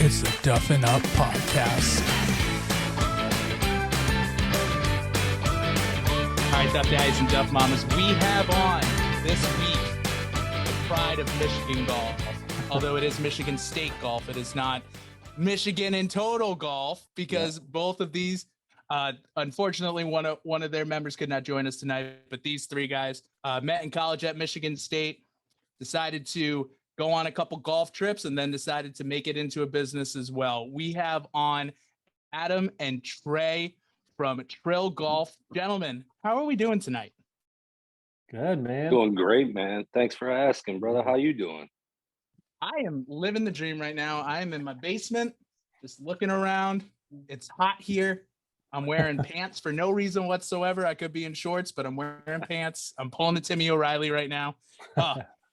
It's the Duffin Up Podcast. All right, Duff Daddies and Duff Mamas, we have on this week the pride of Michigan golf. Although it is Michigan State golf, it is not Michigan in total golf because both of these, unfortunately, one of their members could not join us tonight. But these three guys met in college at Michigan State, decided to go on a couple golf trips, and then decided to make it into a business as well. We have on Adam and Trey from Trill Golf. Gentlemen, how are we doing tonight? Good, man. Doing great, man. Thanks for asking, brother. How you doing? I am living the dream right now. I am in my basement, just looking around. It's hot here. I'm wearing pants for no reason whatsoever. I could be in shorts, but I'm wearing pants. I'm pulling a Timmy O'Reilly right now.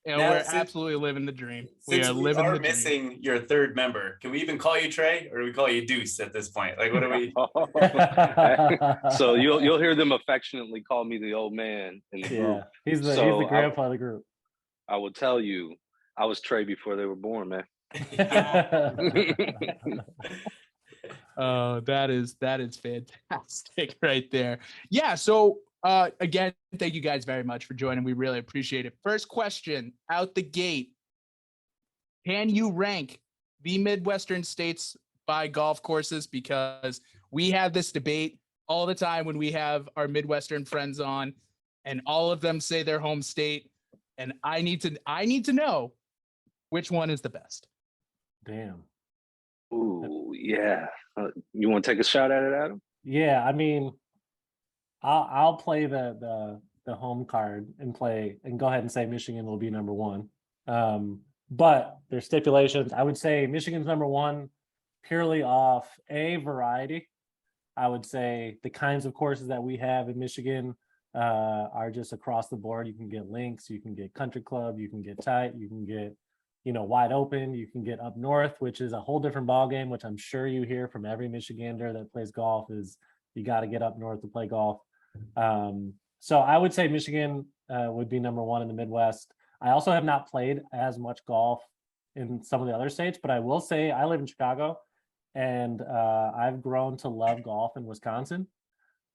We're absolutely living the dream. We are missing your third member. Can we even call you Trey, or do we call you Deuce at this point? Like, what do we? So you'll hear them affectionately call me the old man in the group. He's the grandpa of the group. I will tell you, I was Trey before they were born, man. Oh, that is fantastic right there. Yeah. So again, thank you guys very much for joining. We really appreciate it. First question out the gate. Can you rank the Midwestern states by golf courses? Because we have this debate all the time when we have our Midwestern friends on, and all of them say their home state. And I need to know which one is the best. Damn. Ooh, yeah. You want to take a shot at it, Adam? Yeah, I mean, I'll play the home card and go ahead and say Michigan will be number one. But there's stipulations. I would say Michigan's number one purely off variety. I would say the kinds of courses that we have in Michigan are just across the board. You can get links, you can get country club, you can get tight, you can get wide open, you can get up north, which is a whole different ball game, which I'm sure you hear from every Michigander that plays golf is you got to get up north to play golf. So I would say Michigan would be number one in the Midwest. I also have not played as much golf in some of the other states, but I will say I live in Chicago, and I've grown to love golf in Wisconsin.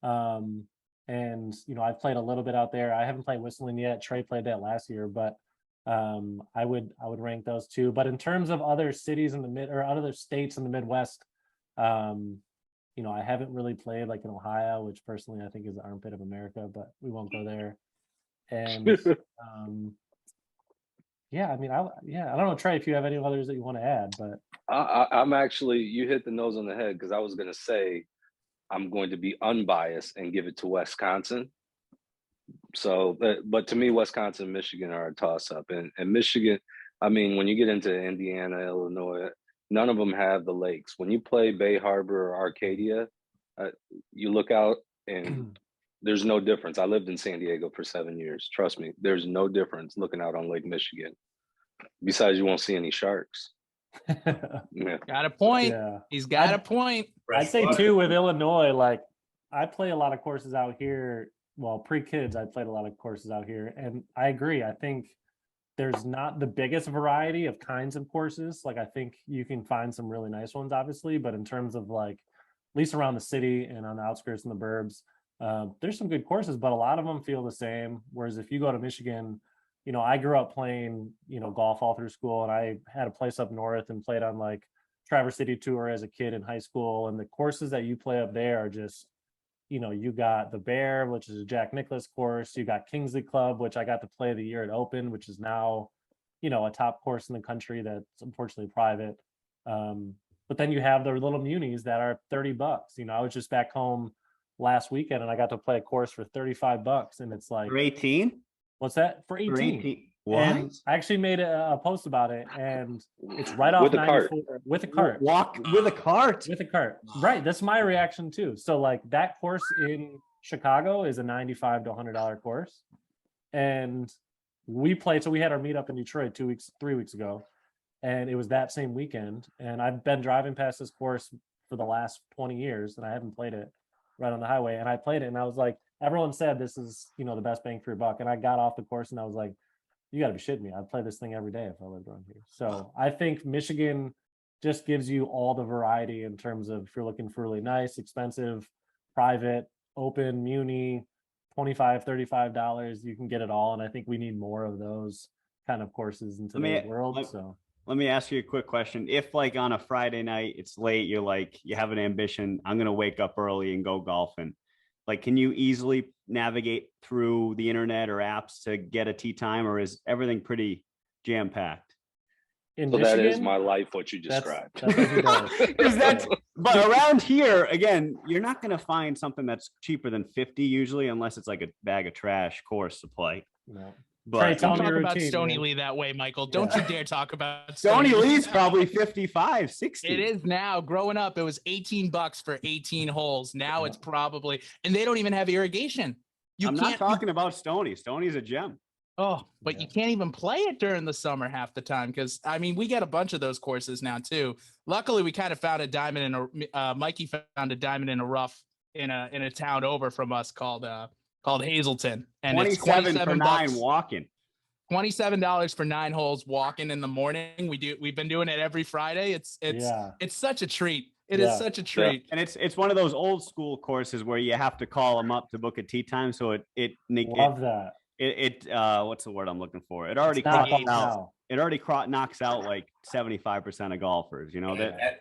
And I've played a little bit out there. I haven't played Whistling yet. Trey played that last year, but I would rank those two. But in terms of other cities in the other states in the Midwest, I haven't really played like in Ohio, which personally I think is the armpit of America, but we won't go there. And I don't know, Trey, if you have any others that you want to add, but I'm actually, you hit the nose on the head, because I was going to say I'm going to be unbiased and give it to Wisconsin. So, but to me, Wisconsin and Michigan are a toss-up. And Michigan, I mean, when you get into Indiana, Illinois, none of them have the lakes. When you play Bay Harbor or Arcadia, you look out and there's no difference. I lived in San Diego for 7 years. Trust me, there's no difference looking out on Lake Michigan. Besides, you won't see any sharks. Yeah. Got a point. Yeah. He's got a point. I'd say too with Illinois, like I play a lot of courses out here. Well, pre-kids, I played a lot of courses out here, and I agree. I think there's not the biggest variety of kinds of courses. Like I think you can find some really nice ones, obviously, but in terms of like, at least around the city and on the outskirts and the burbs, there's some good courses, but a lot of them feel the same. Whereas if you go to Michigan, I grew up playing, golf all through school, and I had a place up north and played on like Traverse City Tour as a kid in high school. And the courses that you play up there are just, you got the Bear, which is a Jack Nicklaus course. You got Kingsley Club, which I got to play the year at Open, which is now, a top course in the country that's unfortunately private. But then you have the little munis that are $30. I was just back home last weekend and I got to play a course for $35, and it's like for 18. What's that? For 18. For 18. What? And I actually made a post about it, and it's right off 94 with a cart. Walk with a cart. With a cart. Right. That's my reaction too. So like that course in Chicago is a $95 to $100 course. And we played, so we had our meetup in Detroit 3 weeks ago, and it was that same weekend. And I've been driving past this course for the last 20 years, and I haven't played it right on the highway. And I played it, and I was like, everyone said this is, the best bang for your buck. And I got off the course and I was like, you got to be shitting me. I'd play this thing every day if I lived around here. So I think Michigan just gives you all the variety in terms of if you're looking for really nice, expensive, private, open, muni, $25, $35, you can get it all. And I think we need more of those kind of courses in today's world. So let me ask you a quick question. If like on a Friday night, it's late, you're like, you have an ambition, I'm going to wake up early and go golfing. Like, can you easily navigate through the internet or apps to get a tee time, or is everything pretty jam packed? in So Michigan, that is my life, what you described. That's what he does. Because but around here, again, you're not going to find something that's cheaper than 50 usually, unless it's like a bag of trash course to play. No. But Trey, tell Don't me talk your about routine, Stony man. Lee that way, Michael. Don't you dare talk about Stony Lee. Lee's probably 55, 60. It is now. Growing up, it was $18 for 18 holes. Now it's probably, and they don't even have irrigation. I'm not talking about Stony. Stony's a gem. Oh, but you can't even play it during the summer half the time because I mean we get a bunch of those courses now too. Luckily, we kind of found a diamond in a Mikey found a diamond in a rough in a town over from us called Hazelton, and it's 27 for $9 9 walking. $27 for 9 holes walking in the morning. We've been doing it every Friday. It's such a treat. It is such a treat. And it's one of those old school courses where you have to call them up to book a tee time. So Love that. What's the word I'm looking for? It already knocks out like 75% of golfers, you know.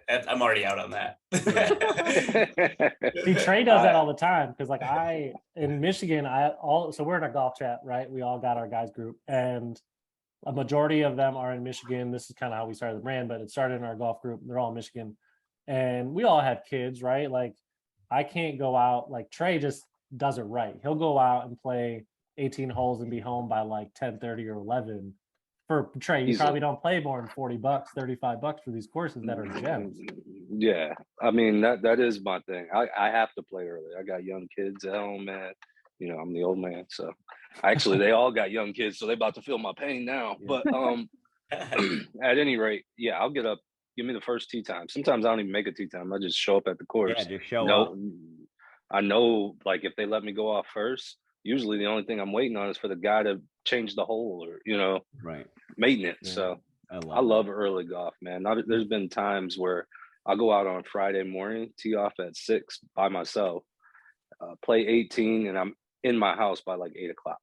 I'm already out on that. See, Trey does that all the time because like in Michigan, so we're in a golf chat, right? We all got our guys group, and a majority of them are in Michigan. This is kind of how we started the brand, but it started in our golf group. They're all in Michigan, and we all have kids, right? Like I can't go out. Like Trey just does it right. He'll go out and play 18 holes and be home by like 10:30 or 11. For Trey, you probably don't play more than $40, $35 for these courses that are gems. Yeah, I mean that is my thing. I have to play early. I got young kids at home, man. You know, I'm the old man, so actually they all got young kids, so they about to feel my pain now. But at any rate, yeah, I'll get up. Give me the first tee time. Sometimes I don't even make a tee time. I just show up at the course. Yeah, just show up. I know, like if they let me go off first, usually the only thing I'm waiting on is for the guy to change the hole or, you know, maintenance. Yeah. So I love early golf, man. There's been times where I'll go out on Friday morning, tee off at 6 by myself, play 18, and I'm in my house by like 8 o'clock.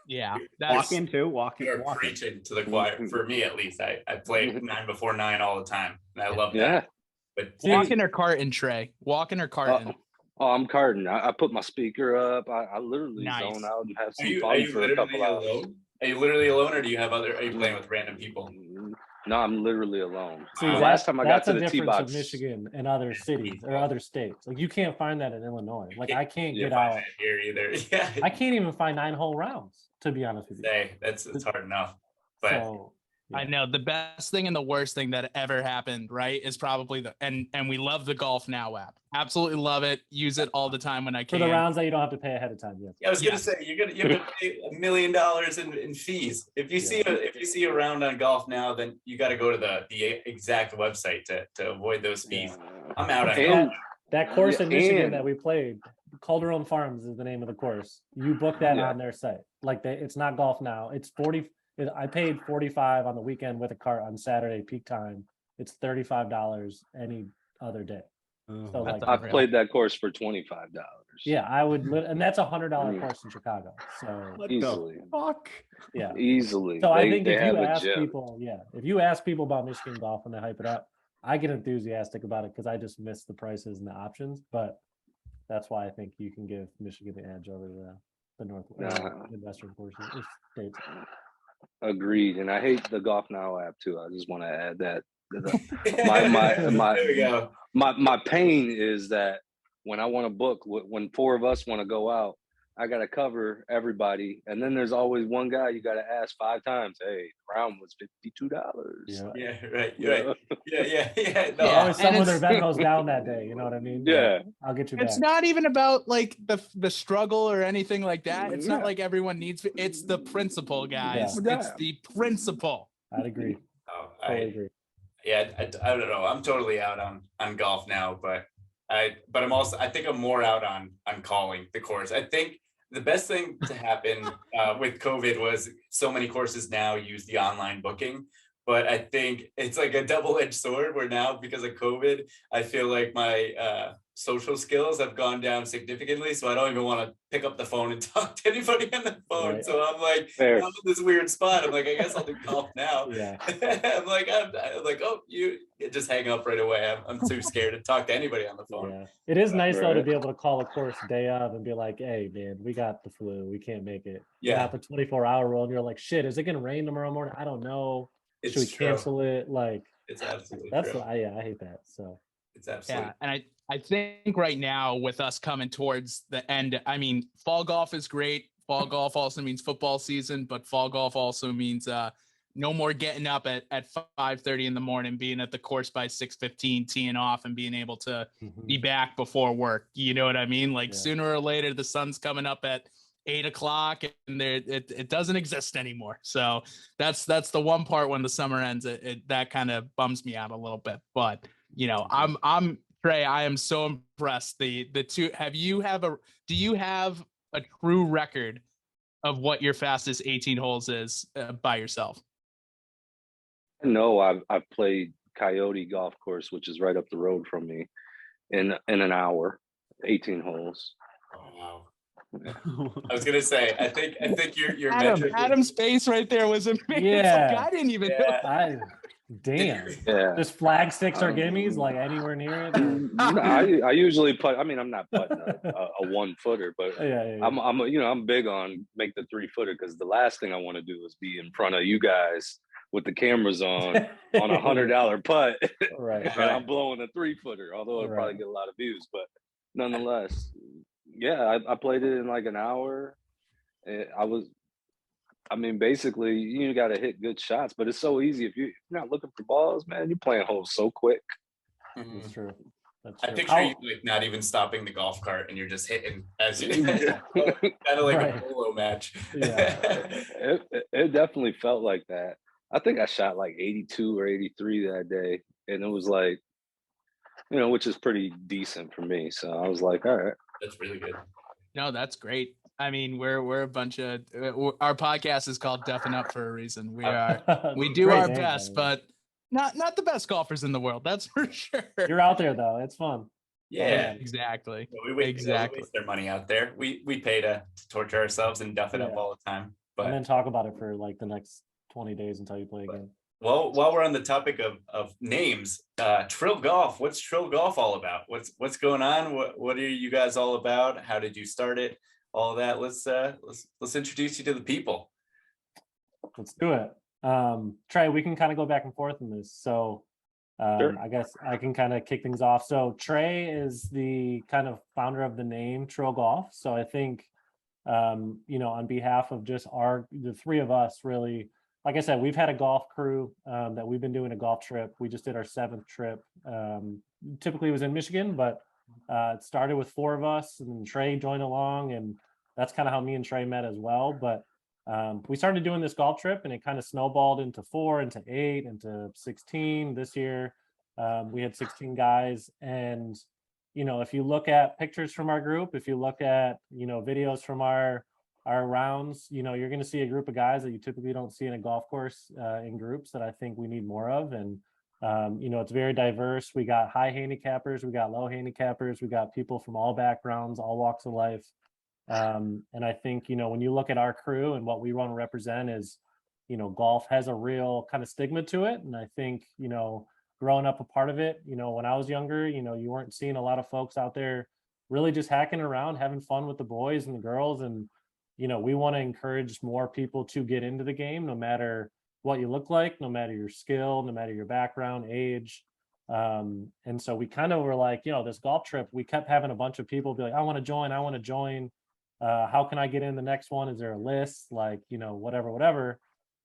Yeah. Walking. You're preaching to the choir. For me, at least, I play 9 before 9 all the time, and I love that. But walking or carting, Trey? Walking or carting? Oh, I'm carting. I put my speaker up. I literally zone out and have some fun for a couple hours. Are you literally alone, or do you have are you playing with random people? No, I'm literally alone. See, last time I got to the tee box, of Michigan and other cities or other states, like you can't find that in Illinois. Like I can't get find out that here either. Yeah, I can't even find 9-hole rounds, to be honest with you. It's hard enough. But so, I know the best thing and the worst thing that ever happened, right, is probably and we love the Golf Now app. Absolutely love it. Use it all the time when I can. For the rounds that you don't have to pay ahead of time. Yes. Yeah, I was gonna say you have to pay $1 million in fees. If you see a round on Golf Now, then you got to go to the exact website to avoid those fees. I'm out on that course in Michigan that we played. Calderon Farms is the name of the course. You book that on their site. Like it's not Golf Now. It's 40. I paid $45 on the weekend with a cart on Saturday peak time. It's $35 any other day. So like I've played that course for $25. Yeah, I would, and that's $100 course in Chicago. So easily, yeah, easily. So I think if you ask people, if you ask people about Michigan golf and they hype it up, I get enthusiastic about it because I just miss the prices and the options. But that's why I think you can give Michigan the edge over the Midwestern courses states. Agreed, and I hate the Golf Now app too. I just want to add that. My pain is that when I want to book, when 4 of us want to go out, I got to cover everybody, and then there's always one guy you got to ask 5 times. Hey, the round was $52. Yeah, right. Yeah. No, always someone their bet goes down that day. You know what I mean? Yeah, I'll get you back. It's not even about like the struggle or anything like that. It's not like everyone needs. It's the principle, guys. Yeah. It's the principle. I'd agree. I agree. Yeah, I don't know. I'm totally out on Golf Now, but I'm also, I think I'm more out on calling the course. I think the best thing to happen with COVID was so many courses now use the online booking, but I think it's like a double-edged sword where now, because of COVID, I feel like my social skills have gone down significantly. So I don't even want to pick up the phone and talk to anybody on the phone. Right. So I'm like, Fair. I'm in this weird spot. I'm like, I guess I'll do golf now. Yeah. I'm like, oh, you just hang up right away. I'm too scared to talk to anybody on the phone. Yeah. It is nice though to Right. be able to call a course day of and be like, hey man, we got the flu. We can't make it. Yeah. Not the 24-hour rule. And you're like, shit, is it gonna rain tomorrow morning? I don't know. It's Should we true. cancel it? Like It's absolutely that's true. yeah, I hate that. So It's absolutely. Yeah, and I think right now with us coming towards the end, I mean, fall golf is great. Fall golf also means football season, but fall golf also means no more getting up at 5:30 in the morning, being at the course by 6:15, teeing off, and being able to be back before work. You know what I mean? Like sooner or later, the sun's coming up at 8 o'clock, and it doesn't exist anymore. So that's the one part when the summer ends. That kind of bums me out a little bit, but. You know, I'm Trey. I am so impressed. The two. Do you have a true record of what your fastest 18 holes is by yourself? No, I've played Coyote Golf Course, which is right up the road from me, in an hour, 18 holes. Oh, wow. I was gonna say, I think your metric. Adam's face right there was amazing. Yeah. I didn't even know. I damn. Yeah. Just flag sticks or gimmies, like anywhere near it. Or... I usually putt. I mean, I'm not putting a 1-footer, but yeah. I'm big on make the 3-footer, because the last thing I want to do is be in front of you guys with the cameras on $100 putt, right. and I'm blowing a 3-footer. Although it'll probably get a lot of views, but nonetheless, yeah, I played it in like an hour. Basically, you got to hit good shots, but it's so easy. If you're not looking for balls, man, you're playing holes so quick. That's true. That's I true. picture you like not even stopping the golf cart, and you're just hitting as you kind of like a polo match. Yeah, it definitely felt like that. I think I shot like 82 or 83 that day, and it was like, which is pretty decent for me. So I was like, all right, that's really good. No, that's great. I mean, we're a bunch of our podcast is called Duffin Up for a reason. We do our best, but not the best golfers in the world. That's for sure. You're out there though. It's fun. Yeah, exactly. We waste their money out there. We pay to torture ourselves and duff it up all the time. But and then talk about it for like the next 20 days until you play again. Well, while we're on the topic of names, Trill Golf. What's Trill Golf all about? What's going on? What are you guys all about? How did you start it? All of that. Let's introduce you to the people. Let's do it. Trey, we can kind of go back and forth in this. So Sure. I guess I can kind of kick things off. So Trey is the kind of founder of the name Trill Golf. So I think on behalf of just the three of us, really, like I said, we've had a golf crew that we've been doing a golf trip. We just did our 7th trip. Typically it was in Michigan, but it started with 4 of us, and then Trey joined along, and that's kind of how me and Trey met as well. But we started doing this golf trip, and it kind of snowballed into 4, into 8, into 16 this year. We had 16 guys, and if you look at pictures from our group, if you look at videos from our rounds, you're going to see a group of guys that you typically don't see in a golf course in groups that I think we need more of. And it's very diverse. We got high handicappers, we got low handicappers, we got people from all backgrounds, all walks of life. And I think, when you look at our crew and what we want to represent is, golf has a real kind of stigma to it. And I think, growing up a part of it, when I was younger, you weren't seeing a lot of folks out there really just hacking around, having fun with the boys and the girls. And, we want to encourage more people to get into the game, no matter what you look like, no matter your skill, no matter your background, age. And so we kind of were like, this golf trip, we kept having a bunch of people be like, I want to join. How can I get in the next one? Is there a list? Like, whatever.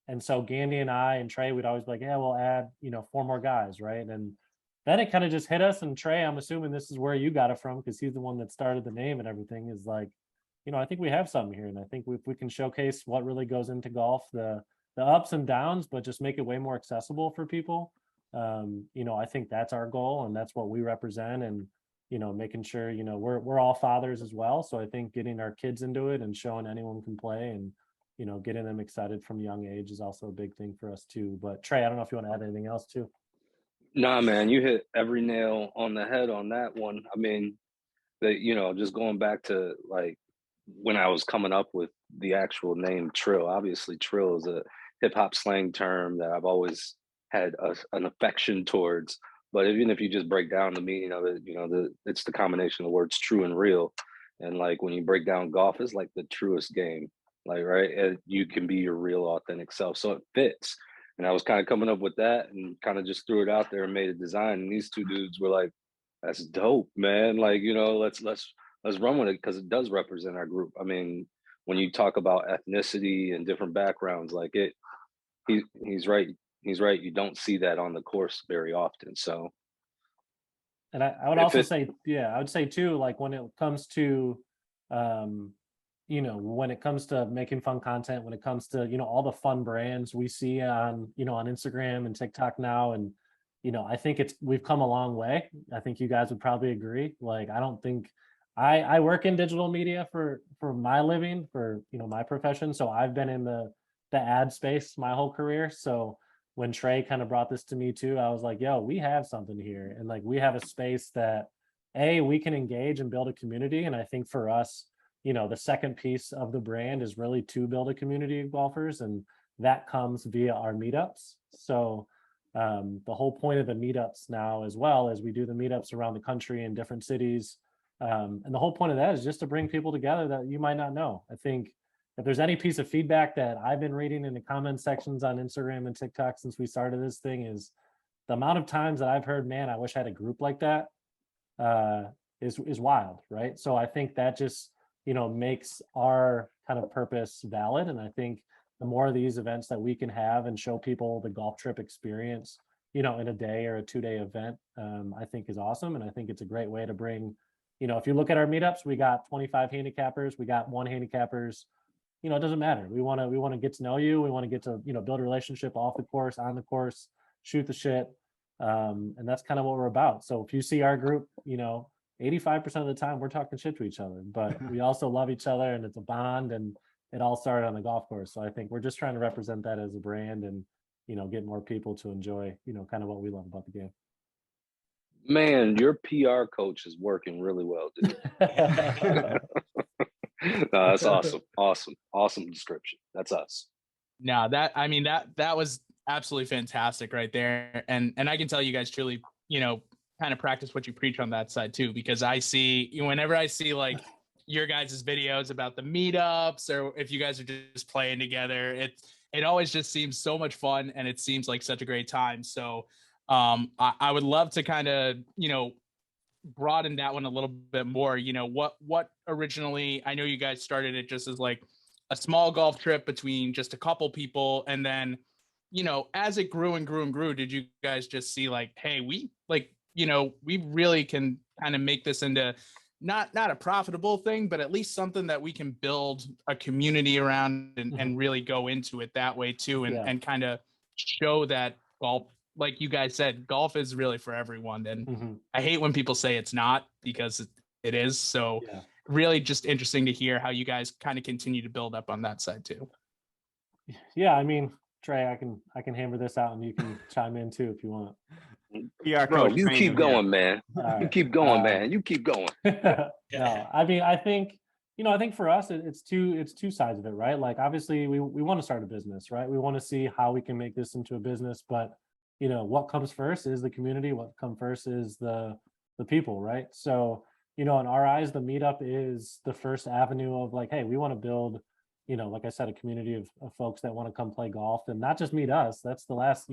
And so Gandy and I and Trey, we'd always be like, yeah, we'll add, 4 more guys. Right. And then it kind of just hit us. And Trey, I'm assuming this is where you got it from, because he's the one that started the name and everything, is like, I think we have something here. And I think if we can showcase what really goes into golf, the ups and downs, but just make it way more accessible for people. I think that's our goal, and that's what we represent. And, making sure, we're all fathers as well. So I think getting our kids into it and showing anyone can play, and, getting them excited from a young age is also a big thing for us too. But Trey, I don't know if you want to add anything else too. Nah, man, you hit every nail on the head on that one. I mean, just going back to like when I was coming up with the actual name Trill. Obviously, Trill is a hip hop slang term that I've always had an affection towards. But even if you just break down the meaning of it, it's the combination of the words true and real. And like when you break down golf, it's like the truest game. Like, right, you can be your real authentic self. So it fits. And I was kind of coming up with that and kind of just threw it out there and made a design. And these two dudes were like, "That's dope, man. Like, let's run with it because it does represent our group." I mean, when you talk about ethnicity and different backgrounds, like he's right. He's right. You don't see that on the course very often. So, and I would also say, I would say too, like when it comes to, when it comes to making fun content, when it comes to, all the fun brands we see on, on Instagram and TikTok now. And, I think we've come a long way. I think you guys would probably agree. Like, I don't think I work in digital media for my living, for, my profession. So I've been in the ad space my whole career. So when Trey kind of brought this to me too, I was like, yo, we have something here. And like, we have a space that we can engage and build a community. And I think for us, the second piece of the brand is really to build a community of golfers, and that comes via our meetups. So the whole point of the meetups now, as well as we do the meetups around the country in different cities. And the whole point of that is just to bring people together that you might not know. I think if there's any piece of feedback that I've been reading in the comment sections on Instagram and TikTok since we started this thing, is the amount of times that I've heard, man, I wish I had a group like that, is wild, right? So I think that just, makes our kind of purpose valid. And I think the more of these events that we can have and show people the golf trip experience, in a day or a 2-day event, I think is awesome. And I think it's a great way to bring, if you look at our meetups, we got 25 handicappers, we got 1 handicappers. It doesn't matter. We want to get to know you. We want to get to, build a relationship off the course, on the course, shoot the shit. And that's kind of what we're about. So if you see our group, 85% of the time we're talking shit to each other, but we also love each other, and it's a bond, and it all started on the golf course. So I think we're just trying to represent that as a brand and, get more people to enjoy, kind of what we love about the game. Man, your PR coach is working really well, dude. No, that's awesome. Awesome description. That's us. No, that was absolutely fantastic right there. And I can tell you guys truly, kind of practice what you preach on that side too, because I see, whenever I see like your guys' videos about the meetups, or if you guys are just playing together, it always just seems so much fun, and it seems like such a great time. So I would love to kind of, broaden that one a little bit more. What originally, I know you guys started it just as like a small golf trip between just a couple people, and then, as it grew and grew and grew, did you guys just see like, hey, we really can kind of make this into not a profitable thing, but at least something that we can build a community around, and really go into it that way too, and kind of show that golf, like you guys said, golf is really for everyone. And I hate when people say it's not, because it is. So really just interesting to hear how you guys kind of continue to build up on that side too. Yeah, I mean, Trey, I can hammer this out, and you can chime in too if you want. Bro, you keep going, man. Right. You keep going, man. You keep going. No, I mean, I think for us, it's two sides of it, right? Like, obviously we want to start a business, right? We want to see how we can make this into a business, but what comes first is the community. What comes first is the people, right? So, in our eyes, the meetup is the first avenue of like, hey, we want to build, like I said, a community of folks that want to come play golf, and not just meet us. That's the last,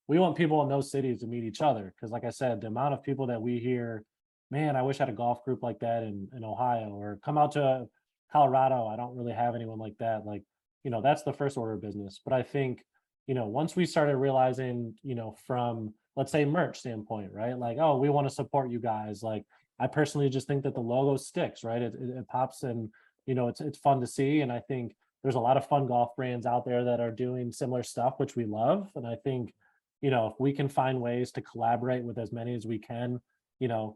we want people in those cities to meet each other. Because like I said, the amount of people that we hear, man, I wish I had a golf group like that in Ohio, or come out to Colorado. I don't really have anyone like that. Like, that's the first order of business. But I think, once we started realizing, from, let's say, merch standpoint, right? Like, oh, we want to support you guys. Like, I personally just think that the logo sticks, right? It pops, and, it's fun to see. And I think there's a lot of fun golf brands out there that are doing similar stuff, which we love. And I think, if we can find ways to collaborate with as many as we can,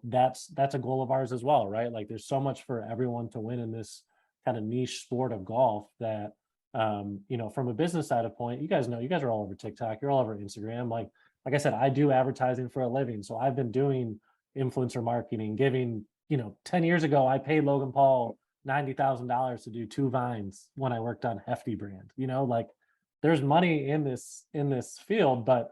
that's a goal of ours as well, right? Like, there's so much for everyone to win in this kind of niche sport of golf that, From a business side of point, you guys are all over TikTok, you're all over Instagram. Like I said, I do advertising for a living. So I've been doing influencer marketing, giving, 10 years ago, I paid Logan Paul $90,000 to do 2 vines when I worked on Hefty brand, there's money in this field, but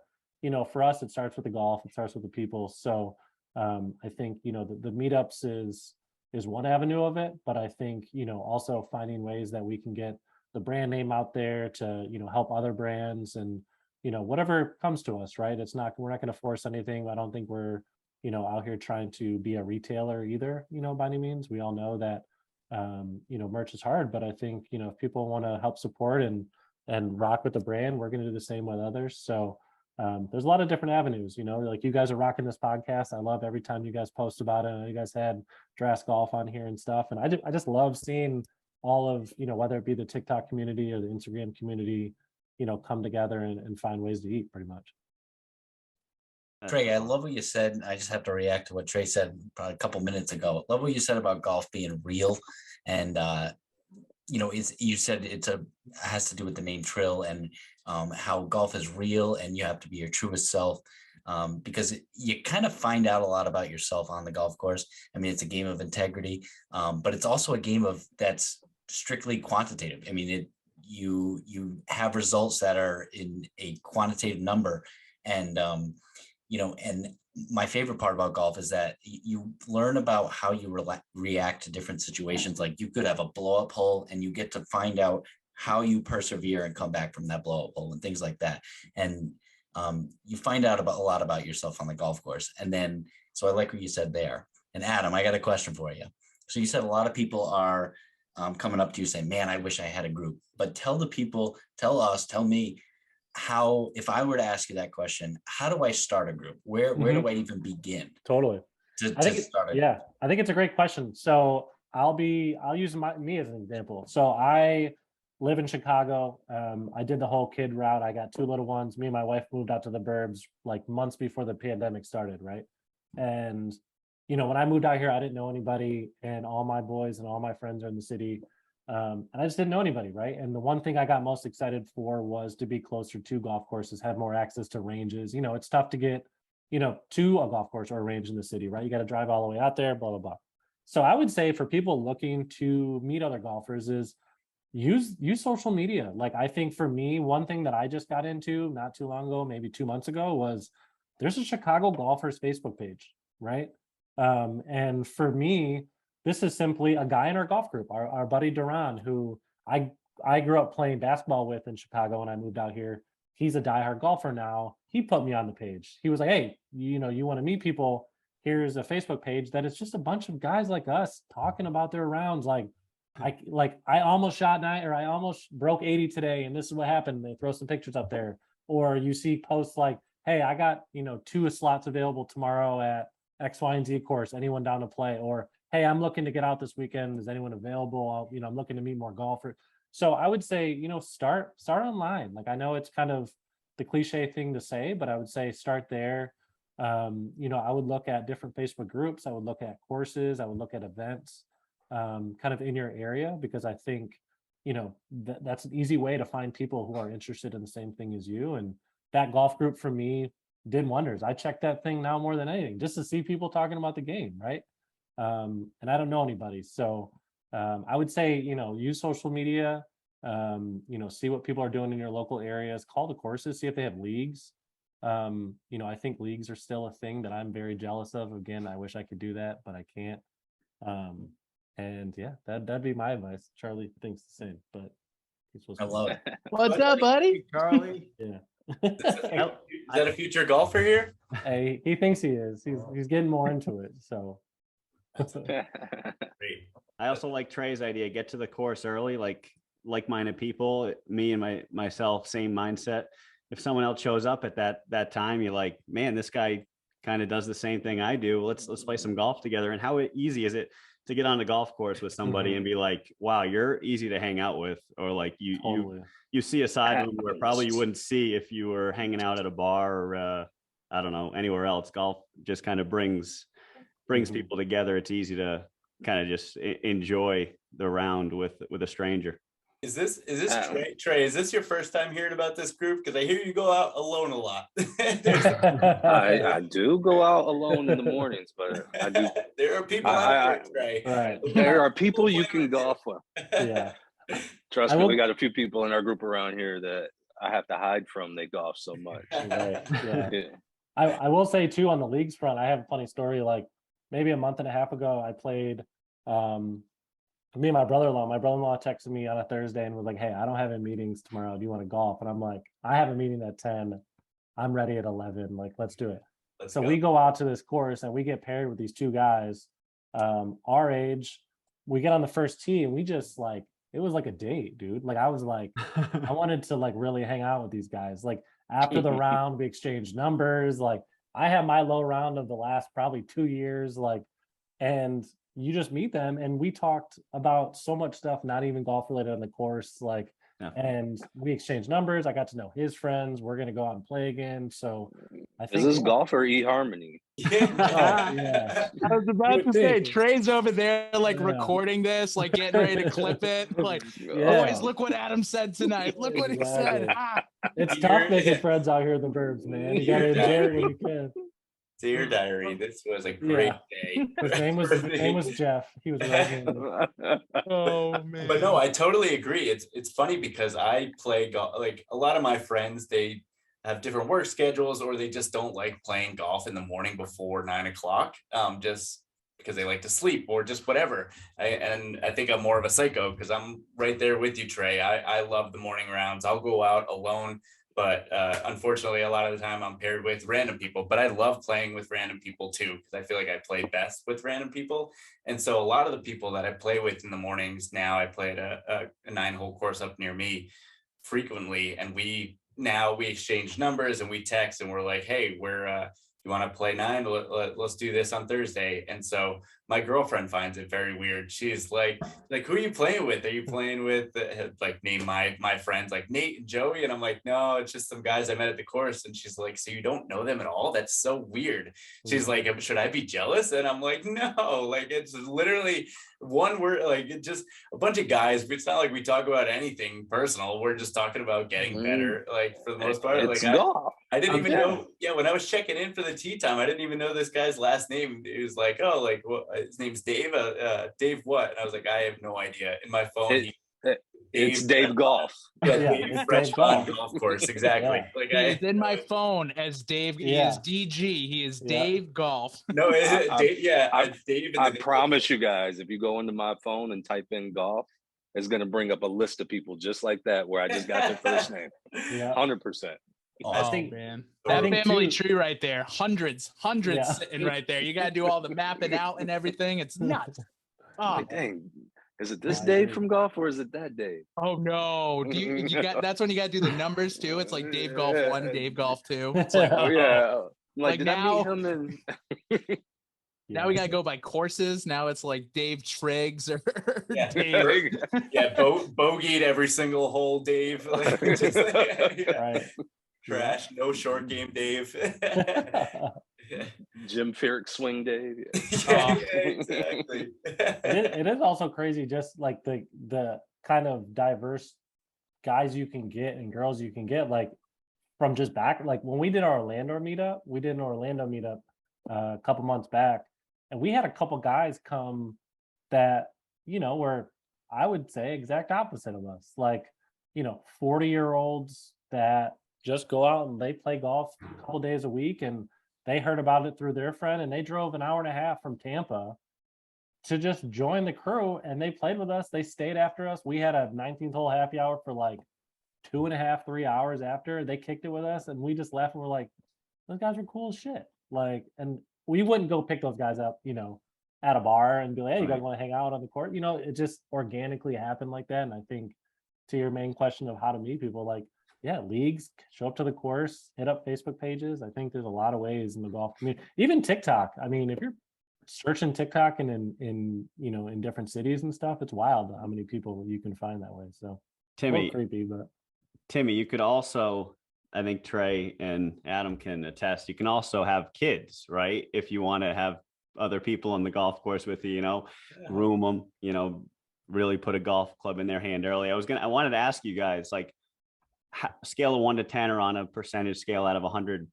for us, it starts with the golf, it starts with the people. So I think, the meetups is one avenue of it, but I think, also finding ways that we can get the brand name out there to, help other brands and, whatever comes to us, right? We're not going to force anything. I don't think we're, out here trying to be a retailer either, by any means. We all know that, merch is hard, but I think, if people want to help support and rock with the brand, we're going to do the same with others. So there's a lot of different avenues, like you guys are rocking this podcast. I love every time you guys post about it. I know you guys had Drass Golf on here and stuff. And I just love seeing all of, whether it be the TikTok community or the Instagram community, come together and find ways to eat pretty much. Trey, I love what you said. I just have to react to what Trey said probably a couple minutes ago. Love what you said about golf being real. And, you said it has to do with the name Trill and how golf is real and you have to be your truest self. Because you kind of find out a lot about yourself on the golf course. I mean, it's a game of integrity, but it's also a game that's strictly quantitative. I mean, you have results that are in a quantitative number, and and my favorite part about golf is that you learn about how you react to different situations. Like you could have a blow up hole and you get to find out how you persevere and come back from that blow up hole and things like that. And you find out a lot about yourself on the golf course. And then, so I like what you said there. And Adam, I got a question for you. So you said a lot of people are coming up to you saying, man, I wish I had a group. But tell me how, if I were to ask you that question, how do I start a group? Where do I even begin? Totally. I think it's a great question. So I'll use me as an example. So I live in Chicago. I did the whole kid route. I got 2 little ones. Me and my wife moved out to the burbs like months before the pandemic started, right? And when I moved out here, I didn't know anybody, and all my boys and all my friends are in the city. And I just didn't know anybody, right? And the one thing I got most excited for was to be closer to golf courses, have more access to ranges. It's tough to get, to a golf course or a range in the city, right? You got to drive all the way out there, blah, blah, blah. So I would say for people looking to meet other golfers is use social media. Like, I think for me, one thing that I just got into not too long ago, maybe 2 months ago, was there's a Chicago Golfers Facebook page, right? And for me, this is simply a guy in our golf group, our buddy Duran, who I grew up playing basketball with in Chicago when I moved out here. He's a diehard golfer now. He put me on the page. He was like, hey, you want to meet people? Here's a Facebook page that is just a bunch of guys like us talking about their rounds. I almost shot 9, or I almost broke 80 today, and this is what happened. They throw some pictures up there. Or you see posts like, hey, I got 2 slots available tomorrow at X, Y, and Z course. Anyone down to play? Or hey, I'm looking to get out this weekend. Is anyone available? I'm looking to meet more golfers. So I would say, start online. Like, I know it's kind of the cliche thing to say, but I would say start there. I would look at different Facebook groups. I would look at courses. I would look at events, kind of in your area, because I think, that's an easy way to find people who are interested in the same thing as you. And that golf group for me did wonders. I check that thing now more than anything, just to see people talking about the game, right? And I don't know anybody. So I would say, use social media, see what people are doing in your local areas, call the courses, see if they have leagues. I think leagues are still a thing that I'm very jealous of. Again, I wish I could do that, but I can't. And yeah, that'd be my advice. Charlie thinks the same, but he's supposed I love it. What's up, buddy? Charlie. Yeah. Is that a future golfer here? Hey, he thinks he is. He's getting more into it. So Great. I also like Trey's idea. Get to the course early, like-minded people, me and myself, same mindset. If someone else shows up at that time, you're like, man, this guy kind of does the same thing I do. Let's play some golf together. And how easy is it to get on the golf course with somebody and be like, wow, you're easy to hang out with, or like you see a side of them where probably you wouldn't see if you were hanging out at a bar or I don't know, anywhere else. Golf just kind of brings people together. It's easy to kind of just enjoy the round with a stranger. Is this Um, Trey? Is this your first time hearing about this group? Because I hear you go out alone a lot. I do go out alone in the mornings, but I do. There are people out I there, Trey. Right. there are people you can golf with. Yeah. Trust I me, will- we got a few people in our group around here that I have to hide from. They golf so much. Right. Yeah. Yeah. I will say too, on the leagues front, I have a funny story. Like maybe a month and a half ago, I played me and my brother-in-law texted me on a Thursday and was like, "Hey, I don't have any meetings tomorrow. Do you want to golf?" And I'm like, "I have a meeting at 10. I'm ready at 11. Like, let's do it." So we go out to this course and we get paired with these two guys, our age. We get on the first tee and we just like, it was like a date, dude. Like I was like, I wanted to like really hang out with these guys. Like after the round, we exchanged numbers. Like I had my low round of the last probably 2 years. Like, and you just meet them, and we talked about so much stuff, not even golf related on the course. Like, Yeah. and we exchanged numbers. I got to know his friends. We're gonna go out and play again. So I think Is this yeah. golf or eHarmony? Oh, yeah. I was about to say, Trey's over there like Yeah. recording this, like getting ready to clip it. Like, Yeah. boys, look what Adam said tonight. Look what he said. Exactly. Ah. It's tough making friends out here in the burbs, man. You gotta enjoy it when you can. Dear diary, this was a great day. His name was Jeff. He was right. Oh man. But no, I totally agree. It's funny because I play golf. Like a lot of my friends, they have different work schedules, or they just don't like playing golf in the morning before 9 o'clock. Just because they like to sleep or just whatever. And I think I'm more of a psycho because I'm right there with you, Trey. I love the morning rounds. I'll go out alone. But unfortunately, a lot of the time I'm paired with random people, but I love playing with random people too, because I feel like I play best with random people. And so a lot of the people that I play with in the mornings now, I play at a 9-hole course up near me frequently. And we exchange numbers and we text and we're like, hey, you want to play 9? Let's do this on Thursday. And so my girlfriend finds it very weird. She's like, who are you playing with? Are you playing with like name my friends like Nate and Joey? And I'm like, no, it's just some guys I met at the course. And she's like, so you don't know them at all? That's so weird. She's like, should I be jealous? And I'm like, no, like it's literally one word, like it's just a bunch of guys. It's not like we talk about anything personal. We're just talking about getting better. Like for the most part, It's like golf. I didn't even Yeah. know. Yeah, when I was checking in for the tea time, I didn't even know this guy's last name. It was like, oh, like what? His name's Dave. Dave what? And I was like, I have no idea. In my phone, It's Dave Golf. Yeah, Yeah, Dave it's Fresh Dave Pond Golf. Golf Course. Exactly. Yeah. Like He is in my phone as Dave. He Yeah. is DG. He is Yeah. Dave Golf. No, Dave. Yeah, Dave. I promise you guys, if you go into my phone and type in golf, it's gonna bring up a list of people just like that where I just got their first name. Yeah. 100%. Oh think- man, I that think family too- tree right there, hundreds Yeah. sitting right there. You gotta do all the mapping out and everything. It's nuts. Oh, Like, dang, is it this I Dave agree. from golf or is it that Dave? oh no! Do you got? That's when you gotta do the numbers too. It's like Dave Golf 1, Dave Golf 2. It's like Oh yeah. I'm like, Like did now- I meet him in now we gotta go by courses. Now it's like Dave Triggs or Yeah. Dave. Yeah, bogeyed every single hole, Dave. Like, just like, yeah. Right. Trash, no short game, Dave. Jim Furyk swing Dave? Yeah, exactly. It is also crazy, just like the kind of diverse guys you can get and girls you can get, like from just back, like when we did our Orlando meetup, a couple months back, and we had a couple guys come that, were, I would say, exact opposite of us, like 40-year-olds that just go out and they play golf a couple days a week, and they heard about it through their friend, and they drove an hour and a half from Tampa to just join the crew, and they played with us. They stayed after us. We had a 19th hole happy hour for like 2.5, 3 hours after. They kicked it with us, and we just left and we're like, those guys were cool as shit. Like, and we wouldn't go pick those guys up, at a bar and be like, hey, you guys want to hang out on the court? It just organically happened like that. And I think to your main question of how to meet people, like, yeah, leagues, show up to the course, hit up Facebook pages. I think there's a lot of ways in the golf community, even TikTok. I mean, if you're searching TikTok and in different cities and stuff, it's wild how many people you can find that way. So Timmy, creepy, but Timmy, you could also, I think Trey and Adam can attest, you can also have kids, right? If you want to have other people on the golf course with you, groom them, really put a golf club in their hand early. I wanted to ask you guys, like, scale of 1 to 10 or on a percentage scale out of 100,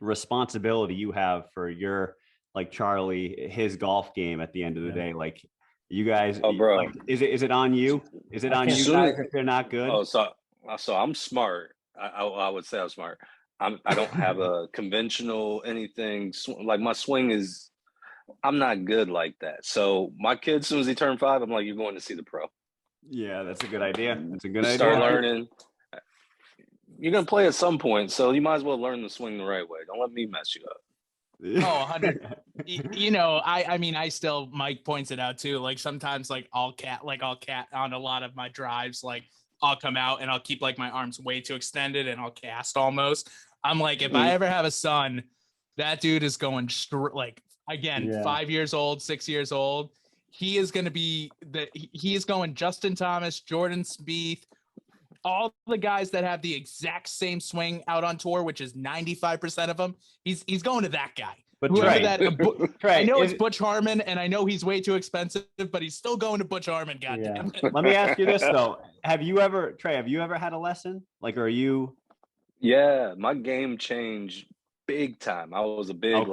responsibility you have for your, like Charlie, his golf game at the end of the day. Like, you guys, Oh, bro. like, is it on you? Is it on you Soon guys as- if they're not good? Oh, so I'm smart. I would say I'm smart. I don't have a conventional anything. Like my swing is, I'm not good like that. So my kid, as soon as he turned 5, I'm like, you're going to see the pro. Yeah, that's a good idea. That's a good idea. Start learning. You're gonna play at some point, so you might as well learn the swing the right way. Don't let me mess you up. Oh, 100. You know, I mean, I still, Mike points it out too. Like sometimes, like I'll cat on a lot of my drives. Like I'll come out and I'll keep like my arms way too extended and I'll cast almost. I'm like, if I ever have a son, that dude is going like again, 5 years old, 6 years old. He is going to be he is going Justin Thomas, Jordan Spieth, all the guys that have the exact same swing out on tour, which is 95% of them. He's going to that guy. But Trey, I know it's Butch Harmon, and I know he's way too expensive, but he's still going to Butch Harmon. Goddamn. Yeah. Let me ask you this though: Trey, have you ever had a lesson? Like, are you? Yeah, my game changed big time. I was a big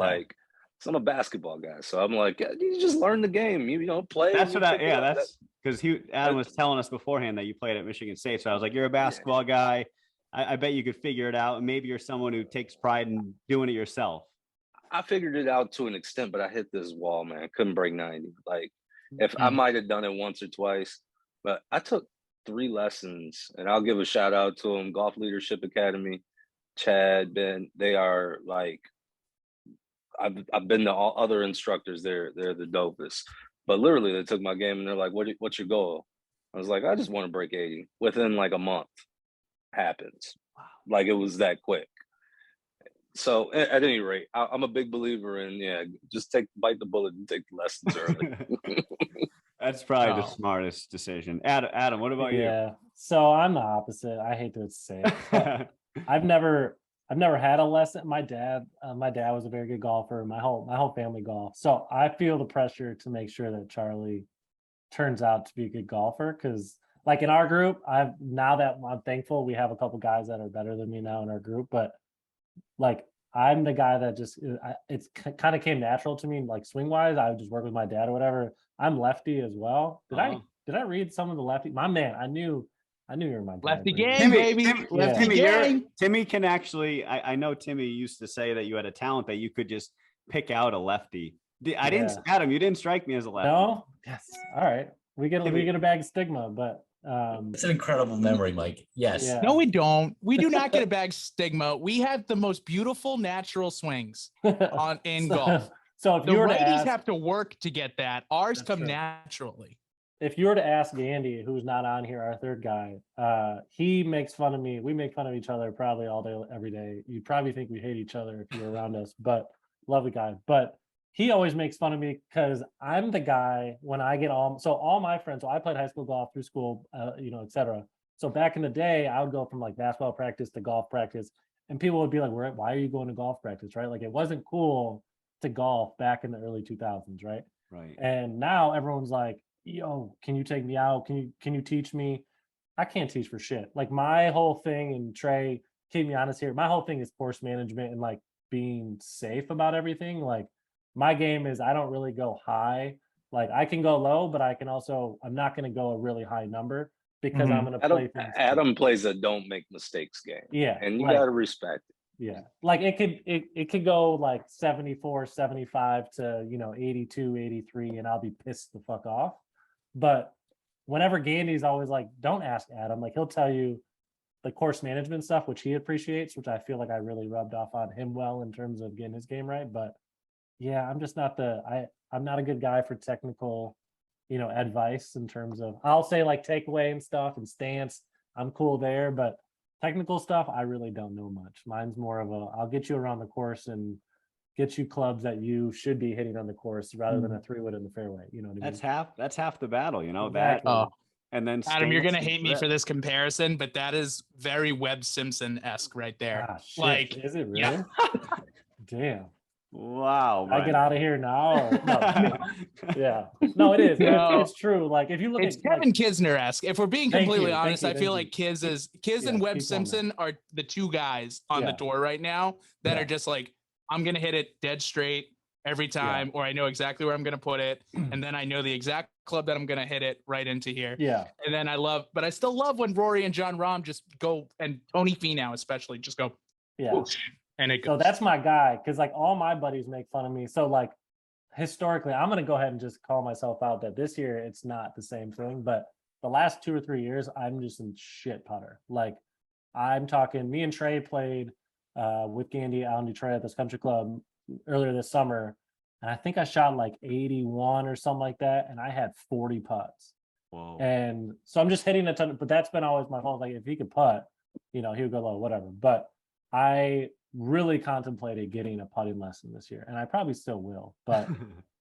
so I'm a basketball guy, so I'm like, you just learn the game. You don't play. That's what that's because Adam was telling us beforehand that you played at Michigan State. So I was like, you're a basketball guy. I bet you could figure it out. And maybe you're someone who takes pride in doing it yourself. I figured it out to an extent, but I hit this wall, man. I couldn't break 90. Like, if I might have done it once or twice, but I took 3 lessons, and I'll give a shout out to them. Golf Leadership Academy, Chad, Ben. They are like, I've been to all other instructors. They're the dopest. But literally, they took my game and they're like, "What's your goal?" I was like, "I just want to break 80." Within like a month, happens. Wow. Like it was that quick. So at any rate, I'm a big believer in just bite the bullet and take the lessons early. That's probably the smartest decision. Adam, what about you? Yeah, so I'm the opposite. I hate to say it. I've never had a lesson. My dad was a very good golfer. My whole family golf. So I feel the pressure to make sure that Charlie turns out to be a good golfer. Because like in our group, I'm thankful we have a couple guys that are better than me now in our group. But like I'm the guy that just it's kind of came natural to me. Like swing wise, I would just work with my dad or whatever. I'm lefty as well. Did I read some of the lefty? My man, I knew you were my dad. Lefty gang, baby. Lefty gang. Timmy can actually. I know Timmy used to say that you had a talent that you could just pick out a lefty. Adam, you didn't strike me as a lefty. No. Yes. All right. We get a bag of stigma, but it's an incredible memory, Mike. Yes. Yeah. No, we don't. We do not get a bag stigma. We have the most beautiful natural swings in golf. So if the you were ladies to ask, have to work to get that. Ours come true. Naturally. If you were to ask Andy, who's not on here, our third guy, he makes fun of me. We make fun of each other probably all day, every day. You'd probably think we hate each other if you're around us, but lovely guy. But he always makes fun of me because I'm the guy when I get all my friends. So I played high school golf through school, etc. So back in the day, I would go from like basketball practice to golf practice, and people would be like, "Why are you going to golf practice?" Right? Like it wasn't cool to golf back in the early 2000s, right? Right. And now everyone's like, "Yo, can you take me out? Can you teach me?" I can't teach for shit. Like my whole thing, and Trey, keep me honest here. My whole thing is course management and like being safe about everything. Like my game is I don't really go high. Like I can go low, but I'm not going to go a really high number because I'm going to play things. Adam plays a don't make mistakes game. Yeah. And you got to respect it. Yeah. Like it could go like 74, 75 to, 82, 83, and I'll be pissed the fuck off. But whenever Gandy's always like, don't ask Adam, like he'll tell you the course management stuff, which he appreciates, which I feel like I really rubbed off on him well in terms of getting his game right. But yeah, I'm just not I'm not a good guy for technical, advice in terms of, I'll say like takeaway and stuff and stance. I'm cool there, but technical stuff, I really don't know much. Mine's more of I'll get you around the course and get you clubs that you should be hitting on the course rather than a 3-wood in the fairway. You know what I mean? That's half the battle, Exactly. that. And then Adam, you're gonna hate me for this comparison, but that is very Webb Simpson-esque right there. Ah, shit. Like, is it really? yeah. Damn. Wow. I get Brent. out of here now. Or, no, yeah, no, it is. No. It's true. Like if you look It's at Kevin Kisner-esque. If we're being Thank completely you, thank honest, you, I feel thank like Kiz yeah, and Webb keep going, man. Simpson are the two guys on the Yeah. tour right now that Yeah. are just like, I'm gonna hit it dead straight every time, or I know exactly where I'm gonna put it, and then I know the exact club that I'm gonna hit it right into here. Yeah. And then but I still love when Rory and John Rahm just go, and Tony Finau especially, just go, Yeah. whoosh, and it goes. So that's my guy, because like all my buddies make fun of me. So like historically, I'm gonna go ahead and just call myself out that this year it's not the same thing, but the last 2 or 3 years, I'm just in shit putter. Like I'm talking, me and Trey played with Gandy out in Detroit at this country club earlier this summer, and I think I shot like 81 or something like that, and I had 40 putts. Whoa. And so I'm just hitting a ton, but that's been always my fault. Like if he could putt, he would go low, whatever. But I really contemplated getting a putting lesson this year, and I probably still will. But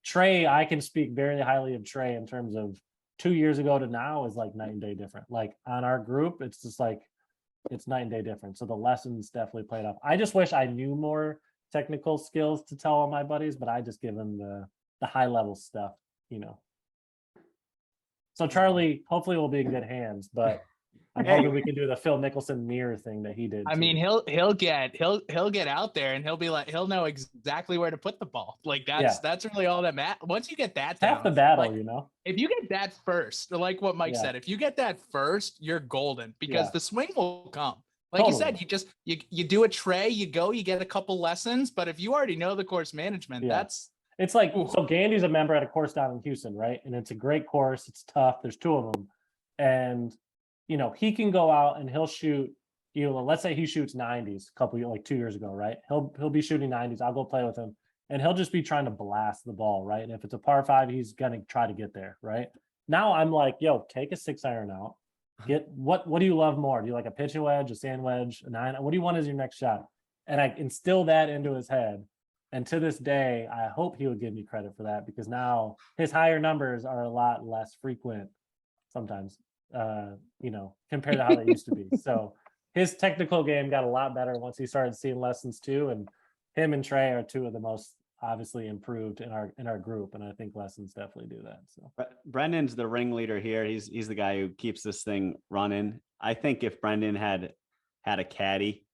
Trey, I can speak very highly of Trey in terms of 2 years ago to now is like night and day different. Like on our group, it's just like it's night and day different. So the lessons definitely played off. I just wish I knew more technical skills to tell all my buddies, but I just give them the high level stuff, So Charlie, hopefully we'll be in good hands, but I'm hoping we can do the Phil Mickelson mirror thing that he did. I mean, he'll get out there and he'll know exactly where to put the ball. Like that's really all that matters. Once you get that down, half the battle, like, if you get that first, like what Mike said, if you get that first, you're golden because the swing will come. Like you said, you do a Trey, you get a couple lessons, but if you already know the course management, it's like, so Gandy's a member at a course down in Houston, right? And it's a great course. It's tough. There's 2 of them. And, he can go out and he'll shoot, let's say he shoots 90s like 2 years ago, right? He'll be shooting 90s. I'll go play with him and he'll just be trying to blast the ball, right? And if it's a par 5, he's going to try to get there, right? Now I'm like, yo, take a 6-iron out. Get what do you love more? Do you like a pitching wedge, a sand wedge, a 9? What do you want as your next shot? And I instill that into his head. And to this day, I hope he would give me credit for that because now his higher numbers are a lot less frequent sometimes, compared to how they used to be. So his technical game got a lot better once he started seeing lessons too. And him and Trey are 2 of the most obviously improved in our group. And I think lessons definitely do that. So Brendan's the ringleader here. He's the guy who keeps this thing running. I think if Brendan had a caddy,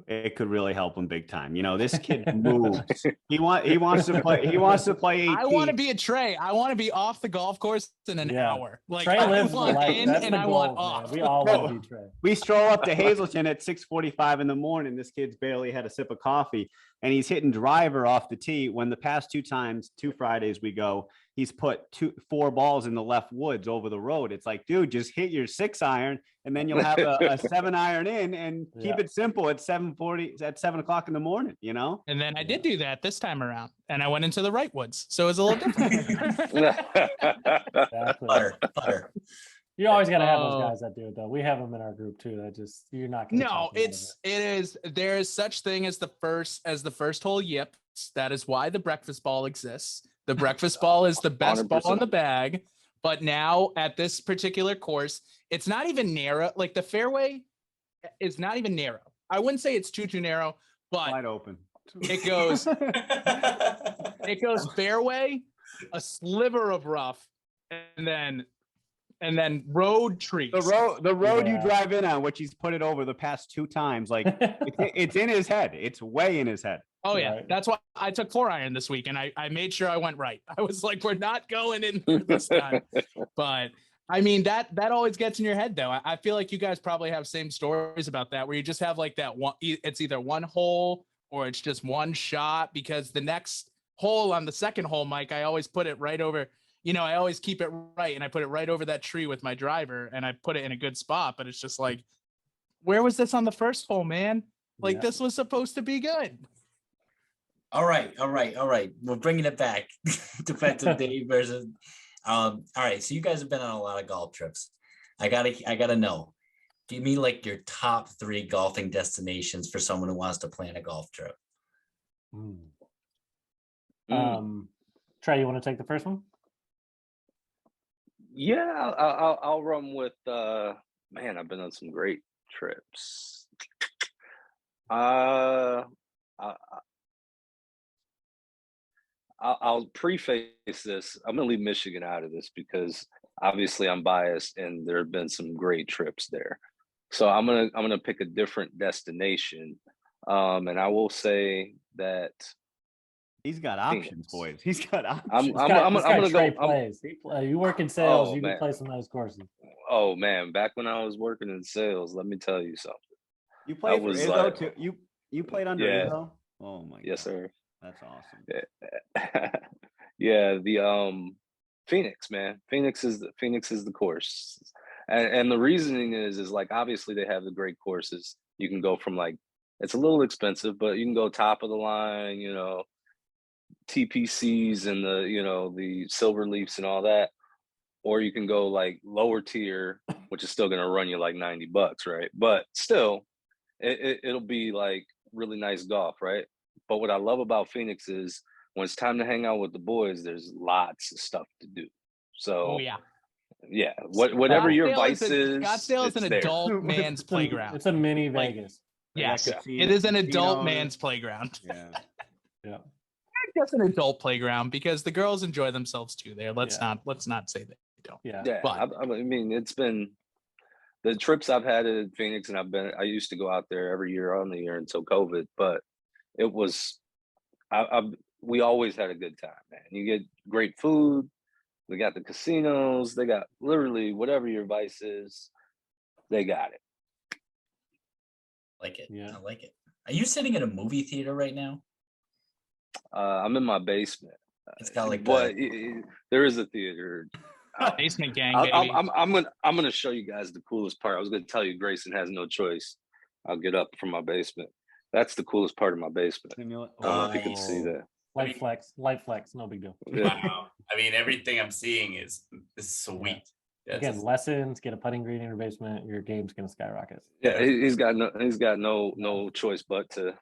it could really help him big time. This kid moves. He wants to play 18. I want to be a Trey. I want to be off the golf course in an hour. Like Trey lives I want in and I want man. off. We all want to be Trey. We stroll up to Hazleton at 6:45 in the morning. This kid's barely had a sip of coffee and he's hitting driver off the tee when the past 2 Fridays we go, he's put 4 balls in the left woods over the road. It's like, dude, just hit your 6-iron and then you'll have a 7-iron in and keep it simple at 7 o'clock in the morning, And then I did do that this time around and I went into the right woods. So it was a little different. Exactly. Putter. You always got to have those guys that do it though. We have them in our group too. You're not going to. No, there is such thing as the first hole yips. That is why the breakfast ball exists. The breakfast ball is the best 100%. ball in the bag. But now at this particular course, it's not even narrow. Like the fairway is not even narrow. I wouldn't say it's too narrow, but wide open. It goes fairway, a sliver of rough, and then road trees. The road you drive in on, which he's put it over the past 2 times, like it's in his head. It's way in his head. Oh yeah, right. That's why I took 4-iron this week, and I made sure I went right. I was like, we're not going in there this time. But I mean, that always gets in your head, though. I feel like you guys probably have same stories about that, where you just have like that one. It's either one hole or it's just one shot, because the next hole on the second hole, Mike, I always put it right over. I always keep it right, and I put it right over that tree with my driver, and I put it in a good spot. But it's just like, where was this on the first hole, man? Like this was supposed to be good. All right. We're bringing it back. Defensive Dave versus. All right. So you guys have been on a lot of golf trips. I gotta know. Give me like your top 3 golfing destinations for someone who wants to plan a golf trip. Trey, you want to take the first one? Yeah, I'll run with. Man, I've been on some great trips. I'll preface this. I'm gonna leave Michigan out of this because obviously I'm biased, and there have been some great trips there. So I'm gonna pick a different destination, and I will say that He's got options, Phoenix. boys. He's got options. I'm This guy gonna Trey go. plays. You work in sales, Oh you can man, play some nice courses. oh man, back when I was working in sales, let me tell you something. You played for was Izzo like- too. You played under Yeah. Izzo? Oh my Yes, god. sir. That's awesome. Yeah, the Phoenix, man. Phoenix is the course. And the reasoning is like obviously they have the great courses. You can go from like it's a little expensive, but you can go top of the line, you know, TPCs and the, you know, the silver leafs and all that. Or you can go like lower tier, which is still gonna run you like $90, right? But still, it'll be like really nice golf, right? But what I love about Phoenix is when it's time to hang out with the boys, there's lots of stuff to do. So Oh yeah. yeah, whatever your Scottsdale vice is is, Scottsdale is it's an there. adult man's playground. It's a mini Like, Vegas. Yes, got it is an adult casinos. man's playground. Yeah. Yeah. Just an adult playground because the girls enjoy themselves too there. Let's Yeah. not say they don't. Yeah. Yeah, But- I mean, it's been the trips I've had in Phoenix, and I used to go out there every year on the year until COVID, but it was, we always had a good time, man. You get great food. They got the casinos. They got literally whatever your vice is, they got it. Like it. Yeah. I like it. Are you sitting in a movie theater right now? I'm in my basement, It's got like but the, there is a theater. Basement gang, I'm, baby. I'm gonna show you guys the coolest part. I was gonna tell you Grayson has no choice. I'll get up from my basement. That's the coolest part of my basement. I don't know if you can see that. Light flex, no big deal. Yeah. Wow. I mean, everything I'm seeing is sweet. That's Again, lessons, get a putting green in your basement, your game's gonna skyrocket. Yeah, he's got no choice but to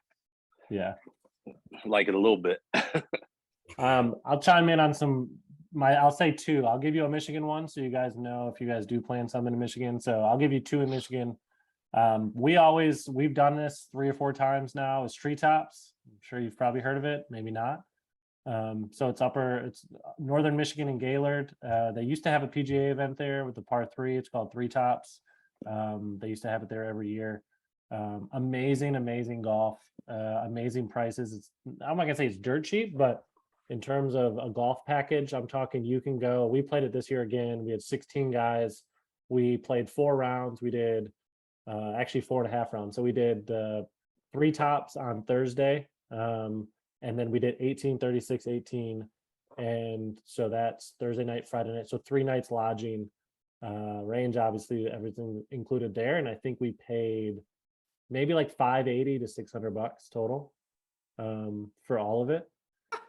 Yeah. like it a little bit. I'll chime in on I'll say two. I'll give you a Michigan one so you guys know if you guys do plan something in Michigan. So I'll give you two in Michigan. We've done this 3 or 4 times now. It's Treetops. I'm sure you've probably heard of it, maybe not. So it's northern Michigan and Gaylord. They used to have a PGA event there with the par 3. It's called Three Tops. They used to have it there every year. Amazing golf, amazing prices. I'm not gonna say it's dirt cheap, but in terms of a golf package, I'm talking you can go. We played it this year again. We had 16 guys. We played 4 rounds. We did actually 4.5 rounds. So we did 3 tops on Thursday. And then we did 18, 36, 18. And so that's Thursday night, Friday night. So 3 nights lodging, range, obviously everything included there. And I think we paid maybe like $580 to $600 total for all of it.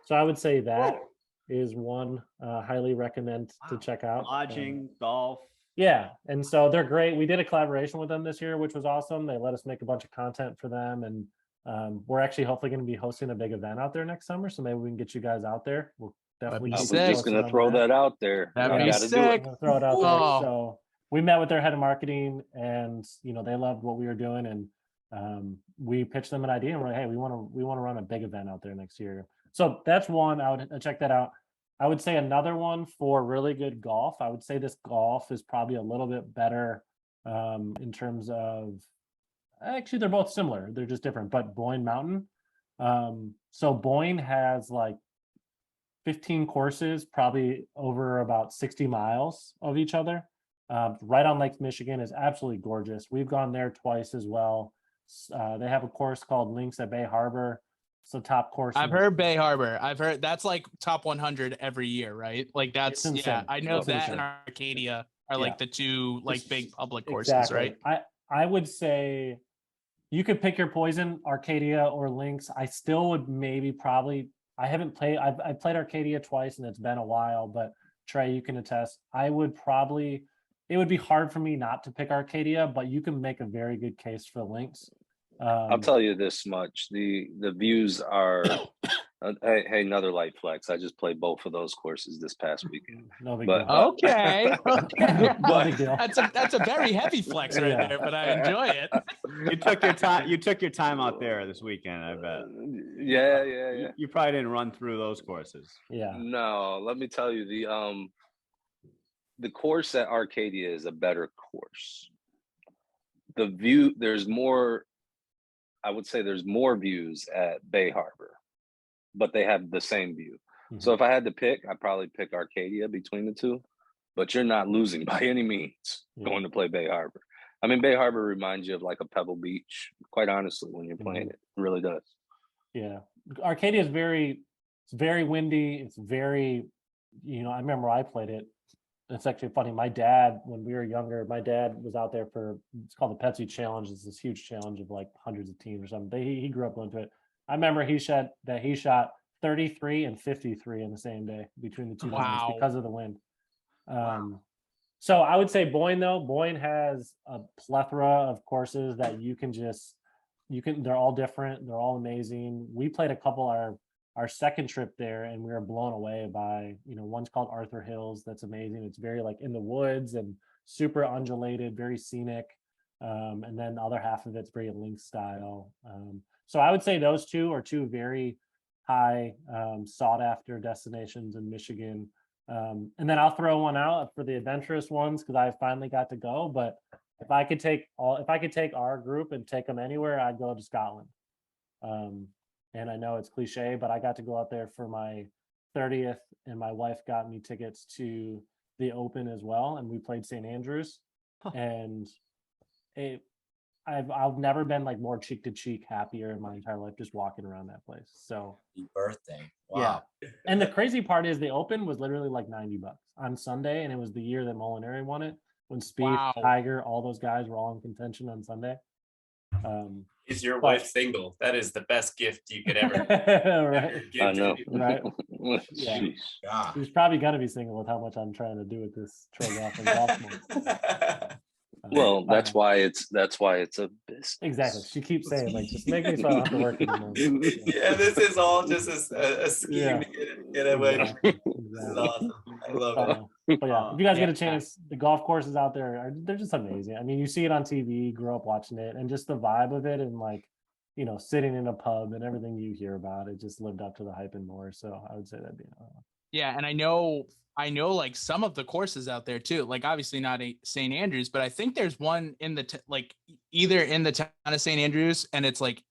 So I would say that is one highly recommend to check out. Lodging, golf. Yeah, and so they're great. We did a collaboration with them this year, which was awesome. They let us make a bunch of content for them, and we're actually hopefully going to be hosting a big event out there next summer. So maybe we can get you guys out there. We'll definitely. be I was sick. just gonna throw that out there. That'd I be gotta do sick. it. Throw it out there. Oh. So we met with their head of marketing, and they loved what we were doing, and we pitched them an idea, and we're like, hey, we want to run a big event out there next year. So that's one. I would check that out. I would say another one for really good golf. I would say this golf is probably a little bit better in terms of, actually they're both similar. They're just different, but Boyne Mountain. So Boyne has like 15 courses, probably over about 60 miles of each other. Right on Lake Michigan, is absolutely gorgeous. We've gone there twice as well. They have a course called Links at Bay Harbor. It's a top course. I've heard Bay Harbor. I've heard that's like top 100 every year, right? Like that's It's insane. I know It's that insane. and Arcadia are like the two like big public courses, Exactly. right? I would say you could pick your poison, Arcadia or Links. I still would I haven't played. I played Arcadia twice, and it's been a while. But Trey, you can attest. It would be hard for me not to pick Arcadia, but you can make a very good case for Links. I'll tell you this much: the views are Hey, another light flex. I just played both of those courses this past weekend. No big But deal. Okay. Okay. No big deal. That's a very heavy flex right Yeah. there, but I enjoy it. You took your time. You took your time out there this weekend. I bet. Yeah. You probably didn't run through those courses. Yeah. No, let me tell you, the course at Arcadia is a better course. The view, there's more, I would say there's more views at Bay Harbor, but they have the same view. Mhm. So if I had to pick, I'd probably pick Arcadia between the two, but you're not losing by any means going to play Bay Harbor. I mean, Bay Harbor reminds you of like a Pebble Beach, quite honestly, when you're playing it. It really does. Yeah. Arcadia is it's very windy. It's very, I remember I played it. It's actually funny. My dad, when we were younger, my dad was out there it's called the Pepsi Challenge. It's this huge challenge of like hundreds of teams or something. He grew up going to it. I remember he shot 33 and 53 in the same day between the two teams because of the wind. So I would say Boyne has a plethora of courses that they're all different. They're all amazing. We played a couple our second trip there and we were blown away by, one's called Arthur Hills. That's amazing. It's very like in the woods and super undulated, very scenic. And then the other half of it's very link style. So I would say those two are two very high sought after destinations in Michigan. And then I'll throw one out for the adventurous ones because I finally got to go. But if I could take our group and take them anywhere, I'd go to Scotland. And I know it's cliche, but I got to go out there for my 30th, and my wife got me tickets to the Open as well, and we played St. Andrews. And I've never been like more cheek to cheek happier in my entire life just walking around that place. So Happy birthday. Wow. yeah. And the crazy part is the Open was literally like $90 on Sunday, and it was the year that Molinari won it when Speed, Tiger, all those guys were all in contention on Sunday. Is your wife single? That is the best gift you could ever, right. give I know. Right. Yeah. Yeah. He's probably gonna be single with how much I'm trying to do with this Trill Golf and golf mode. Well, that's why it's a business. Exactly. She keeps saying like, just make me so I don't have to work anymore. Yeah, this is all just a scheme to get away. Exactly. This is awesome. I love it. But yeah, if you guys get a chance, the golf courses out there they're just amazing. I mean, you see it on TV, grew up watching it, and just the vibe of it, and like, sitting in a pub and everything you hear about it just lived up to the hype and more. So I would say that'd be Yeah, and I know like some of the courses out there too. Like obviously not St. Andrews, but I think there's one in the either in the town of St. Andrews, and it's like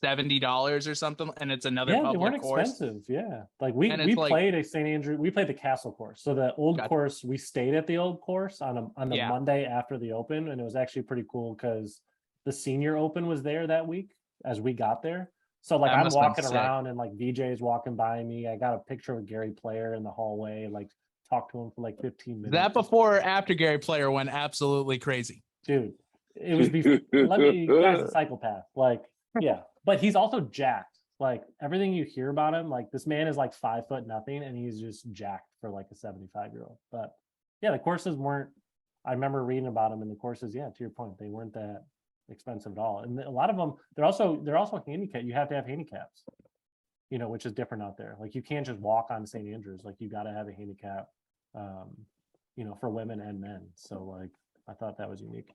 $70 or something, and it's another public they weren't course. Expensive. Yeah, like we played a St. Andrews. We played the Castle course. So the old course, we stayed at the old course on the Monday after the Open, and it was actually pretty cool because the Senior Open was there that week as we got there. So like I'm walking around and like VJ's walking by me. I got a picture with Gary Player in the hallway, like talked to him for like 15 minutes. That before or after Gary Player went absolutely crazy. Dude, it was before. Guy's a psychopath. Like, yeah. But he's also jacked. Like everything you hear about him, like this man is like 5'0" and he's just jacked for like a 75-year-old. But yeah, the courses weren't, I remember reading about them, and the courses, yeah, to your point, they weren't that expensive at all. And a lot of them, they're also handicap. You have to have handicaps, which is different out there. Like you can't just walk on St. Andrews. Like you got to have a handicap, for women and men. So like I thought that was unique.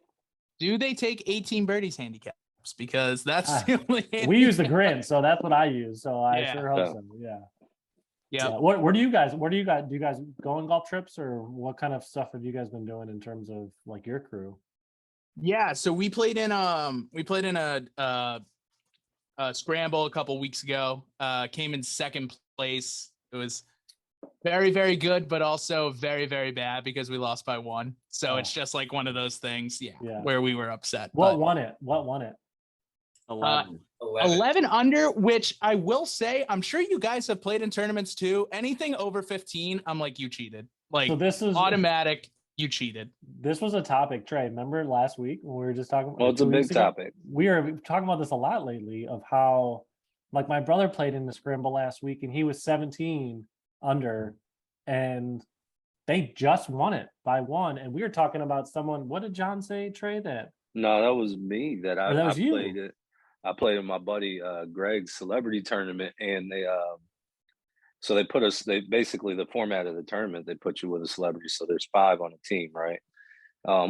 Do they take 18 birdies handicaps? Because that's the only we use the grin, so that's what I use. So I sure hope so. Yeah. Where do you guys do you guys go on golf trips, or what kind of stuff have you guys been doing in terms of like your crew? Yeah, so we played in a scramble a couple weeks ago. Came in second place. It was very, very good, but also very, very bad because we lost by one. So it's just like one of those things, where we were upset. What won it? 11 under, which I will say, I'm sure you guys have played in tournaments too. Anything over 15, I'm like, you cheated. Like, so this is automatic. You cheated. This was a topic, Trey. Remember last week when we were just talking about? Well, it's a big topic. We were talking about this a lot lately of how, like, my brother played in the scramble last week and he was 17 under, and they just won it by one. And we were talking about someone. What did John say, Trey? No, that was me. I played it. I played with my buddy Greg's celebrity tournament, and So they put us. They basically the format of the tournament. They put you with a celebrity. So there's 5 on a team, right?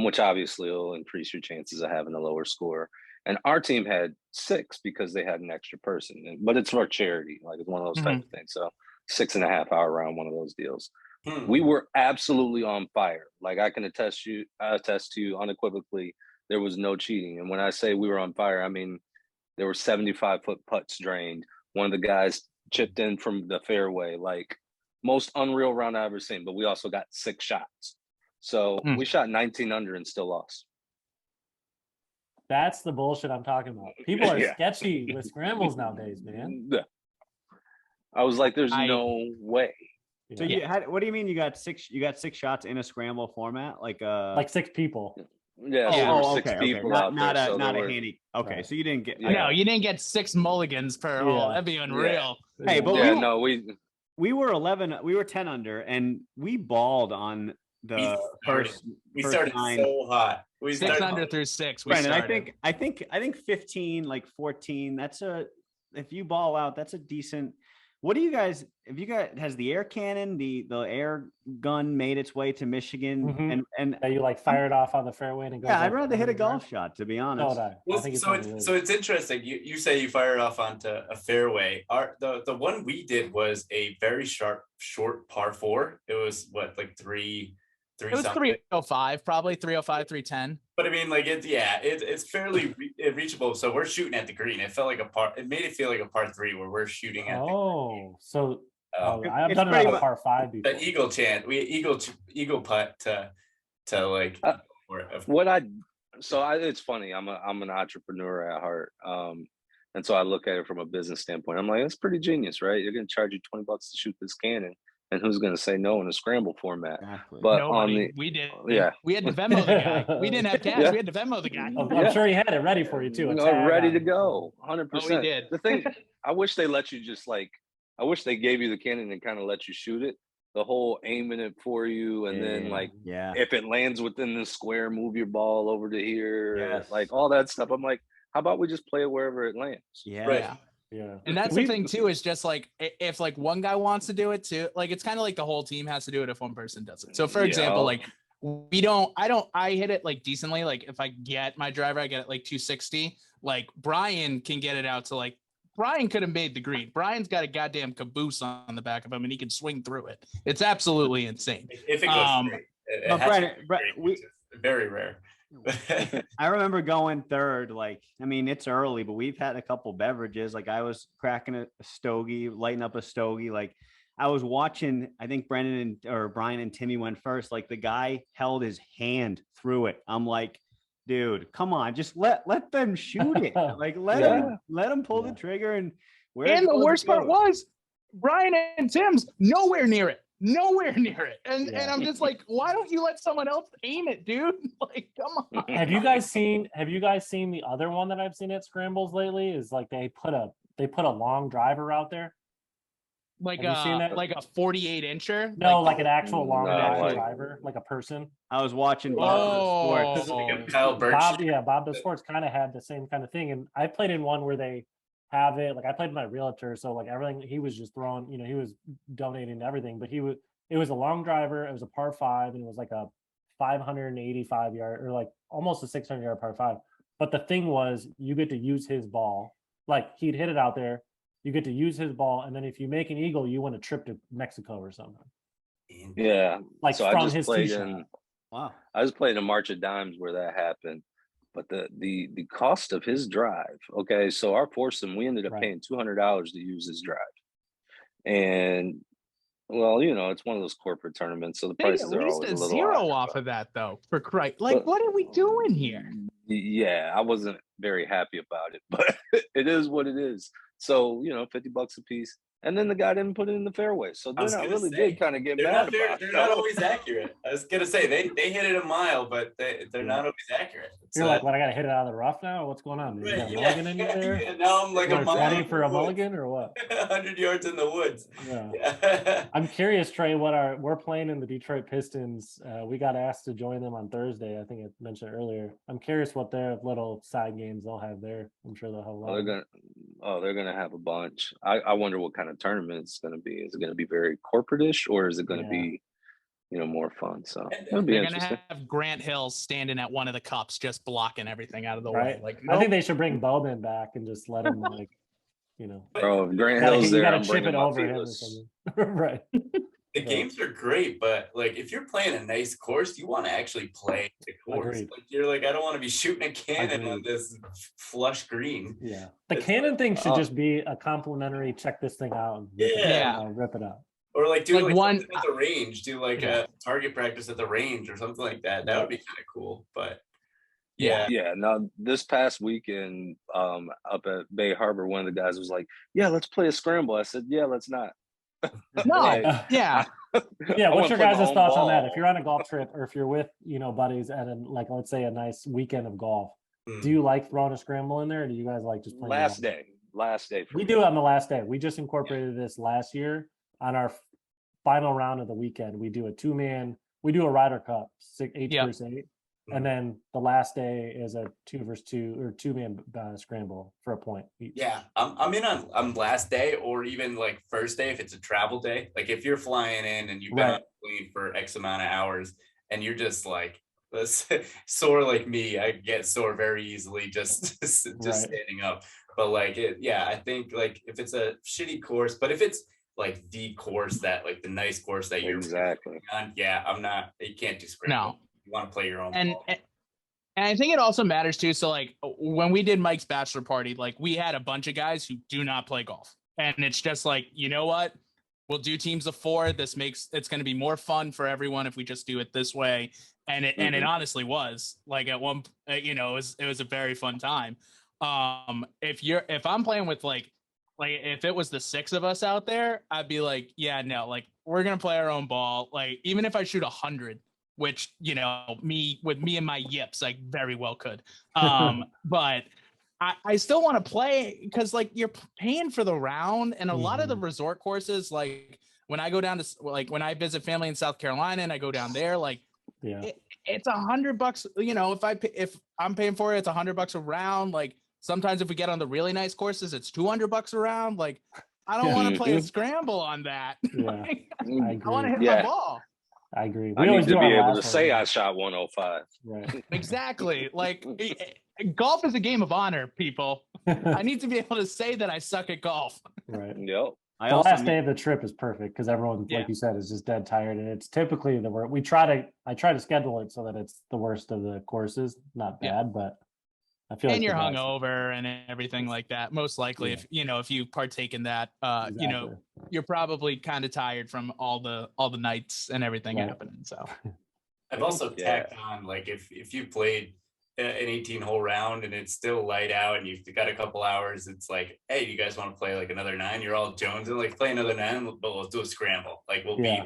Which obviously will increase your chances of having a lower score. And our team had 6 because they had an extra person, but it's for charity. Like it's one of those type of things. So 6.5 hour round, one of those deals. We were absolutely on fire. Like I can attest to you unequivocally, there was no cheating. And when I say we were on fire, I mean, there were 75-foot putts drained. One of the guys chipped in from the fairway, like most unreal round I've ever seen, but we also got 6 shots. So we shot 19 under and still lost. That's the bullshit I'm talking about. People are sketchy with scrambles nowadays, man. I was like, there's no way. So you had, what do you mean you got 6 shots in a scramble format? Like 6 people. Yeah, so there were 6 people out not there. Not a handy. Okay, Right. so you didn't get No, you didn't get 6 mulligans per hole. That'd be unreal. Hey, but we were 10 under and we balled on the first. We started 9. so hot. We 6 under through 6. We Brandon, started. I think 15, like 14. If you ball out, that's a decent. What do you guys? If you guys has the air cannon, the air gun made its way to Michigan, and you like fire it off on the fairway and it goes. Yeah, I'd rather hit a golf shot, to be honest. So it's interesting. You say you fire it off onto a fairway. The one we did was a very sharp, short par 4. It was what, like 3. It was 305, probably 305, 310. But I mean, like it's fairly reachable. So we're shooting at the green. It felt like a par. It made it feel like a par 3 where we're shooting at. So I've done it on a par 5 before. The eagle chant. We eagle putt to like. It's funny. I'm an entrepreneur at heart. And so I look at it from a business standpoint. I'm like, that's pretty genius, right? You're going to charge you $20 to shoot this cannon. And who's going to say no in a scramble format? Exactly. But we did. Yeah, we had to Venmo the guy. We didn't have cash. We had to Venmo the guy. I'm sure he had it ready for you too. Ready to go, 100%. We did. The thing, I wish they let you I wish they gave you the cannon and kind of let you shoot it. The whole aiming it for you, and then if it lands within the square, move your ball over to here, like all that stuff. I'm like, how about we just play it wherever it lands? Yeah. Right. Yeah. And that's the thing too, is just like if like one guy wants to do it too, like it's kind of like the whole team has to do it if one person does it. So for example, like I hit it like decently. Like if I get my driver, I get it like 260. Like Brian can get it out to like Brian could have made the green. Brian's got a goddamn caboose on the back of him and he can swing through it. It's absolutely insane. If it goes straight, very rare. I remember going third. Like, I mean, it's early, but we've had a couple beverages. Like, I was cracking a stogie, lighting up a stogie. Like, I was watching. I think Brian and Timmy went first. Like, the guy held his hand through it. I'm like, dude, come on, just let them shoot it. Like, let them pull the trigger. And the worst part was Brian and Tim's nowhere near it. And I'm just like, why don't you let someone else aim it, dude? Like, come on. Have you guys seen the other one that I've seen at scrambles lately? Is like they put a long driver out there. Like a 48 incher? No, like an actual long driver, like a person. I was watching Bob Sports. Like Kyle Birch. Bob the Sports kind of had the same kind of thing. And I played in one where they have it. Like I played my realtor, so like everything he was just throwing, he was donating everything, but it was a long driver, it was a par 5, and it was like a 585 yard or like almost a 600 yard par 5. But the thing was, you get to use his ball. Like he'd hit it out there, you get to use his ball, and then if you make an eagle, you win a trip to Mexico or something. Yeah. Like so from his tee shot. Wow. I was playing a March of Dimes where that happened. But the cost of his drive, okay, so our foursome, we ended up paying $200 to use his drive. And, well, it's one of those corporate tournaments, so the prices are always a little zero off of that, though, for Christ. Like, what are we doing here? Yeah, I wasn't very happy about it, but it is what it is. So, $50 a piece. And then the guy didn't put it in the fairway. So then I really did kind of get mad about it. They're not always accurate. I was going to say, they hit it a mile, but they're not always accurate. You're like, what, I got to hit it out of the rough now? Or what's going on? You got a mulligan in you there? And now I'm like a mile for a mulligan or what? 100 yards in the woods. Yeah. I'm curious, Trey, we're playing in the Detroit Pistons. We got asked to join them on Thursday. I think I mentioned earlier. I'm curious what their little side games they'll have there. I'm sure they'll have a lot. Oh, they're gonna have a bunch. I wonder what kind of tournament it's gonna be. Is it gonna be very corporate-ish, or is it gonna be, more fun? So it'll be They're interesting. gonna have Grant Hill standing at one of the cups, just blocking everything out of the way. Right. Like, I think nope. they should bring Bowman back and just let him like, you know, Bro, if Grant gotta, Hill's you there, gotta I'm chip it bringing my over him or feelers. something. Right. The games are great, but like if you're playing a nice course, you want to actually play the course. Agreed. Like you're like, I don't want to be shooting a cannon on Agreed. this flush green. Yeah. The It's cannon like, thing should oh. just be a complimentary check this thing out and Yeah. rip it out. Or like do Like like one- something at the range, do like Yeah. a target practice at the range or something like that. That would be kind of cool. But Yeah. Yeah, no, this past weekend, up at Bay Harbor, one of the guys was like, "Yeah, let's play a scramble." I said, "Yeah, let's not." No, Like, yeah. Yeah, I what's wanna your play my guys' own thoughts on that? If ball. you're on a golf trip or if you're with, buddies at like let's say a nice weekend of golf, Mm. do you like throwing a scramble in there or do you guys like just playing last golf? day. For We me. do it on the last day. We just incorporated this last year on our final round of the weekend. We do a Ryder Cup, 8 Yep. versus 8. And then the last day is a 2 versus 2 or 2-man scramble for a point each. yeah, I'm in on last day or even like first day if it's a travel day. Like if you're flying in and you've been on Right. a plane for X amount of hours and you're just like sore like me, I get sore very easily just Right. standing up. But like I think like if it's a shitty course, but if it's like the course that like the nice course that you're Exactly. on, I'm not. You can't do scramble. No. You want to play your own And ball. and I think it also matters too. So like when we did Mike's bachelor party, like we had a bunch of guys who do not play golf, and it's just like, you know what? We'll do teams of 4. It's going to be more fun for everyone if we just do it this way. And it honestly was like at one, it was a very fun time. If I'm playing with like if it was the 6 of us out there, I'd be like, yeah, no, like we're going to play our own ball. Like even if I shoot 100, which, me and my yips, I very well could. But I still want to play because like you're paying for the round, and a lot of the resort courses, like when I go down to when I visit family in South Carolina and I go down there, like it's $100. If I'm paying for it, it's $100 a round. Like sometimes if we get on the really nice courses, it's $200 a round. Like I don't want to play a scramble on that. Yeah. I want to agree. hit my ball. I agree. I need to be able to say I shot 105. Right. Exactly. Like golf is a game of honor, people. I need to be able to say that I suck at golf. Right. Yep. The last day of the trip is perfect because everyone, like you said, is just dead tired, and it's typically the worst. I try to schedule it so that it's the worst of the courses. Not bad, but I feel like you're hungover and everything like that. Most likely, if you partake in that, you're probably kind of tired from all the nights and everything happening. So I've also tacked on like if you played an 18-hole round and it's still light out and you've got a couple hours, it's like, hey, you guys want to play like another 9? You're all jonesing, like play another 9, but we'll do a scramble. Like we'll be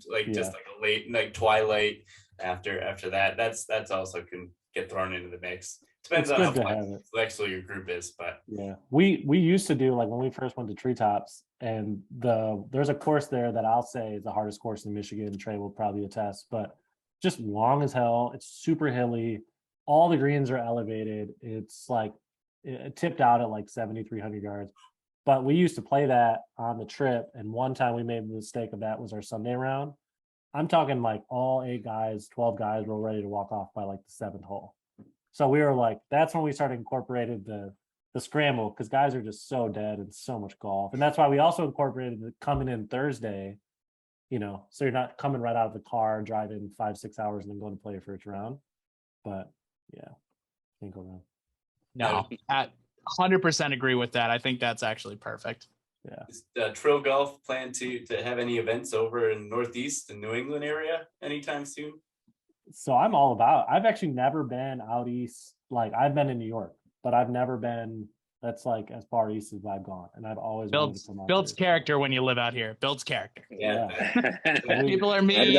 like just like a late like twilight after that. That's also can get thrown into the mix. Depends on how flexible your group is, but we used to do like when we first went to Treetops, and there's a course there that I'll say is the hardest course in Michigan. Trey will probably attest, but just long as hell. It's super hilly. All the greens are elevated. It's like it tipped out at like 7,300 yards. But we used to play that on the trip, and one time we made the mistake of that was our Sunday round. I'm talking like all 8 guys, 12 guys were ready to walk off by like the 7th hole. So we were like, that's when we started incorporated the scramble, because guys are just so dead and so much golf. And that's why we also incorporated the coming in Thursday, so you're not coming right out of the car, driving 5-6 hours and then going to play your first round. But can't go wrong. No, I 100% agree with that. I think that's actually perfect. Yeah. Is Trill Golf plan to have any events over in Northeast and New England area anytime soon? So I'm all about. I've actually never been out east. Like I've been in New York, but I've never been. That's like as far east as I've gone, and I've always builds character when you live out here. Builds character. Yeah. People are mean.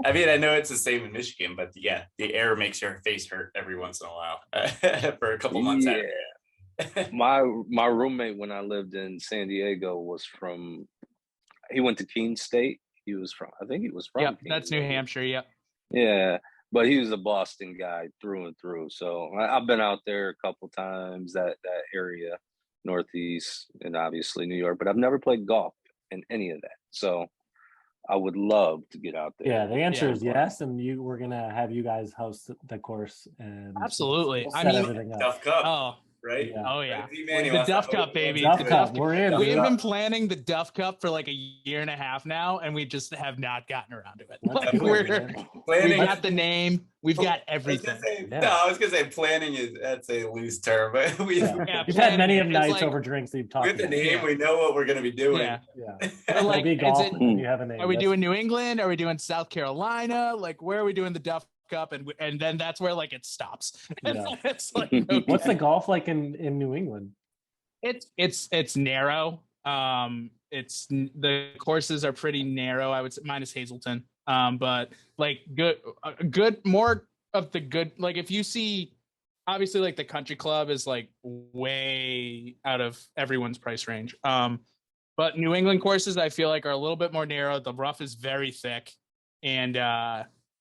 I mean, I know it's the same in Michigan, but the air makes your face hurt every once in a while for a couple months. My roommate when I lived in San Diego he went to Keene State. I think he was from. Yep, Keene, that's New Hampshire. Yep. Yeah, but he was a Boston guy through and through. So I've been out there a couple times, that area. Northeast, and obviously New York, but I've never played golf in any of that. So I would love to get out there. Yeah, the answer Yeah. is yes, and we're gonna have you guys host the course and Absolutely. we'll I set mean, everything up. Duff Cup, Oh, right? Yeah. oh yeah. Right, Z-Man, The wants Duff to- Cup, baby. Duff The Cup, we're in. We've dude. been planning the Duff Cup for like a year and a half now, and we just have not gotten around to it. Let's Like, do it, we're man. we've Planning. got the name, we've got I was gonna everything. say, Yeah. No, I was gonna say planning is that's a loose term, but we Yeah. Yeah, You've had many planning of is nights like- over drinks that you've talked with the about. name, Yeah. we know what we're gonna be doing. Yeah. Yeah. But It'll like, be is golf it- when you have a name. Are we That's- doing New England? Are we doing South Carolina? Like, where are we doing the Duff Cup? And then that's where like it stops. And Yeah. it's like, What's the okay. golf like in New England? It's narrow. The courses are pretty narrow. I would say minus Hazleton. But like good more of the good. Like if you see, obviously like the country club is like way out of everyone's price range. But New England courses I feel like are a little bit more narrow. The rough is very thick, and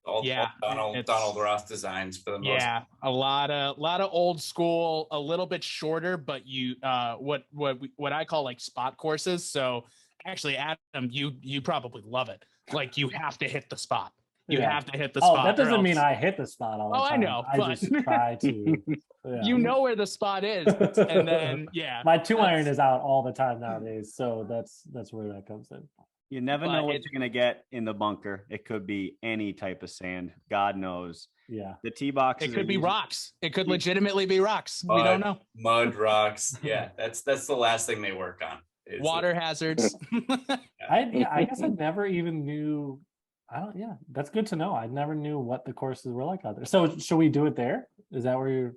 All Yeah, Donald it's- Ross designs for the most. yeah, a lot of old school, a little bit shorter, but you what I call like spot courses. So actually, Adam, you probably love it. Like you have to hit the spot. You Yeah. have to hit the Oh, spot. that or doesn't mean else- I hit the spot all the Oh, I time. know, I but- just try to. Yeah. you know where the spot is, and then yeah, My 2-iron that's- is out all the time nowadays, so that's where that comes in. You never But know what it- you're gonna get in the bunker. It could be any type of sand. God knows. Yeah. The tee boxes. it could are be usually- rocks. It could Yeah. legitimately be rocks. We don't know. Mud, rocks. Yeah, that's the last thing they work on. is- Water hazards. I guess I never even knew. Yeah, that's good to know. I never knew what the courses were like out there. So should we do it there? Is that where you're?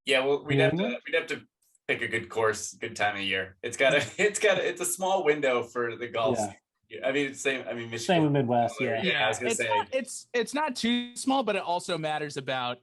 Yeah, well, we'd New have to England? pick a good course, good time of year. It's a small window for the golf. Yeah. I mean, it's same. I mean, Michigan. Same with Midwest. Yeah. Yeah, I was gonna say. It's not too small, but it also matters about,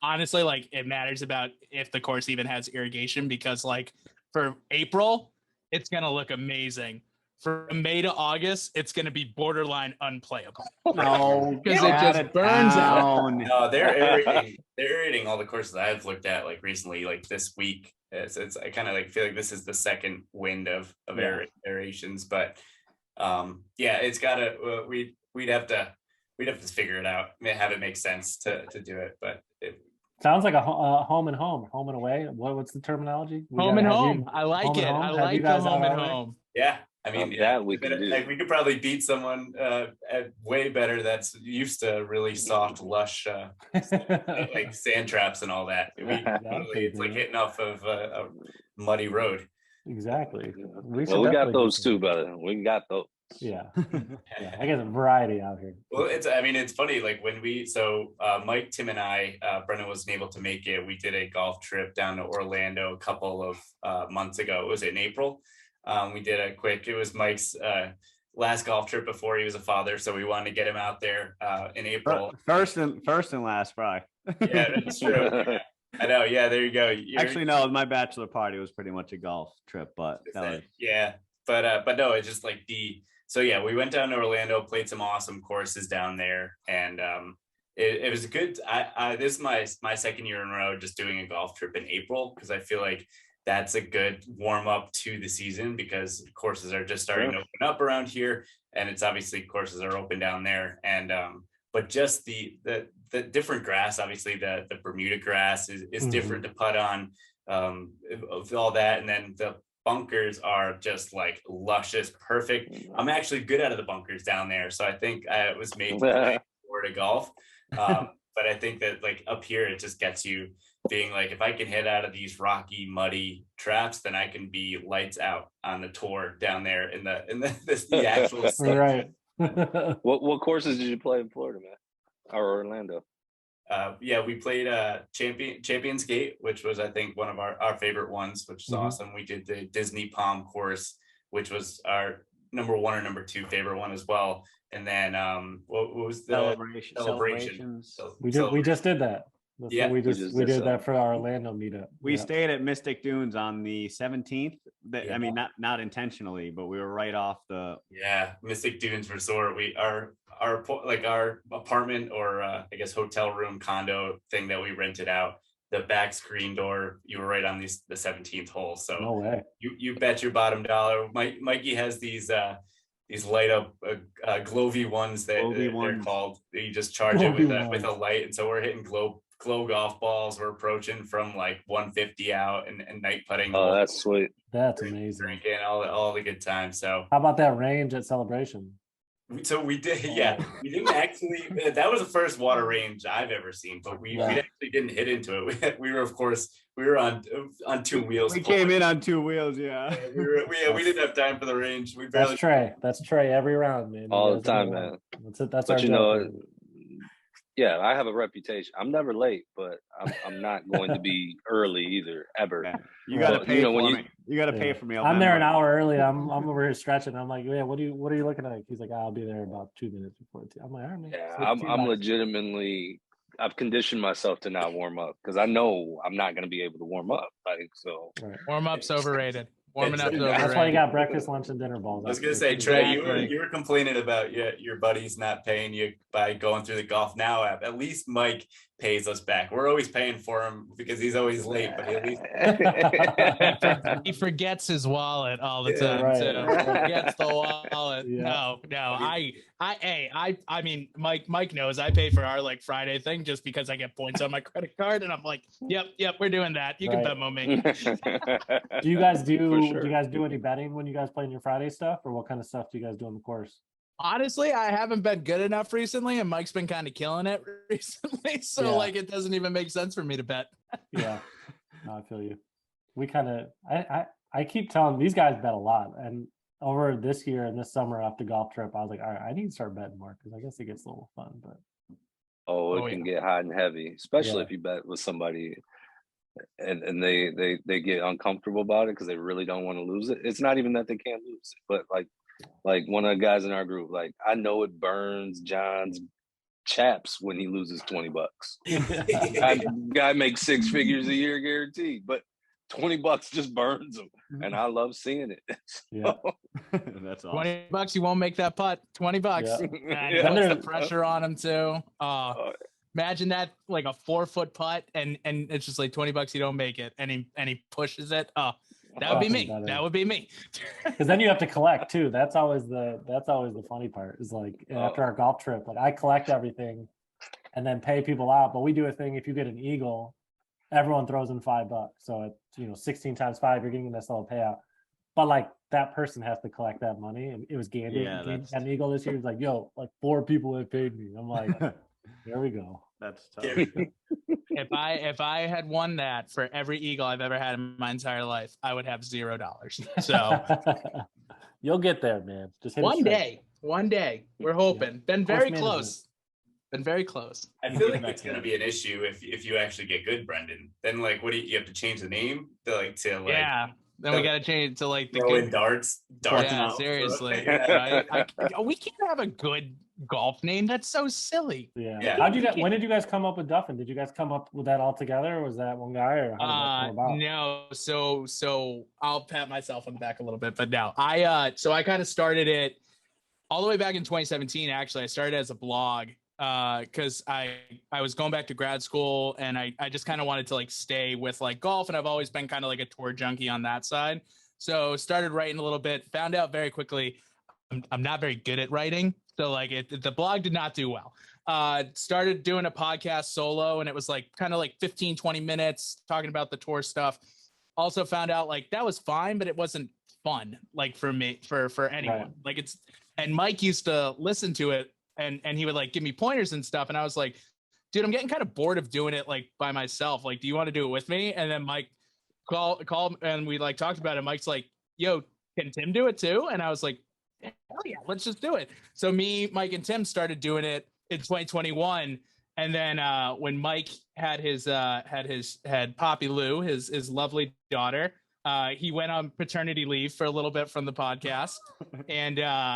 honestly, like it matters about if the course even has irrigation, because like for April, it's gonna look amazing. For May to August, it's gonna be borderline unplayable. No, Because get it just out of burns out. town. No, they're aerating. They're aerating all the courses I've looked at like recently, like this week. It's I kind of like feel like this is the second wind of Yeah. aerations, but yeah, it's gotta. We'd have to figure it out, have it make sense to do it, but. Sounds like a home and away. What's the terminology? We Home and gotta have home. you- I like home and it. home? I Have like you the guys home out and already? home. Yeah, I mean, that we can do. like we could probably beat someone way better that's used to really soft, lush, like sand traps and all that. It's like hitting off of a muddy road. Exactly. Well, We we should got definitely do those some- too, brother. We got those. Yeah. Yeah. I guess a variety out here. Well, it's funny, like when Mike, Tim, and I, Brendan wasn't able to make it. We did a golf trip down to Orlando a couple of months ago. Was it in April? We did it was Mike's last golf trip before he was a father. So we wanted to get him out there in April. First and last, probably. Yeah, that's true. Yeah. I know. Yeah, there you go. Actually, no, my bachelor party was pretty much a golf trip, but that was, Yeah, but no, it's just like so yeah, we went down to Orlando, played some awesome courses down there, and it was good. This is my second year in a row just doing a golf trip in April, because I feel like that's a good warm up to the season, because courses are just starting to open up around here, and it's obviously courses are open down there, and but just the different grass, obviously the Bermuda grass is different to putt on, of all that, and then the bunkers are just like luscious, perfect. I'm actually good out of the bunkers down there, so I think I was made to golf. But I think that like up here, it just gets you being like, if I can hit out of these rocky, muddy traps, then I can be lights out on the tour down there in the actual state. Right. What courses did you play in Florida, man? Or Orlando? Yeah, we played Champions Gate, which was I think one of our favorite ones, which is awesome. We did the Disney Palm course, which was our number one or number two favorite one as well. And then what was the celebration? We just did that. Yeah, we just did did that for our Orlando meetup. we Yeah. stayed at Mystic Dunes on the 17th. Yeah. I mean, not intentionally, but we were right off the. Yeah, Mystic Dunes Resort. Our apartment, or I guess hotel room condo thing that we rented out, the back screen door. You were right on the 17th hole. So No way. you bet your bottom dollar. Mikey has these light up Glovey ones that Glovey they're ones. called. You just charge it with Glovey with a ones. light, and so we're hitting glow golf balls. We're approaching from like 150 out and night putting. Oh, that's sweet. That's amazing. Drinking all the good times. So How about that range at Celebration? we did, yeah. We didn't actually. That was the first water range I've ever seen, but we actually didn't hit into it. We were, of course, on two wheels. We came in on two wheels, yeah. We didn't have time for the range. We barely. That's Trey every round, man. All the time, man. That's it. That's But our you know, joke. yeah, I have a reputation. I'm never late, but I'm not going to be early either, ever. Yeah. You got to But, pay you know, for when me. You got to pay for me. I'll I'm there an remember. hour early. I'm over here stretching. I'm like, yeah, what are you looking at? He's like, I'll be there about 2 minutes before. I'm like, all right, man. Yeah, So I'm 2 minutes. legitimately. I've conditioned myself to not warm up because I know I'm not going to be able to warm up. Like so. Right. Warm up's overrated. Warming up's That's overrated. That's why you got breakfast, lunch, and dinner balls. I was gonna say, Trey, Exactly. you were complaining about your buddies not paying you by going through the Golf Now app. At least Mike pays us back. We're always paying for him because he's always late, but at least He forgets his wallet all the Yeah, time. right. Too. Forgets the wallet. Yeah. No. I mean, Mike knows I pay for our like Friday thing just because I get points on my credit card, and I'm like, yep, we're doing that. You can Right. Venmo me. Do you guys do? For sure. Do you guys do any betting when you guys play in your Friday stuff, or what kind of stuff do you guys do on the course? Honestly, I haven't been good enough recently, and Mike's been kind of killing it recently. So Yeah. like, it doesn't even make sense for me to bet. Yeah, no, I feel you. We kind of, I keep telling these guys bet a lot, and over this year and this summer after golf trip, I was like, all right, I need to start betting more because I guess it gets a little fun. But it can get hot and heavy, especially Yeah. if you bet with somebody and they get uncomfortable about it because they really don't want to lose it. It's not even that they can't lose it, but like one of the guys in our group, like I know it burns John's chaps when he loses $20. Guy makes 6 figures a year guaranteed, but $20 just burns him, and I love seeing it. yeah, That's awesome. $20, you won't make that putt. $20. Yeah. And Yeah. puts the pressure on him too. Imagine that, like a 4-foot putt, and it's just like $20, you don't make it, and he pushes it. Oh, that would be me. That would be me. because then you have to collect too. That's always the funny part. Is like after our golf trip, like I collect everything, and then pay people out. But we do a thing: if you get an eagle, everyone throws in $5. So it's 16 times 5, you're getting this little payout. But like that person has to collect that money. And it was Gander. Yeah, Gander had an eagle this year. He was like, yo, like 4 people have paid me. I'm like, there we go. That's tough. If I had won that for every eagle I've ever had in my entire life, I would have $0. So You'll get there, man. Just hit it one straight. day, we're hoping. Been Course very management. close. Been very close. I feel like it's gonna be an issue if you actually get good, Brendan. Then like, what do you have to change the name to Yeah. Then we got to change it to like the throw in good. darts? Yeah, out. seriously. Yeah. Right? We can't have a good golf name. That's so silly. Yeah. Yeah. When did you guys come up with Duffin? Did you guys come up with that all together, or was that one guy, or how did that come about? No. So I'll pat myself on the back a little bit, but no. I kind of started it all the way back in 2017. Actually, I started as a blog because I was going back to grad school, and I just kind of wanted to like stay with like golf, and I've always been kind of like a tour junkie on that side. So started writing a little bit, found out very quickly I'm not very good at writing. So like the blog did not do well. Started doing a podcast solo, and it was like kind of like 15, 20 minutes talking about the tour stuff. Also found out like that was fine, but it wasn't fun like for me, for anyone. Right. Like and Mike used to listen to it, and he would like give me pointers and stuff. And I was like, dude, I'm getting kind of bored of doing it like by myself. Like, do you want to do it with me? And then Mike called and we like talked about it. Mike's like, yo, can Tim do it too? And I was like, hell yeah, let's just do it. So me, Mike, and Tim started doing it in 2021. And then when Mike had Poppy Lou, his lovely daughter, he went on paternity leave for a little bit from the podcast. And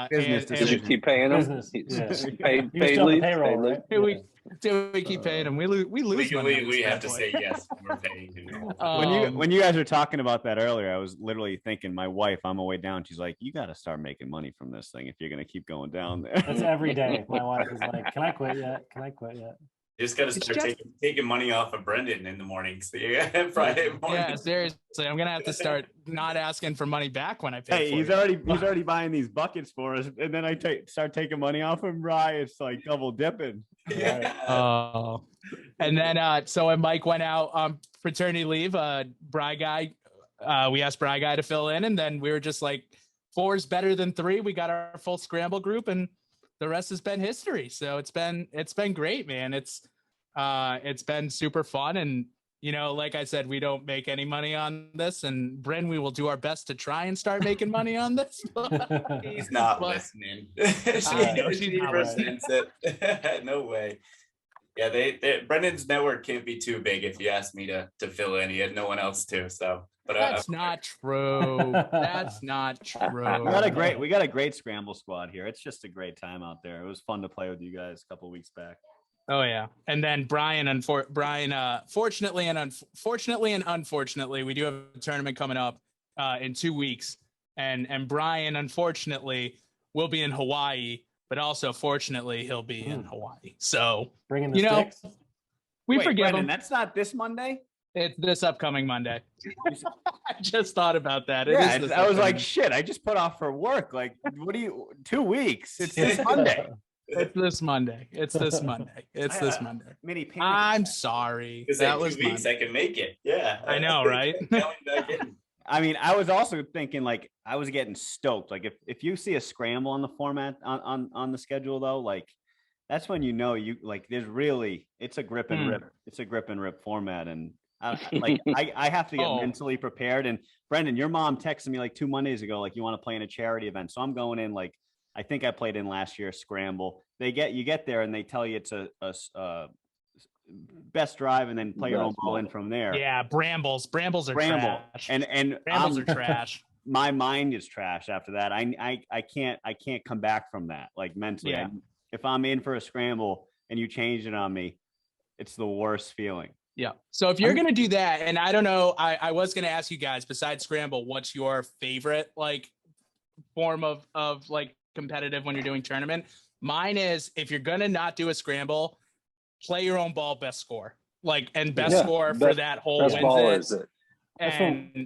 Did you keep paying him? Business, yeah. Paid He was still on the leave? payroll, Paid leave? right? do we keep paying him? We lose money Legally, on we this have to bad say boy. yes. We're paying him. When you guys were talking about that earlier, I was literally thinking, my wife on my way down, she's like, you got to start making money from this thing if you're going to keep going down there. That's every day. My wife is like, can I quit yet? Can I quit yet? just got to start taking money off of Brendan in the mornings. Yeah, Friday morning. Yeah, seriously, I'm gonna have to start not asking for money back when I pay. Hey, for he's it. already buying these buckets for us, and then I start taking money off him. Right, it's like double dipping. Yeah. Oh, and then so when Mike went out on fraternity leave, Bry Guy, we asked Bry Guy to fill in, and then we were just like, 4 is better than 3. We got our full scramble group, and the rest has been history. So it's been great, man. It's been super fun, and you know, like I said, we don't make any money on this, and Bryn, we will do our best to try and start making money on this. He's not listening. She's not listening. No way. Yeah, Brendan's network can't be too big if you ask me to fill in. He had no one else to, so. But that's not true. That's not true. We got a great scramble squad here. It's just a great time out there. It was fun to play with you guys a couple weeks back. Oh yeah, and then Brian, fortunately and unfortunately, we do have a tournament coming up in 2 weeks, and Brian, unfortunately, will be in Hawaii, but also fortunately, he'll be in Hawaii. So bringing the sticks. We forgive him. That's not this Monday. It's this upcoming Monday. I just thought about that. I was like, shit, I just put off for work. Like, 2 weeks? It's this Monday. It's this Monday. It's this Monday. Mini panic. I'm sorry. That was 2 weeks. I can make it. Yeah. I know, right? I mean, I was also thinking, like, I was getting stoked. Like, if you see a scramble on the format on the schedule, though, like, that's when you know there's really, it's a grip and rip. It's a grip and rip format, and I have to get mentally prepared. And Brendan, your mom texted me like 2 Mondays ago, like, you want to play in a charity event. So I'm going in, like, I think I played in last year's scramble. You get there and they tell you it's a best drive, and then play your own ball in from there. Yeah. Brambles are trash. And Brambles are trash. My mind is trash after that. I can't come back from that, like, mentally. Yeah. If I'm in for a scramble and you change it on me, it's the worst feeling. Yeah. So if you're going to do that, and I don't know, I was going to ask you guys, besides scramble, what's your favorite, like, form of like competitive when you're doing tournament? Mine is, if you're going to not do a scramble, play your own ball, best score, like, and best score for that whole best ball wins is it.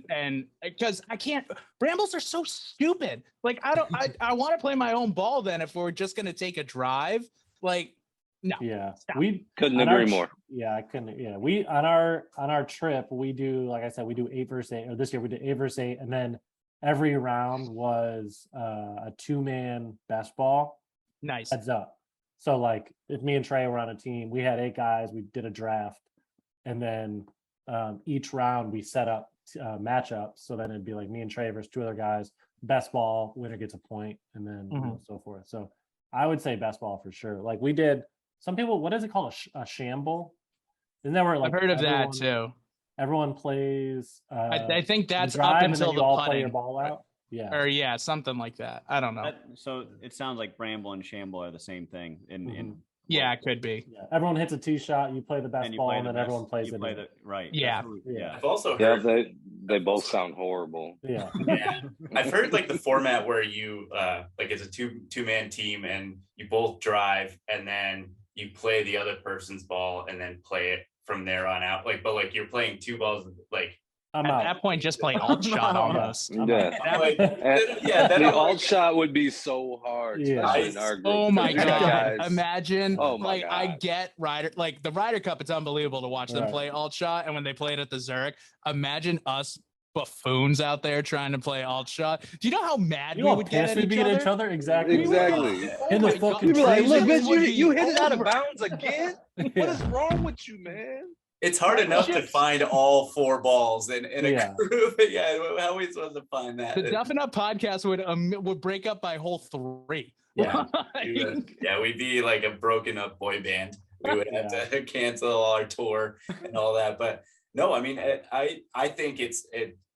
And because I can't, brambles are so stupid. Like, I want to play my own ball then if we're just going to take a drive, like, no. Yeah. Stop. We couldn't agree more. Yeah, I couldn't. Yeah. We, on our trip, we do, like I said, we do 8 versus 8, or this year we did 8 versus 8. And then every round was a 2-man best ball. Nice. Heads up. So, like, if me and Trey were on a team, we had 8 guys, we did a draft, and then each round we set up matchups. So then it'd be like me and Trey versus 2 other guys, best ball, winner gets a point, and then so forth. So I would say best ball for sure. Like, we did, some people, what is it called? A shamble? Isn't that where, like, I've heard of that too. Everyone plays. I think that's drive, up until the all putting. Play your ball out. Yeah. Or yeah, something like that. I don't know. So it sounds like bramble and shamble are the same thing. Yeah, it could be. Yeah. Everyone hits a tee shot. You play the best ball, and then everyone plays it. Right. Yeah. Yeah. I've also heard. Yeah, they both sound horrible. Yeah. Yeah. I've heard, like, the format where you like, it's a two-man team and you both drive and then you play the other person's ball and then play it from there on out. Like, but like, you're playing 2 balls, like, at that point, just play alt shot almost. Yeah. The alt shot would be so hard. Yeah. In our group. Oh my God. Guys. Imagine, Oh my like, God. I get Ryder, like, the Ryder Cup, it's unbelievable to watch them play alt shot. And when they played at the Zurich, imagine us buffoons out there trying to play alt shot. Do you know how mad we would get at each other? Exactly. In the fucking You'd be like, look, This bitch, would you be hit it out of over. bounds again? What is wrong with you, man? it's hard enough to find all 4 balls in a group. Yeah, how are we supposed to find that? The Duffin Up podcast would break up by whole 3. Yeah. We'd be like a broken up boy band. We would have to cancel our tour and all that. But no, I mean, I think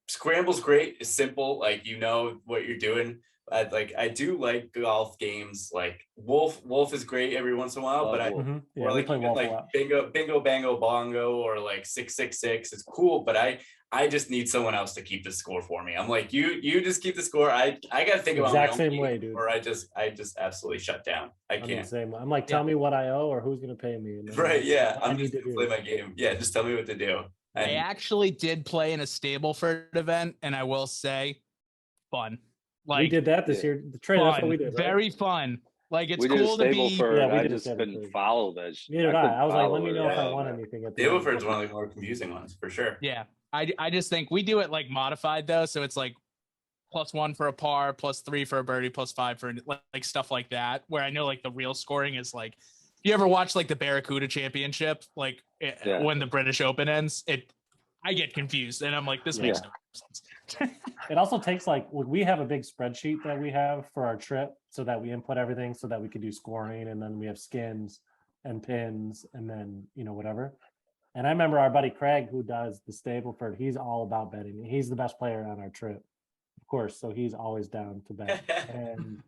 Scramble's great. It's simple. Like, you know what you're doing. I do like golf games. Like Wolf is great every once in a while, but Yeah, or we like play even Wolf a like lot. bingo bango bongo or like 666. It's cool, but I just need someone else to keep the score for me. I'm like, you just keep the score. I gotta think about my Exact own same game, way, dude. or I just absolutely shut down. I I'm the can't. same way. I'm like, Yeah. tell me what I owe or who's gonna pay me. And then Right? Yeah, I I'm need just to gonna do. play my game. Yeah, just tell me what to do. I And actually did play in a Stableford event, and I will say, fun. We Like did that this year. The trade. That's what fun, we did. Right? very fun. Like it's We did a cool to be. Stableford. Yeah, we I did a just couldn't Stableford. follow that. Neither did I. couldn't I was like, follow let me it know if at I all, want man. anything at the end. Stableford's one of the more confusing ones for sure. Yeah, I just think we do it like modified though, so it's like +1 for a par, +3 for a birdie, +5 for like stuff like that. Where I know like the real scoring is like, if you ever watch like the Barracuda Championship, like when the British Open ends, I get confused and I'm like, this makes no sense. It also takes like we have a big spreadsheet that we have for our trip so that we input everything so that we could do scoring, and then we have skins and pins and then whatever. And I remember our buddy Craig, who does the Stableford, he's all about betting. He's the best player on our trip, of course, so he's always down to bet. And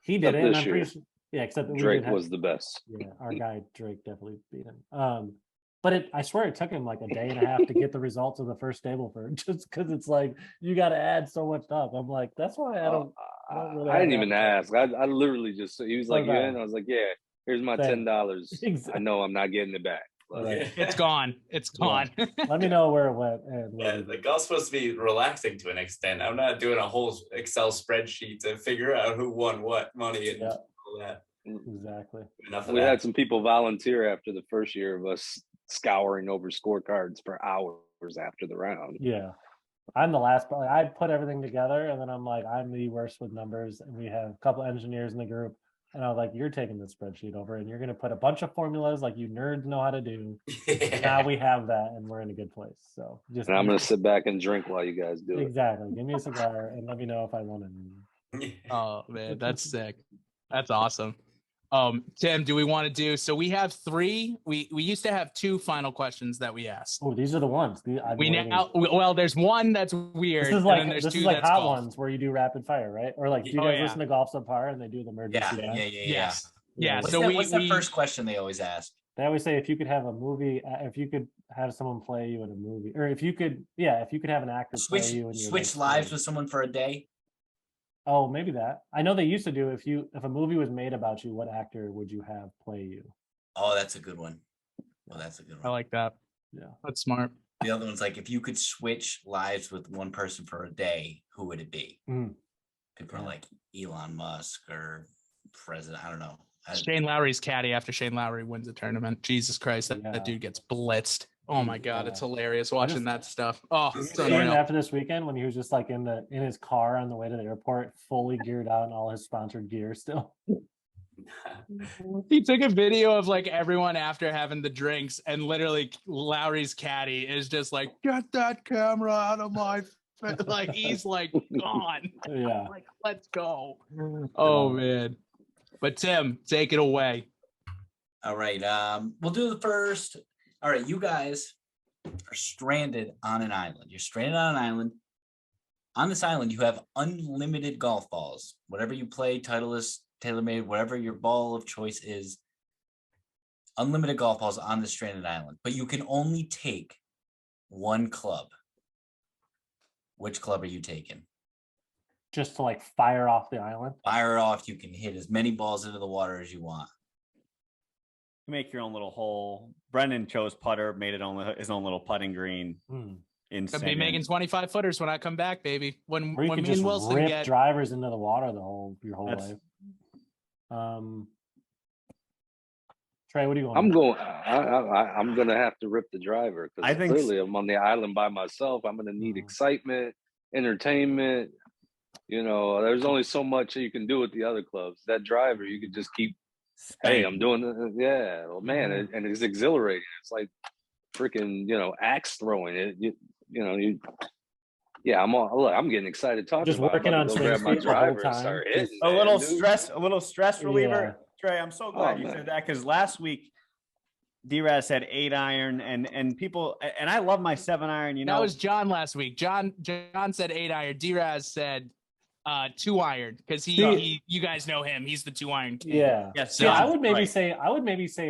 he did Except it, and this I'm pretty year. sure, yeah, except that we Drake did have, was the best. yeah, our guy Drake definitely beat him. But I swear it took him like a day and a half to get the results of the first Stableford, just because it's like you got to add so much stuff. I'm like, that's why I don't really. I didn't have even appetite. ask. I literally just, he was So like, did you I. in? I was like, yeah, here's my Same. $10. I know I'm not getting it back. Like, Right. It's gone. It's gone. Let me know where it went. And where Yeah, we the did. golf's supposed to be relaxing to an extent. I'm not doing a whole Excel spreadsheet to figure out who won what money and all that. Exactly. Enough of we that. had some people volunteer after the first year of us scouring over scorecards for hours after the round. Yeah. I'm the last, but I put everything together, and then I'm like, I'm the worst with numbers. And we have a couple engineers in the group. And I was like, you're taking the spreadsheet over and you're going to put a bunch of formulas like you nerds know how to do. And now we have that and we're in a good place. So just, And I'm going to sit back and drink while you guys do it. exactly. Give me a cigar and let me know if I want it. Oh man, that's sick. That's awesome. Tim, do we want to do, so we have 3, we used to have 2 final questions that we asked. Oh, these are the ones. Well, there's one that's weird. This is and like then there's 2 hot that's golf. ones where you do rapid fire, right? Or like, do you guys listen to Golf Subpar and they do the emergency? Yes. Yeah. What's So what's the first question they always ask? They always say if you could have a movie, if you could have someone play you in a movie, or if you could have an actor play you in your Switch next lives movie. with someone for a day. Oh, maybe that. I know they used to do if a movie was made about you, what actor would you have play you? Oh, that's a good one. Well, that's a good one. I like that. Yeah, that's smart. The other one's like, if you could switch lives with one person for a day, who would it be? People are like Elon Musk or president. I don't know. Shane Lowry's caddy after Shane Lowry wins a tournament. Jesus Christ, that dude gets blitzed. Oh my God, it's hilarious watching that stuff. Oh, it's unreal. After this weekend when he was just like in his car on the way to the airport, fully geared out and all his sponsored gear still. He took a video of like everyone after having the drinks, and literally Lowry's caddy is just like, get that camera out of my face. Like he's like gone. Yeah. Like, let's go. Oh man. But Tim, take it away. All right. We'll do the first. All right, you guys are stranded on an island. You're stranded on an island. On this island, you have unlimited golf balls. Whatever you play, Titleist, TaylorMade, whatever your ball of choice is, unlimited golf balls on the stranded island. But you can only take one club. Which club are you taking? Just to like fire off the island? Fire off. You can hit as many balls into the water as you want. Make your own little hole. Brendan chose putter, made it his own little putting green. Could be making 25 footers when I come back, baby. When you could me just and Wilson rip get drivers into the water your whole life. Trey, what do you want? I'm gonna have to rip the driver because clearly I'm on the island by myself. I'm gonna need excitement, entertainment. There's only so much you can do with the other clubs. That driver, you could just keep. Hey, I'm doing this. Yeah, well, man, and it's exhilarating. It's like freaking, axe throwing. I'm getting excited talking. Just about working on go grab my driver and start hitting. A little stress reliever. Yeah. Trey, I'm so glad you said that because last week D-Raz said 8 iron and people, and I love my 7 iron. That was John last week. John said 8 iron. D-Raz said 2 iron, because he you guys know him. He's the 2 iron king. Yeah. Yes. See, I would maybe right. say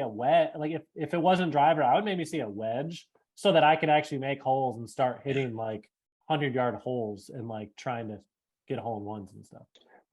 a wedge. Like if it wasn't driver, I would maybe say a wedge so that I could actually make holes and start hitting like 100-yard holes and like trying to get hole in ones and stuff.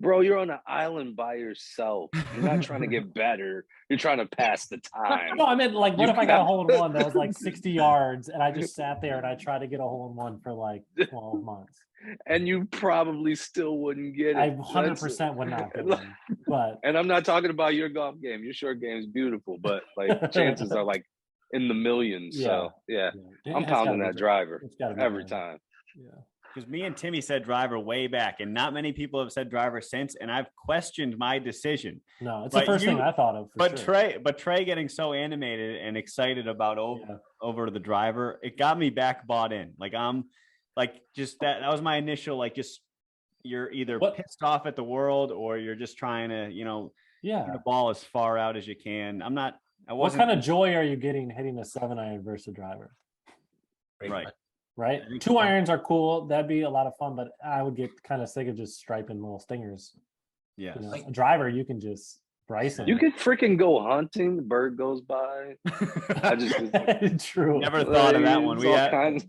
Bro, you're on an island by yourself. You're not trying to get better. You're trying to pass the time. No, I meant like, what You if I got a got- hole in one that was like 60 yards and I just sat there and I tried to get a hole in one for like 12 months? And you probably still wouldn't get it. I 100% would not get one. But And I'm not talking about your golf game. Your short game is beautiful, but like chances are like in the millions. So yeah, I'm pounding that driver It's gotta be every driver. time. Yeah. Because me and Timmy said driver way back, and not many people have said driver since, and I've questioned my decision. No, it's But the first thing you- I thought of. For sure. Trey getting so animated and excited about over the driver, it got me back bought in. Like I'm like just that was my initial like just you're either pissed off at the world or you're just trying to, get the ball as far out as you can. What kind of joy are you getting hitting a 7-iron versus a driver? Right. 2 irons are cool. That'd be a lot of fun, but I would get kind of sick of just striping little stingers. Yeah. A driver, you can just Bryson. You could freaking go hunting. The bird goes by. I just True. Never thought of that one. We kinds.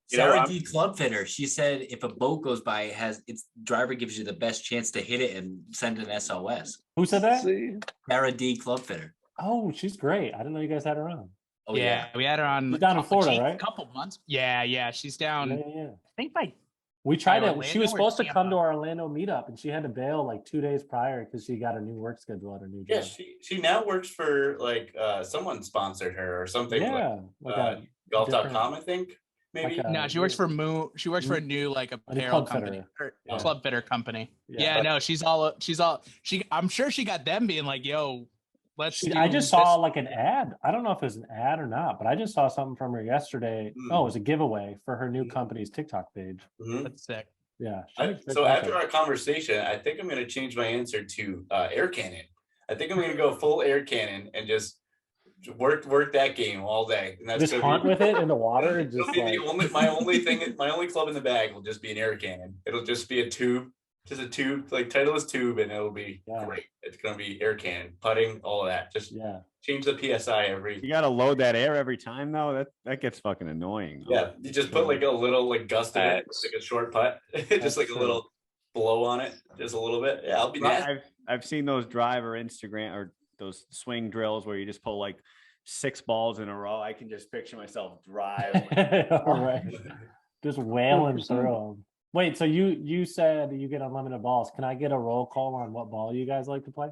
Sarah D. Club Fitter. She said if a boat goes by, its driver gives you the best chance to hit it and send an SOS. Who said that? See? Sarah D. Club Fitter. Oh, she's great. I didn't know you guys had her on. Oh yeah, we had her on. She's down in Florida, right? A couple months. Yeah, she's down. Yeah. I think by. We tried By it. She was Orlando or supposed to come Tampa? to our Orlando meetup, and she had to bail like 2 days prior because she got a new work schedule at her new Yeah, job. she now works for like someone sponsored her or something. Yeah, like Golf.com, I think. Maybe. like a- No, she works for Moo. She works for a new like apparel club company, fitter. or club fitter company. Yeah. Yeah, no, she's all. I'm sure she got them being like, "Yo, let's." I do just saw this." like an ad. I don't know if it was an ad or not, but I just saw something from her yesterday. Oh, it was a giveaway for her new company's TikTok page. Mhm. That's sick. Yeah. So after our conversation, I think I'm going to change my answer to air cannon. I think I'm going to go full air cannon and just work that game all day. And that's just gonna hunt be, with it in the water. It'll Just be like, my only club in the bag will just be an air cannon. It'll just be a tube, like Titleist tube, and it'll be great. It's going to be air cannon, putting, all of that. Just change the PSI every. You got to load that air every time though. That gets fucking annoying. Yeah, you just put like a little like gust in it, like a short putt, just like a little blow on it, just a little bit. Yeah, I'll be nasty. I've seen those driver Instagram or those swing drills where you just pull like 6 balls in a row. I can just picture myself drive. all right. Just wailing through them. Wait, so you said you get unlimited balls. Can I get a roll call on what ball you guys like to play?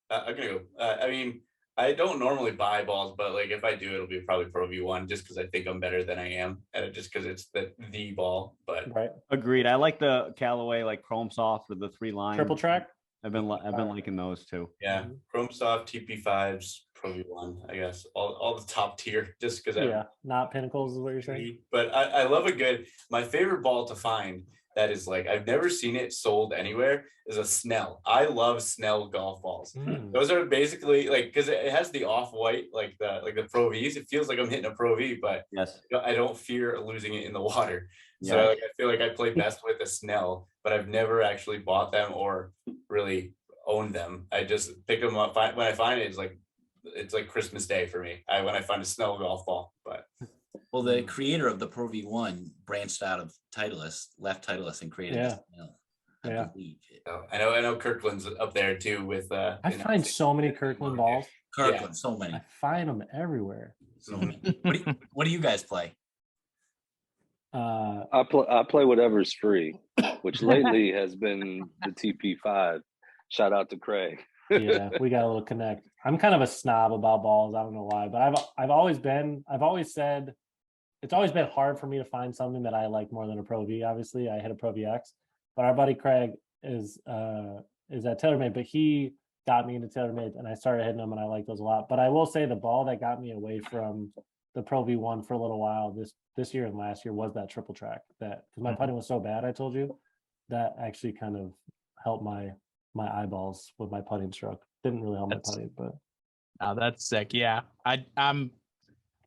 I'm gonna go. I mean, I don't normally buy balls, but like if I do, it'll be probably Pro V1, just because I think I'm better than I am, just because it's the ball. But Right. Agreed. I like the Callaway like Chrome Soft with the 3 lines. Triple track? I've been liking those too. yeah, Chrome Soft, TP5s, Pro V1, I guess, all the top tier, just because Yeah. Not Pinnacles is what you're saying? But I love a good. My favorite ball to find that is like I've never seen it sold anywhere is a Snell. I love Snell golf balls. Those are basically like, because it has the off-white like the Pro Vs. It feels like I'm hitting a Pro V, but yes, I don't fear losing it in the water. So Yeah. like, I feel like I play best with a Snell, but I've never actually bought them or really owned them. I just pick them up when I find it. It's like Christmas Day for me. When I find a Snell golf ball, but. Well, the creator of the Pro V1 branched out of Titleist, left Titleist, and created this mill. I believe it. Oh, I know Kirkland's up there too with I find so many Kirkland balls. Kirkland, so many. I find them everywhere. So many. What do you guys play? I play whatever's free, which lately has been the TP5. Shout out to Craig. Yeah, we got a little connect. I'm kind of a snob about balls. I don't know why, but I've always said it's always been hard for me to find something that I like more than a Pro V. Obviously, I hit a Pro VX, but our buddy Craig is at TaylorMade, but he got me into TaylorMade, and I started hitting them, and I like those a lot. But I will say the ball that got me away from the Pro V1 for a little while this year and last year was that triple track. That because my putting was so bad, I told you, that actually kind of helped my eyeballs with my putting stroke. Didn't really help my putting, but oh, that's sick. Yeah,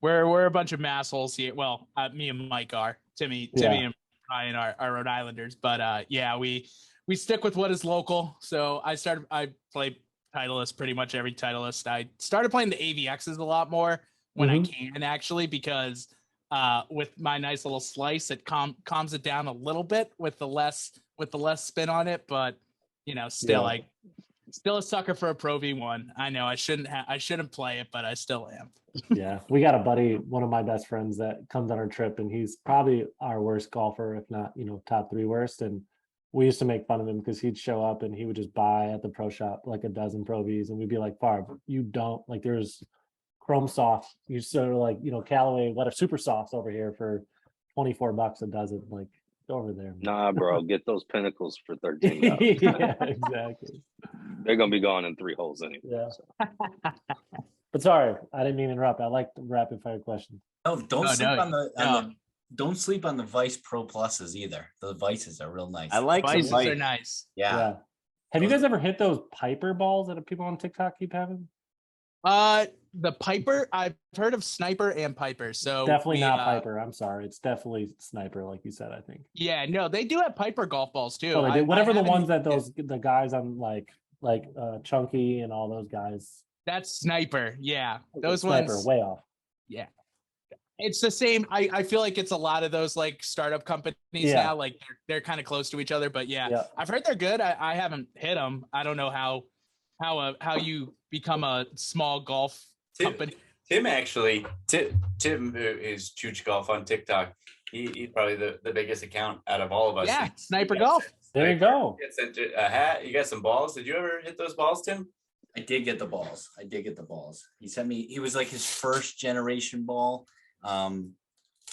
we're a bunch of massholes here. Well, me and Mike are. Timmy and Ryan, our Rhode Islanders. But yeah, we stick with what is local. So I play Titleist pretty much every Titleist. I started playing the AVXs a lot more when I can actually, because with my nice little slice, it calms it down a little bit with the less spin on it. But still still a sucker for a Pro V1. I know I shouldn't play it, but I still am. Yeah, we got a buddy, one of my best friends that comes on our trip, and he's probably our worst golfer, if not, top 3 worst. And we used to make fun of him because he'd show up and he would just buy at the pro shop like a dozen Pro Vs, and we'd be like, Barb, you don't like, there's Chrome Soft, you sort of like, Callaway, what are Super Softs over here for $24 a dozen, like go over there. Nah, bro, get those Pinnacles for $13. Yeah, exactly. They're gonna be gone in 3 holes anyway. Yeah. But sorry, I didn't mean to interrupt. I like the rapid fire questions. Oh, don't sleep on the Vice Pro Pluses either. The Vices are real nice. I like Vices the Vice. are nice. Yeah. Have you guys ever hit those Piper balls that people on TikTok keep having? The Piper, I've heard of Sniper and Piper. So Definitely not Piper. I'm sorry. It's definitely Sniper, like you said, I think. Yeah, no, they do have Piper golf balls too. Oh, they did. Whatever the ones that the guys on like Chunky and all those guys. That's Sniper. Yeah. Those Sniper, ones way off. Yeah. It's the same. I feel like it's a lot of those like startup companies now. Like they're kind of close to each other, but yeah, I've heard they're good. I haven't hit them. I don't know how you become a small golf company. Tim is Chooch Golf on TikTok. He's probably the biggest account out of all of us. Yeah, Sniper Golf. There you go. He sent a hat. You got some balls. Did you ever hit those balls, Tim? I did get the balls. He sent me, it was like his first generation ball.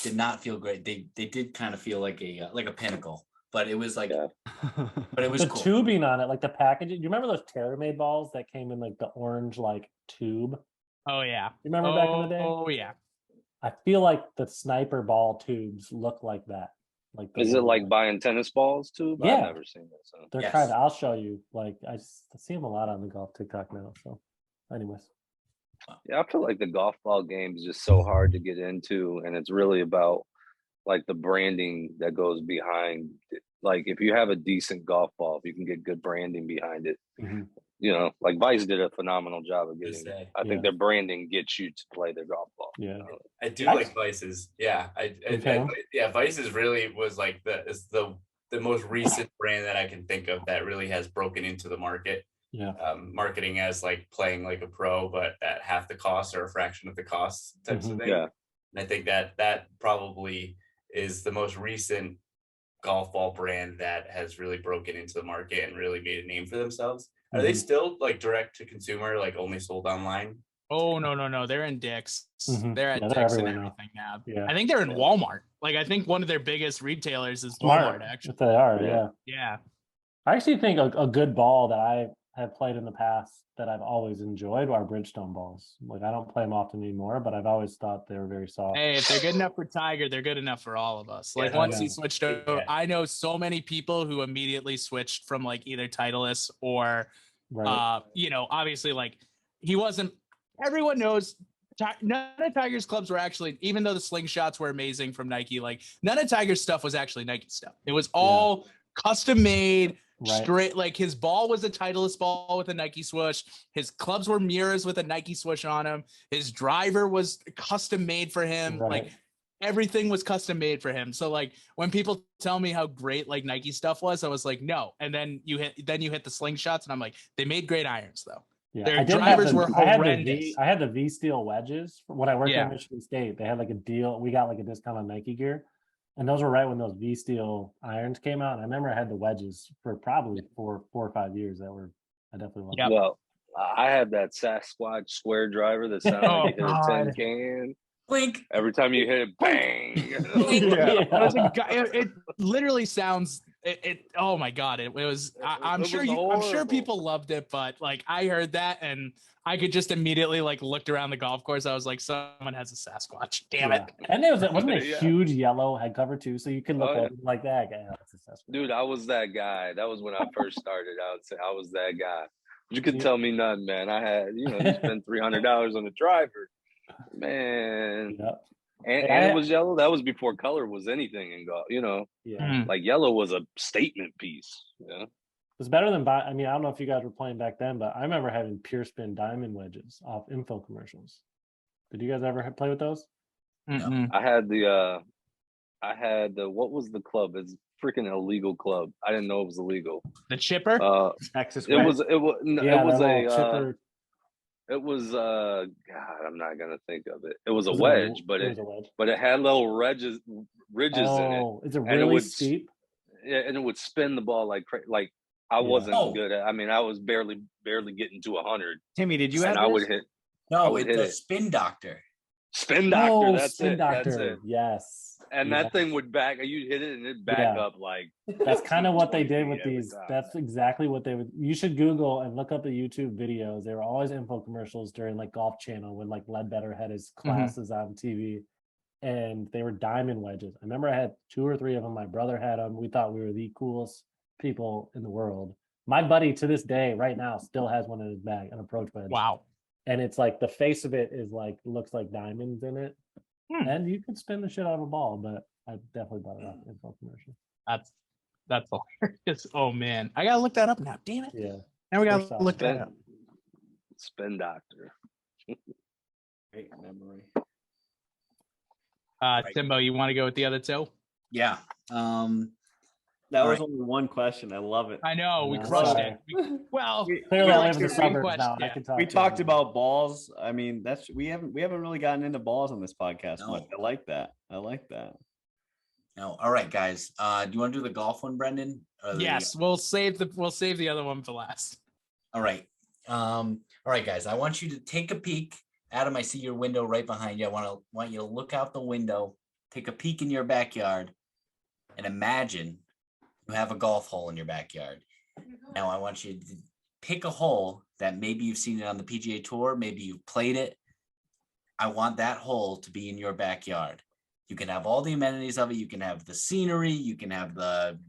Did not feel great. They did kind of feel like a Pinnacle, but it was like, but it was the cool. tubing on it, like the packaging. You remember those TaylorMade balls that came in like the orange like tube? Oh yeah. You remember back in the day? Oh yeah. I feel like the Sniper ball tubes look like that. Like, is it like buying tennis balls too? Yeah, I've never seen this. So. They're kind of. I'll show you. Like I see them a lot on the golf TikTok now. So, anyways. Yeah, I feel like the golf ball game is just so hard to get into, and it's really about like the branding that goes behind it. Like if you have a decent golf ball, if you can get good branding behind it, like Vice did a phenomenal job of getting it. I think their branding gets you to play their golf ball. Yeah, I do like Vice's. Yeah, Vice's really was like the most recent brand that I can think of that really has broken into the market. Yeah, marketing as like playing like a pro, but at half the cost or a fraction of the cost types of thing. Yeah, and I think that probably is the most recent golf ball brand that has really broken into the market and really made a name for themselves. Are they still like direct to consumer, like only sold online? Oh no, they're in Dick's. They're at Dick's and everything now. Yeah. I think they're in Walmart. Like I think one of their biggest retailers is Walmart. Actually, they are. Yeah. I actually think a good ball that I have played in the past that I've always enjoyed are Bridgestone balls. Like I don't play them often anymore, but I've always thought they were very soft. Hey, if they're good enough for Tiger, they're good enough for all of us. Like once he switched over, I know so many people who immediately switched from like either Titleist or, obviously like he wasn't. Everyone knows none of Tiger's clubs were actually, even though the slingshots were amazing from Nike, like none of Tiger's stuff was actually Nike stuff. It was all custom made. Straight, like his ball was a Titleist ball with a Nike swoosh. His clubs were mirrors with a Nike swoosh on them. His driver was custom made for him. Like everything was custom made for him. So like when people tell me how great like Nike stuff was, I was like, no. And then you hit the slingshots, and I'm like, they made great irons though. Yeah, their drivers were horrendous. I had the V Steel wedges when I worked at Michigan State. They had like a deal. We got like a discount on Nike gear. And those were right when those V Steel irons came out. And I remember I had the wedges for probably 4 or 5 years. I definitely loved. Yep. Well, I had that Sasquatch square driver that sounded like you hit a tin can. Blink. Every time you hit it, bang. It literally sounds. Oh my god! It was. I'm sure people loved it, but like I heard that and I could just immediately like looked around the golf course. I was like, someone has a Sasquatch. Damn it! And wasn't a huge yellow head cover too, so you can look at it like that. Dude, I was that guy. That was when I first started. I would say I was that guy. You could tell me nothing, man. I had, you spend $300 on a driver, man. Yeah. And it was yellow. That was before color was anything in golf. You know, Yeah, like yellow was a statement piece. Yeah. it's better than I mean, I don't know if you guys were playing back then, but I remember having pure spin diamond wedges off info commercials. Did you guys ever play with those? Mm-mm. I had the what was the club? It's freaking illegal club. I didn't know it was illegal. The chipper. Texas It wedge. was Yeah, it was that a little chipper. it was God, I'm not gonna think of it. It was a Was it wedge, but was a wedge. it had little ridges in it. Oh, is it and really would steep? Yeah, and it would spin the ball like I Yeah. wasn't Oh. good at. I mean, I was barely getting to 100, Timmy, did you have and I would this? hit No, would it's hit a it. spin doctor. spin doctor. Oh, That's spin it. doctor. That's it. Yes. And yes. that thing would back. You'd hit it, and it'd back Yeah. up like. That's kind of what they 20 did feet with every these. time. That's exactly what they would. You should Google and look up the YouTube videos. They were always info commercials during like Golf Channel when like Ledbetter had his classes on TV, and they were diamond wedges. I remember I had 2 or 3 of them. My brother had them. We thought we were the coolest people in the world. My buddy to this day, right now, still has one in his bag, an approach wedge. Wow. And it's like the face of it is like looks like diamonds in it, and you could spin the shit out of a ball. But I definitely bought it off info commercial. That's hilarious. Oh man, I gotta look that up now. Damn it. Yeah. Now we gotta First off, look that up. Spin doctor. Great memory. Timbo, you want to go with the other two? Yeah. That All was right. only one question. I love it. I know we No, crushed sorry. it. Well, Clearly, I like live in the to suburbs request- now. I yeah. can talk. We to talked you. about balls. I mean, we haven't really gotten into balls on this podcast No. much. I like that. I like that. No. All right, guys. Do you want to do the golf one, Brendan? Or the- Yes, we'll save the other one for last. All right. All right, guys. I want you to take a peek. Adam, I see your window right behind you. I want you to look out the window, take a peek in your backyard, and imagine you have a golf hole in your backyard. Now I want you to pick a hole that maybe you've seen it on the PGA Tour, maybe you've played it. I want that hole to be in your backyard. You can have all the amenities of it. You can have the scenery. You can have the,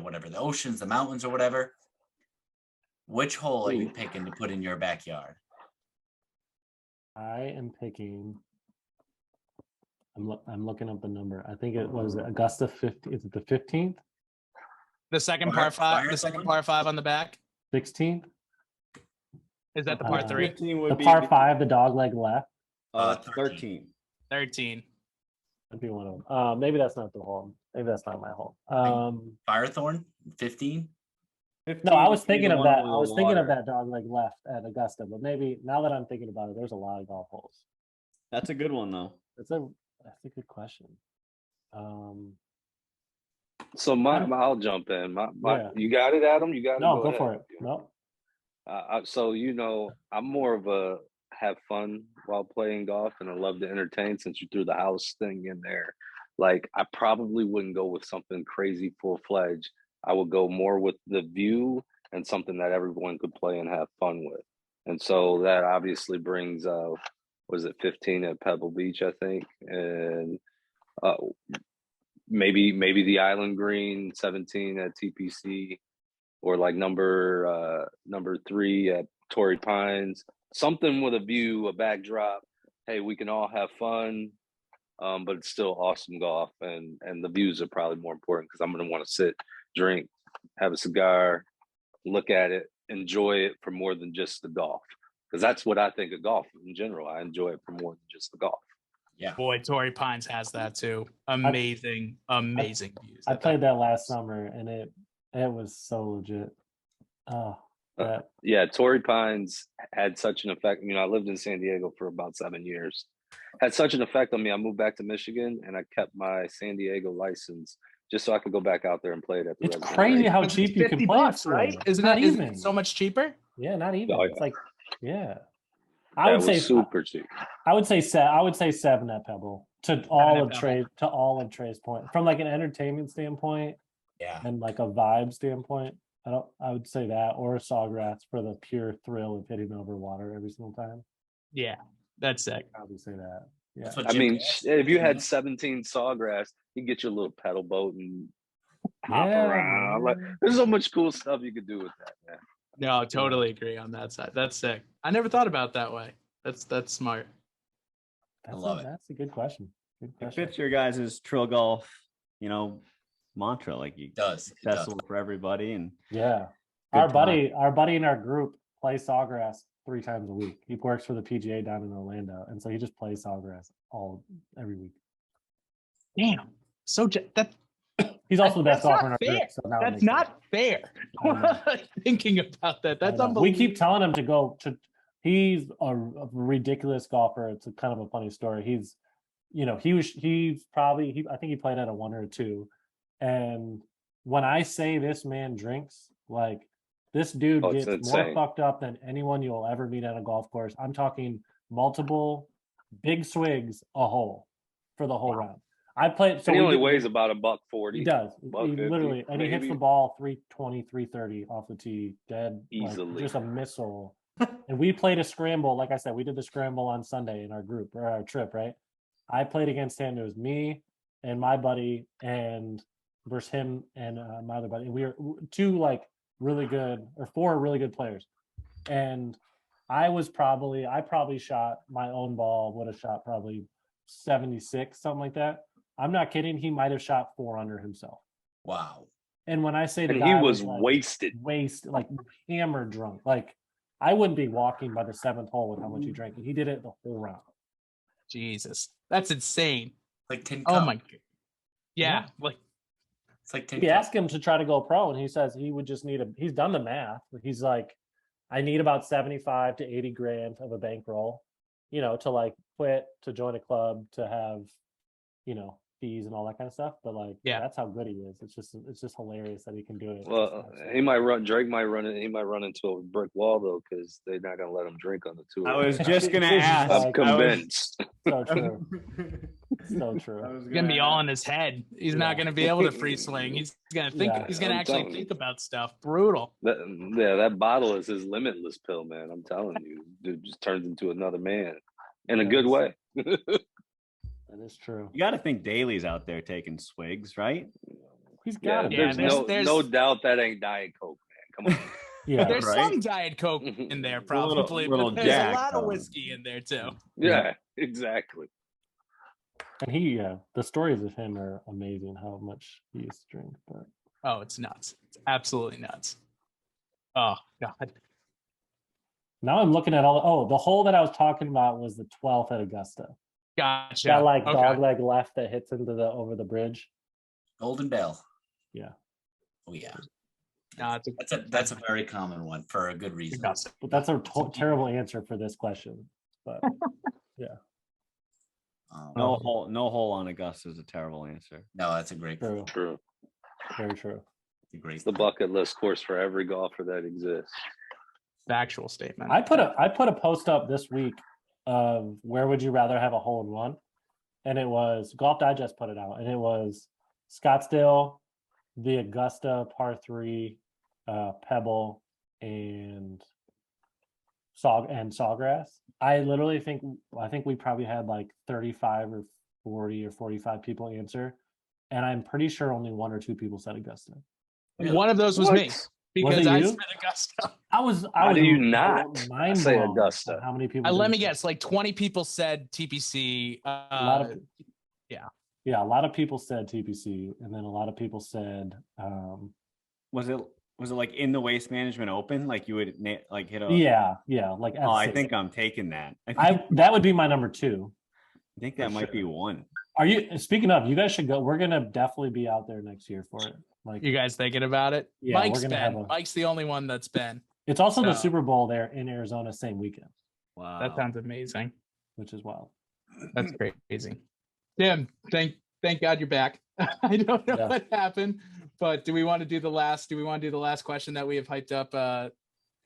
whatever, the oceans, the mountains, or whatever. Which hole are you picking to put in your backyard? I am picking. I'm looking up the number. I think it was Augusta 50. Is it the 15th, The second Fire- par five. fire The second sign? par five on the back. 16th? Is that the par 3? 15 The would be par 5, the dog leg left. 13. 13. That'd be one of them. Maybe that's not the hole. Maybe that's not my hole. Firethorn, 15. No, I was would be thinking the of one that. on I the was thinking of water. that dog leg left at Augusta, but maybe now that I'm thinking about it, there's a lot of golf holes. That's a good one though. That's a good question. So I'll jump in. Yeah. You got it, Adam. You got it. No, go ahead. for it. No. So I'm more of a have fun while playing golf, and I love to entertain. Since you threw the house thing in there, like I probably wouldn't go with something crazy full fledged. I would go more with the view and something that everyone could play and have fun with. And so that obviously brings was it 15 at Pebble Beach, I think, and maybe the Island Green, 17 at TPC, or like number 3 at Torrey Pines, something with a view, a backdrop. Hey, we can all have fun, but it's still awesome golf, and the views are probably more important because I'm going to want to sit, drink, have a cigar, look at it, enjoy it for more than just the golf. Because that's what I think of golf in general. I enjoy it for more than just the golf. Yeah. Boy, Torrey Pines has that too. Amazing views. I played that last summer and it was so legit. Oh, that Yeah, Torrey Pines had such an effect. I lived in San Diego for about 7 years. Had such an effect on me. I moved back to Michigan and I kept my San Diego license just so I could go back out there and play it at the it's resident crazy rate. how It's cheap you can $50, play it for. right? Isn't Not it even so much cheaper? Yeah, not even. Oh, yeah. It's like I That would was say super cheap. I would say 7 at Pebble to all of Pebble. Trey's point. From like an entertainment standpoint Yeah. and like a vibe standpoint, I would say that, or Sawgrass for the pure thrill of hitting over water every single time. Yeah, that's sick. I'd probably say that. Yeah. That's what I Jim mean, Nantz if you did, had 17 Sawgrass, you get your little pedal boat and hop Yeah, around. Like, man. there's so much cool stuff you could do with that, man. No, totally agree on that side. That's sick. I never thought about it that way. That's smart. I love it. That's a good question. It fits your guys' Trill Golf, mantra. Like you It does. accessible for everybody. And Yeah. Good Our buddy in our group plays Sawgrass 3 times a week. He works for the PGA down in Orlando, and so he just plays Sawgrass every week. Damn. So that He's also the best that's golfer in not our fair. group. So now it That's makes not fair. I know. Thinking about that, that's sense. unbelievable. We keep telling him to go to. He's a ridiculous golfer. It's a kind of a funny story. He's I think he played at a 1 or a 2, and when I say this man drinks, like this dude Oh, it's gets more insane. fucked up than anyone you'll ever meet at a golf course. I'm talking multiple big swigs a hole for the whole round. I played. So And he we only did- weighs about $140. He does. $150, He literally, and he hits the maybe. ball 320, 330 off the tee, dead, like, Easily. just a missile. And we played a scramble. Like I said, we did the scramble on Sunday in our group or our trip, right? I played against him. It was me and my buddy, and versus him and my other buddy. We were 4 really good players. And I probably shot my own ball, would have shot probably 76, something like that. I'm not kidding. He might have shot 4 under himself. Wow. And when I say the And guy he was like, wasted. like hammered drunk, like I wouldn't be walking by the 7th hole with how much he drank. And he did it the whole round. Jesus, that's insane. Like 10 Oh cup. my god. Yeah, like It's like 10 We cup. asked him to try to go pro, and he says he would just he's done the math. He's like, I need about 75 to 80 grand of a bankroll, to like quit, to join a club, to have, fees and all that kind of stuff. But like, Yeah. that's how good he is. It's just hilarious that he can do it. Well, Drake might run into a brick wall though, because they're not gonna let him drink on the tour. I was just gonna Jesus, ask. I'm like, convinced. So true. So true. it's gonna be all in his head. He's not gonna be able to free swing. He's gonna think. Yeah. He's gonna I'm actually telling think you. about stuff. Brutal. That bottle is his limitless pill, man. I'm telling you, dude just turns into another man in a good way. That is true. You got to think Daly's out there taking swigs, right? He's Yeah, got it. Yeah, there's no doubt that ain't Diet Coke, man. Come on. Yeah. There's right. some Diet Coke in there, probably, little but there's Jack, a lot of though. whiskey in there too. Yeah, exactly. And the stories of him are amazing. How much he used to drink, but Oh, it's nuts. It's absolutely nuts. Oh God. now I'm looking at the hole that I was talking about was the 12th at Augusta. Gotcha. That like Okay. dog leg left that hits into the over the bridge. Golden Bell. Yeah. Oh yeah. No, it's That's a very common one for a good reason. Augusta. But that's a terrible answer for this question. But No hole on Augusta is a terrible answer. No, that's a great. true, True. very true. A great. It's the bucket list course for every golfer that exists. Factual statement. I put a post up this week of where would you rather have a hole in one, and it was Golf Digest put it out, and it was Scottsdale, the Augusta par 3, Pebble, and Sawgrass. I think we probably had like 35 or 40 or 45 people answer, and I'm pretty sure only 1 or 2 people said Augusta. One of those was me because it I you? said Augusta. I was How do you not mind say blown Augusta? at how many people? Let didn't me say. guess. Like 20 people said TPC. A lot of yeah. a lot of people said TPC, and then a lot of people said Was it like in the Waste Management Open? Like you would like hit a like Oh, I F6. think I'm taking that. I that would be my number 2. think that might be one. Are you speaking of? You guys should go. We're gonna definitely be out there next year for it. Like You guys thinking about it? Yeah, Mike's we're gonna have been. a- Mike's the only one that's been. it's also the So- Super Bowl there in Arizona same weekend, Wow. That sounds amazing. which is wild. That's crazy. Tim, thank God you're back. I don't know Yeah. what happened, but do we want to do the last question that we have hyped up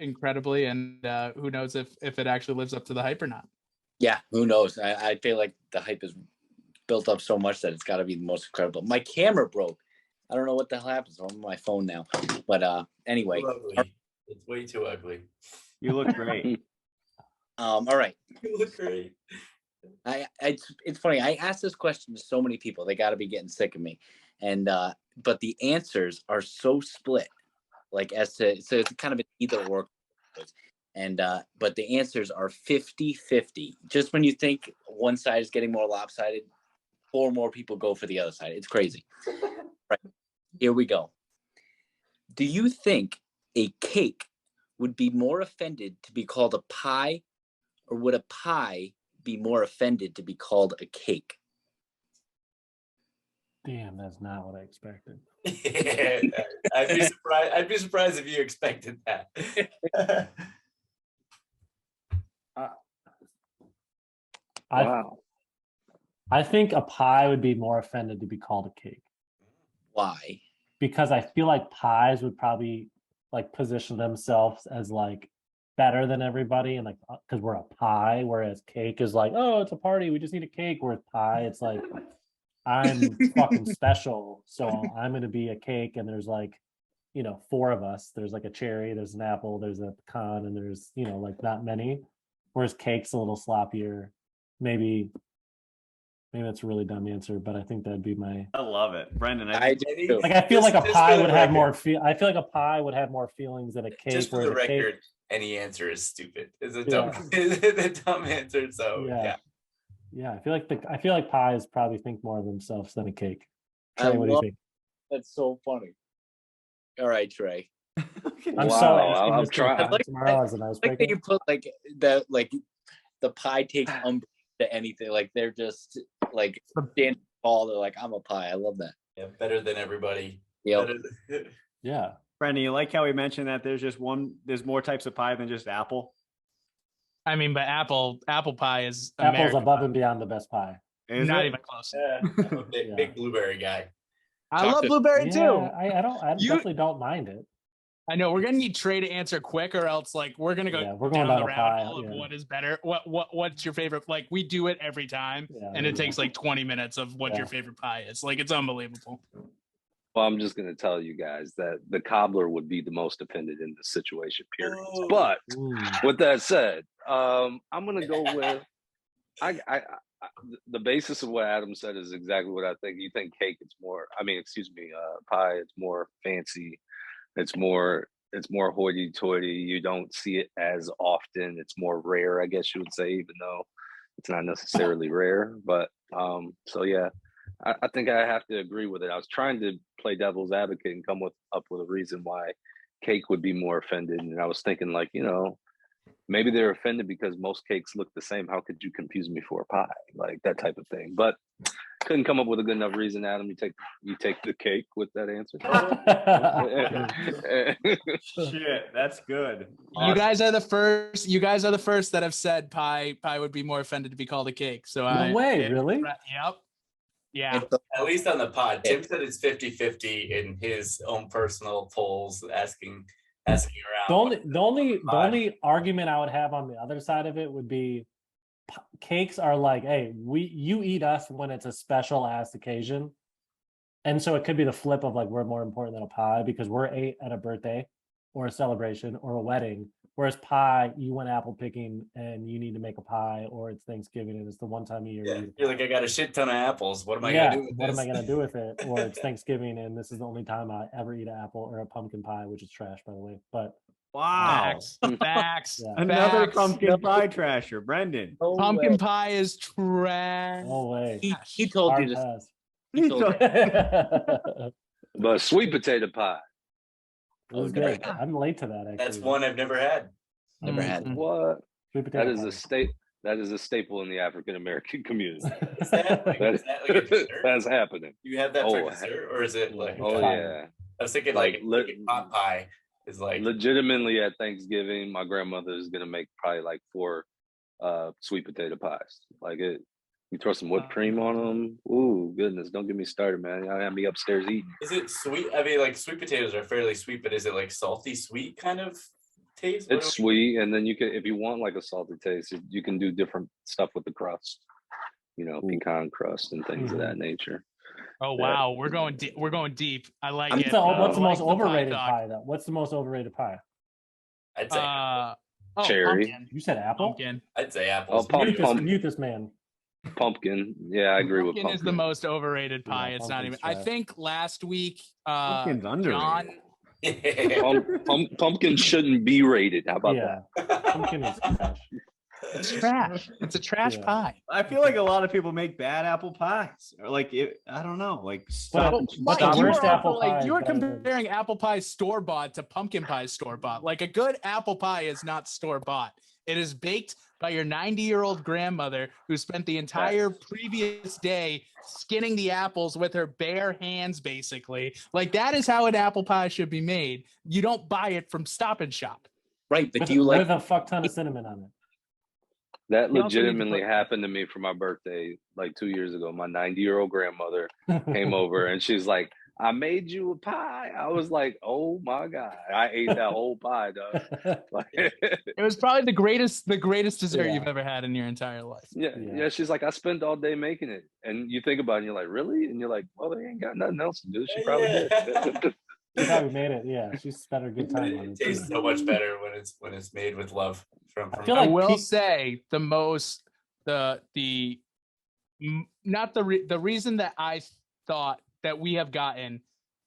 incredibly, and who knows if it actually lives up to the hype or not? Yeah, who knows? I feel like the hype is built up so much that it's got to be the most incredible. My camera broke. I don't know what the hell happens. I'm on my phone now. But anyway, Too ugly. It's way too ugly. You look great. all right. You look great. It's funny. I asked this question to so many people. They got to be getting sick of me. And but the answers are so split. Like so it's kind of an either or. And but the answers are 50-50. Just when you think one side is getting more lopsided, 4 more people go for the other side. It's crazy. Right. Here we go. Do you think a cake would be more offended to be called a pie, or would a pie be more offended to be called a cake? Damn, that's not what I expected. Yeah, I'd be surprised if you expected that. Wow. I think a pie would be more offended to be called a cake, Why? because I feel like pies would probably like position themselves as like better than everybody, and like because we're a pie, whereas cake is like, oh, it's a party, we just need a cake. Whereas pie, it's like, I'm fucking special, so I'm gonna be a cake, and there's like, 4 of us. There's like a cherry, there's an apple, there's a pecan, and there's like not many. Whereas cake's a little sloppier. Maybe that's a really dumb answer, but I think that'd be my. I love it, Brendan. I I do too. Like I feel like a Just pie for the would have more record. I feel like a pie would have more feelings than a cake. Just for the whereas a cake- record, any answer is stupid. It's a dumb, it's a dumb answer. So yeah. Yeah, I feel like pies probably think more of themselves than a cake. I Trey, what do you love- think? That's so funny. All right, Trey. I'm Wow, so I'm I'm trying. I like- tomorrow as an Like icebreaker. that you put like the pie takes umbrage to anything. Like they're just like standing tall. They're like, I'm a pie. I love that. Yeah, better than everybody. Yep. Better than- Yeah. Brendan, you like how we mentioned that there's more types of pie than just apple? I mean, but apple pie is Apple's American above pie. and beyond the best pie. Is Not it? even close. I'm a big, Yeah. big blueberry guy. I love Chocolate- blueberry Yeah, too. I You- definitely don't mind it. I know we're gonna need Trey to answer quick, or else like we're gonna go Yeah, we're going down down the a rabbit pie, hole of yeah. what is better. What's your favorite? Like we do it every time, Yeah, and it yeah. takes like 20 minutes of what Yeah. your favorite pie is. Like it's unbelievable. Well, I'm just going to tell you guys that the cobbler would be the most offended in this situation, period. Oh. But Mm. with that said, I'm going to go with the basis of what Adam said is exactly what I think. You think cake, it's more. I mean, excuse me, pie. It's more fancy. It's more hoity-toity. You don't see it as often. It's more rare, I guess you would say, even though it's not necessarily rare. But so yeah. I think I have to agree with it. I was trying to play devil's advocate and come up with a reason why cake would be more offended. And I was thinking like, maybe they're offended because most cakes look the same. How could you confuse me for a pie? Like that type of thing. But couldn't come up with a good enough reason, Adam. You take the cake with that answer. Shit, that's good. You guys are the first. You guys are the first that have said pie would be more offended to be called a cake. So No way, really? Yep. Yeah. And the- At least on the pod, Tim said it's 50-50 in his own personal polls, asking around. The only argument I would have on the other side of it would be cakes are like, hey, you eat us when it's a special ass occasion. And so it could be the flip of like we're more important than a pie because we're ate at a birthday or a celebration or a wedding. Whereas pie, you went apple picking and you need to make a pie, or it's Thanksgiving and it's the one time a year. Yeah, you eat a you're pie. like, I got a shit ton of apples. What am I gonna do with what this? am I gonna do with it? Or it's Thanksgiving and this is the only time I ever eat an apple or a pumpkin pie, which is trash, by the way. But Wow. Facts. Yeah. Another Facts. pumpkin pie trasher, Brendan. No Pumpkin way. pie is trash. no way. He told Hard you to. pass. He told you. But sweet potato pie. It was Oh, never good. I'm late to that actually. That's one I've never had. Never had. Mhm. What? Sweet potato That is pie. a state. That is a staple in the African American community. Is that like a dessert? That's happening. You have that for Oh, dessert, or is it like? Oh Fire. yeah. I was thinking Like, like pot pie is like. Legitimately at Thanksgiving, my grandmother is gonna make probably like 4 sweet potato pies. Like it, you throw some whipped cream on them. Ooh, goodness! Don't get me started, man. Y'all have me upstairs eating. Is it sweet? I mean, like sweet potatoes are fairly sweet, but is it like salty sweet kind of taste? What It's do we- sweet, and then you can, if you want like a salty taste, you can do different stuff with the crust. Pecan crust and things of that nature. Oh wow, we're going deep. We're going deep. I like it. What's the I most like the pie overrated talk. pie though? What's the most overrated pie? I'd say Cherry. Pumpkin. You said apple? Pumpkin. I'd say apples. Mute this man. Pumpkin. Yeah, I agree with Pumpkin pumpkin. is the most overrated pie. Yeah, It's not even. pumpkin's I trash. think last week, Pumpkin's underrated. John. Yeah. Pumpkin shouldn't be rated. How about Yeah. Pumpkin is trash. It's trash. It's a trash pie. I feel like a lot of people make bad apple pies, or like I don't know, like Mike, the you worst were apple also, pie like, is you were better than- comparing apple pie store bought to pumpkin pie store bought. Like a good apple pie is not store bought. It is baked by your 90-year-old grandmother who spent the entire previous day skinning the apples with her bare hands, basically. Like that is how an apple pie should be made. You don't buy it from Stop and Shop. Right, but with, do you like with a fuck ton of cinnamon on it. That You also need to legitimately put- happened to me for my birthday like 2 years ago. My 90-year-old grandmother came over and she's like, I made you a pie. I was like, oh my God. I ate that whole pie, dog. Like, It was probably the greatest dessert Yeah. you've ever had in your entire life. yeah, she's like, I spent all day making it. And you think about it and you're like, really? And you're like, well, they ain't got nothing else to do. She probably did. She probably made it. Yeah, she spent her good time on It it. tastes so much better when it's made with love. From I feel I like will peak- say the reason that I thought that we have gotten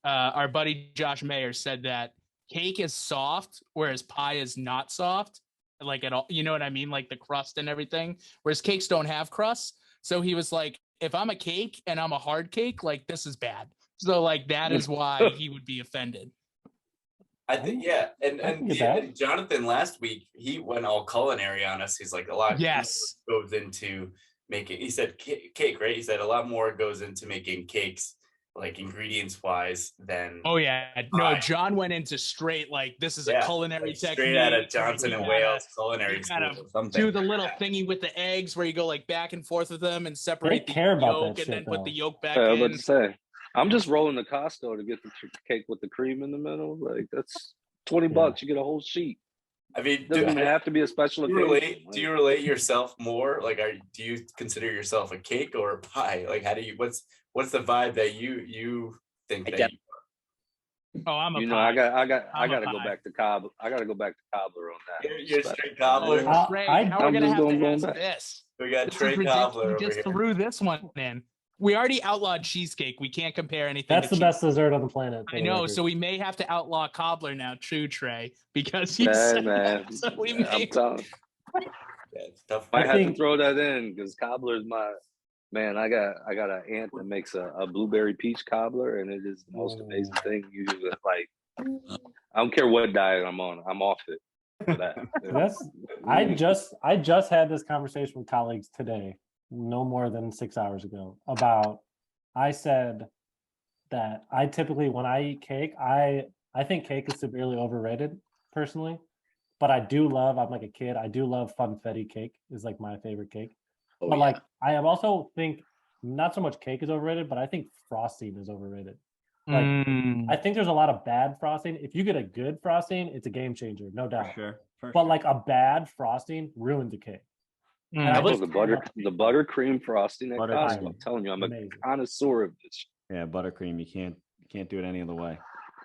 our buddy Josh Mayer said that cake is soft, whereas pie is not soft, like at all. You know what I mean? Like the crust and everything. Whereas cakes don't have crust. So he was like, if I'm a cake and I'm a hard cake, like this is bad. So like that is why he would be offended. I think and I can get that. and Jonathan last week he went all culinary on us. He's like a lot Yes. goes into making. He said cake, right? He said a lot more goes into making cakes, like ingredients wise, than Oh yeah, no. Pie. John went into straight like this is a culinary like technique. straight out of Johnson and You Wales gotta- culinary you school gotta or something. do the little thingy with the eggs where you go like back and forth with them and separate the care about yolk that and then shit, put though. the yolk back I was about in. to say, I'm just rolling to Costco to get the cake with the cream in the middle. Like that's $20. You get a whole sheet. I mean, It doesn't even have to be a special do you occasion. relate? Do you relate yourself more? Like, do you consider yourself a cake or a pie? Like, how do you? What's the vibe that you think I that? Oh, I'm a You know, pie. I got I'm a to go pie. back to cobbler. I got to go back to cobbler on that. You're straight cobbler. Oh, Trey, now we're I'm gonna just have going to ask back. this. We got This Trey is ridiculous. Cobbler You over just here. threw this one in. We already outlawed cheesecake. We can't compare anything. That's to the best dessert on the planet. for I the know, record. so we may have to outlaw cobbler now, true Trey, because you Hey, said man, that. So we I'm may. telling. Yeah, it's tough. Might I have to think- throw that in because cobbler's my man. I got an aunt that makes a blueberry peach cobbler, and it is the most amazing thing. You like, I don't care what diet I'm on, I'm off it for that. I just had this conversation with colleagues today, no more than 6 hours ago, about I said that I typically when I eat cake, I think cake is severely overrated personally. But I do love, I'm like a kid, I do love funfetti cake is like my favorite cake. Oh, but yeah. like I am also think not so much cake is overrated, but I think frosting is overrated. Like I think there's a lot of bad frosting. If you get a good frosting, it's a game changer, no doubt. Sure. But like a bad frosting ruins a cake. And I Oh, just- the buttercream frosting at Buttercream. Costco. I'm telling you, I'm Amazing. a connoisseur of this. Yeah, buttercream. You can't do it any other way.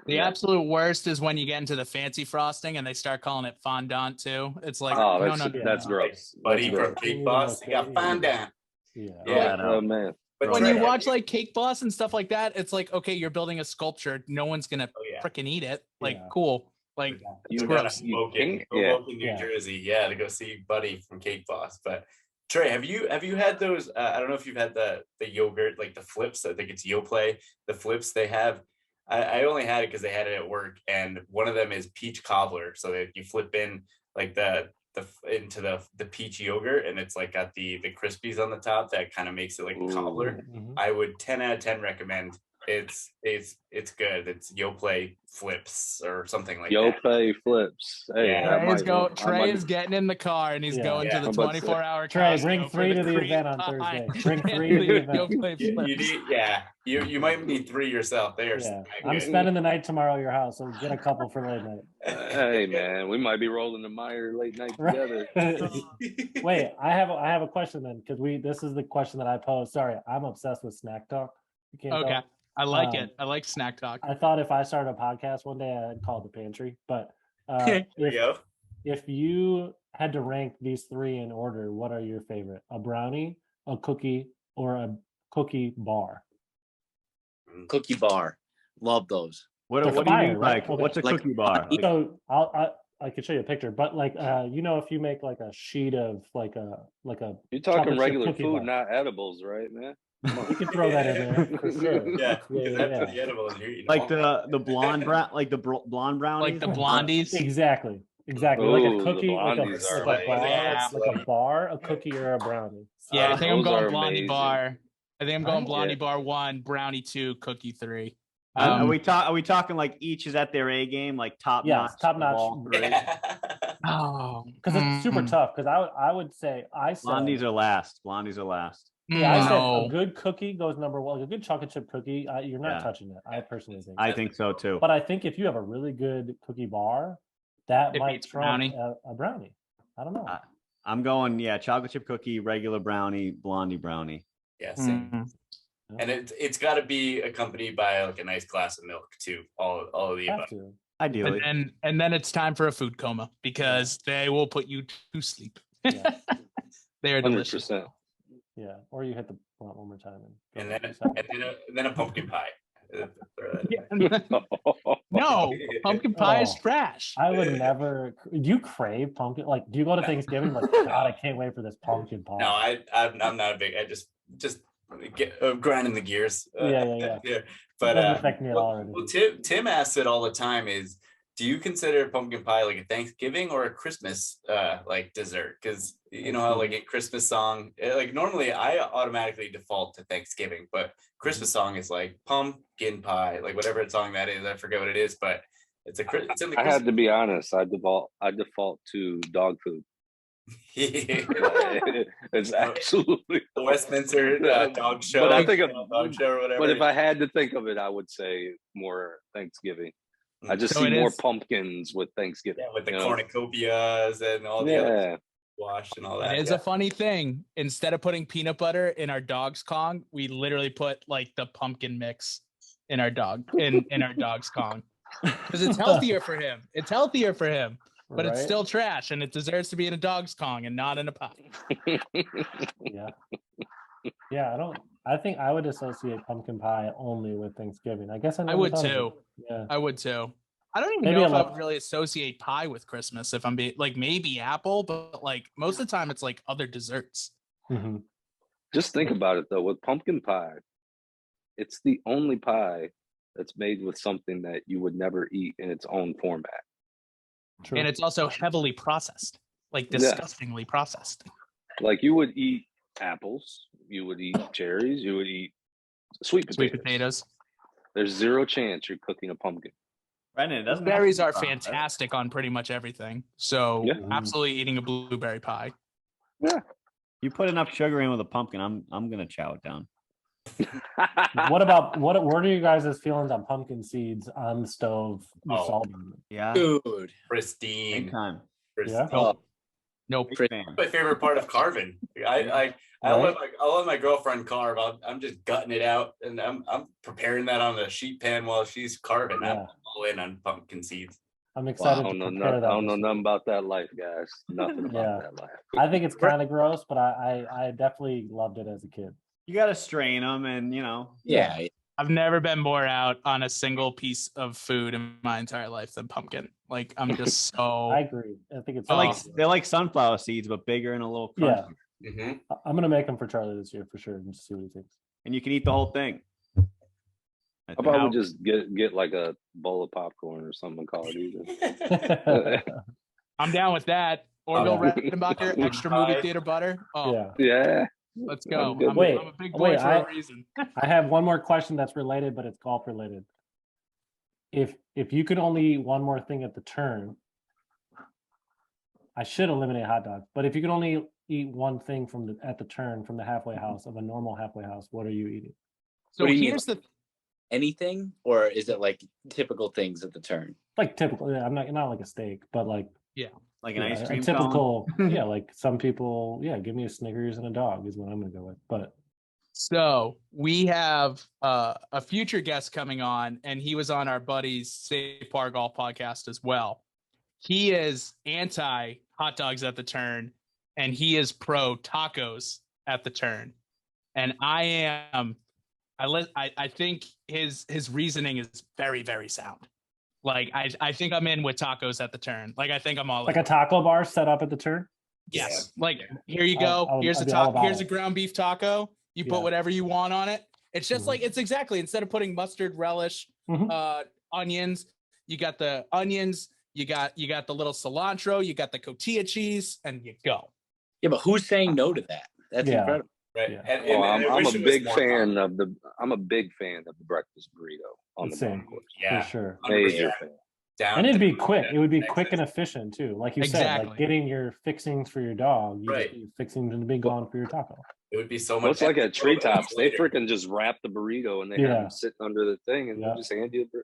The absolute worst is when you get into the fancy frosting and they start calling it fondant too. It's like, Oh, no, that's no, no, that's no. gross. Buddy That's from gross. Cake Boss, they got fondant. Yeah. Yeah, Oh man. But When Trey, you watch like Cake Boss and stuff like that, it's like, okay, you're building a sculpture. No one's gonna oh yeah, freaking eat it. Like, Yeah. cool. Like, you it's gotta gross. Hoboken, Yeah. Hoboken, New Yeah. Jersey, yeah, to go see Buddy from Cake Boss. But Trey, have you had those? I don't know if you've had the yogurt, like the flips. I think it's Yoplait. The flips they have. I only had it because they had it at work, and one of them is peach cobbler. So that you flip in like into the peach yogurt, and it's like got the crispies on the top that kind of makes it like a cobbler. Mhm. I would 10 out of 10 recommend. It's good. It's Yoplait flips or something like that. Yoplait flips. Hey, Yeah. Trey is getting in the car and he's Yeah. going Yeah. to the I'm about to say. 24-hour Trey, Costco bring for 3 to the cream event on pie Thursday. Bring and 3 to the the event. Yoplait You flips. need, yeah. You might need 3 yourself. They are. Yeah. good. I'm spending the night tomorrow at your house, so get a couple for late night. Hey man, we might be rolling the Meyer late night together. Wait, I have a question then, because this is the question that I posed. Sorry, I'm obsessed with snack talk. You can't Okay. tell. I like it. I like snack talk. I thought if I started a podcast one day, I'd call it the pantry. But There you go. if you had to rank these 3 in order, what are your favorite? A brownie, a cookie, or a cookie bar? Cookie bar. Love those. What They're do you fire, mean right? like what's a Like- cookie bar? Like, So I could show you a picture, but like if you make like a sheet of like a You're talking chocolate chip regular cookie food, bar. not edibles, right, man? You can throw that in there for sure. Yeah, Yeah, because that's yeah. what the edibles you're eating. Like all. the blonde brown, like the blonde brownies. Like the blondies. Exactly. Like a Ooh, the cookie, like blondies a are bar, Yeah. like a bar, a cookie, or a brownie. Yeah, I think I'm those going are Blondie amazing. Bar. I think I'm going Right? Blondie Yeah. Bar 1, Brownie 2, Cookie 3. Are we talking like each is at their A game, like top Yes, notch? top of notch. all three? Oh, Because it's super tough. Because I would say Blondies are last. Blondies are last. yeah, I said no. a good cookie goes number one. A good chocolate chip cookie, you're not Yeah. touching it. I personally think. I think so too. But I think if you have a really good cookie bar, that It might beats trump brownie. a brownie. I don't know. I'm going, chocolate chip cookie, regular brownie, blondie brownie. Yeah, same. Mhm. And it's got to be accompanied by like a nice glass of milk too. All of the Have above. to. Ideally. And then it's time for a food coma because they will put you to sleep. Yeah. They are delicious. 100%. Yeah. Or you hit the blunt one more time. And then a pumpkin pie. No, pumpkin pie is Oh. trash. I would never. Do you crave pumpkin? Like, do you go to Thanksgiving? Like, God, I can't wait for this pumpkin pie. No, I'm not a big. I just get grinding the gears. Yeah. But Doesn't affect me at all or anything. well, Tim asks it all the time. Is do you consider pumpkin pie like a Thanksgiving or a Christmas like dessert? Because you know how like a Christmas song, like normally I automatically default to Thanksgiving, but Christmas song is like pumpkin pie, like whatever song that is. I forget what it is, but it's in the. I had to be honest. I default to dog food. It's absolutely the Westminster dog show. But I think dog show or whatever. But if I had to think of it, I would say more Thanksgiving. I just So see it more is- pumpkins with Thanksgiving. with the you know? cornucopias and all the other wash and all that. It is a funny thing. Instead of putting peanut butter in our dog's Kong, we literally put like the pumpkin mix in our dog's Kong because it's healthier for him. It's healthier for him, but it's Right? still trash and it deserves to be in a dog's Kong and not in a pie. Yeah. Yeah, I think I would associate pumpkin pie only with Thanksgiving. I guess I never would thought of too. it. Yeah. I would too. I don't even Maybe know I if I love- would really associate pie with Christmas if I'm being like maybe apple, but like most of the time it's like other desserts. Mhm. Just think about it though. With pumpkin pie, it's the only pie that's made with something that you would never eat in its own format. True. And it's also heavily processed, like Yeah. disgustingly processed. Like you would eat apples, you would eat cherries, you would eat sweet potatoes. Sweet potatoes. There's zero chance you're cooking a pumpkin. Brendan, it doesn't Berries have are to be processed. fantastic on pretty much everything. So Yeah. absolutely eating a blueberry pie. You put enough sugar in with a pumpkin, I'm gonna chow it down. What are you guys' feelings on pumpkin seeds on the stove with Oh. salt on them? Yeah. Dude. pristine. Big time. Yeah. Oh, Nope. Big fan. My favorite part of carving. I'll let my girlfriend carve. I'm just gutting it out, and I'm preparing that on the sheet pan while she's carving. I'm Yeah. all in on pumpkin seeds. I'm I excited don't to know, prepare that. I don't know this nothing week. about that life, guys. Nothing about Yeah. that life. I think it's kind of gross, but I definitely loved it as a kid. You gotta strain them, and yeah. I've never been more out on a single piece of food in my entire life than pumpkin. Like I'm just so I agree. I think it's they're like sunflower seeds, but bigger and a little yeah. crunchy. Mhm. I'm gonna make them for Charlie this year for sure and just see what he thinks. And you can eat the whole thing. How about we just get like a bowl of popcorn or something and call it even? I'm down with that. Orville Redenbacher, extra movie theater butter. Oh, Yeah. Yeah. let's go. I'm good. I'm Wait, a big boy wait, for a reason. I have one more question that's related, but it's golf related. If you could only eat one more thing at the turn, I should eliminate hot dogs. But if you could only eat one thing at the turn from the halfway house of a normal halfway house, what are you eating? So What do you mean? here's the Anything, or is it like typical things at the turn? Like typical, yeah, I'm not like a steak, but like Like an yeah, ice a cream cone. typical, yeah, like some people, yeah, give me a Snickers and a dog is what I'm gonna go with. But So we have a future guest coming on, and he was on our buddy's Safe Par Golf podcast as well. He is anti hot dogs at the turn, and he is pro tacos at the turn. And I think his reasoning is very, very sound. Like I think I'm in with tacos at the turn. Like I think I'm all Like in. a taco bar set up at the turn. Yes. Like here you go. Here's I'd a be all taco. about Here's a it. ground beef taco. You put Yeah. whatever you want on it. It's just Mhm. like it's exactly instead of putting mustard, relish, Mhm. onions, you got the onions, you got the little cilantro, you got the cotija cheese, and you go. Yeah, but who's saying no to that? That's Yeah. incredible. Right. Yeah. And I I'm wish a it was big more fan common. of the. I'm a big fan of the breakfast burrito on the Same. golf course. Yeah, For sure. 100%. Major fan. Down, And it'd be down, quick. down, It would be Texas. quick and efficient too. Like you said, like Exactly. getting your fixings for your dog. You Right. just need fixings and be gone for your taco. It would be so Well, much. it's like at Treetops. They later. freaking just wrap the burrito and they Yeah. have them sitting under the thing and Yeah. they just hand you the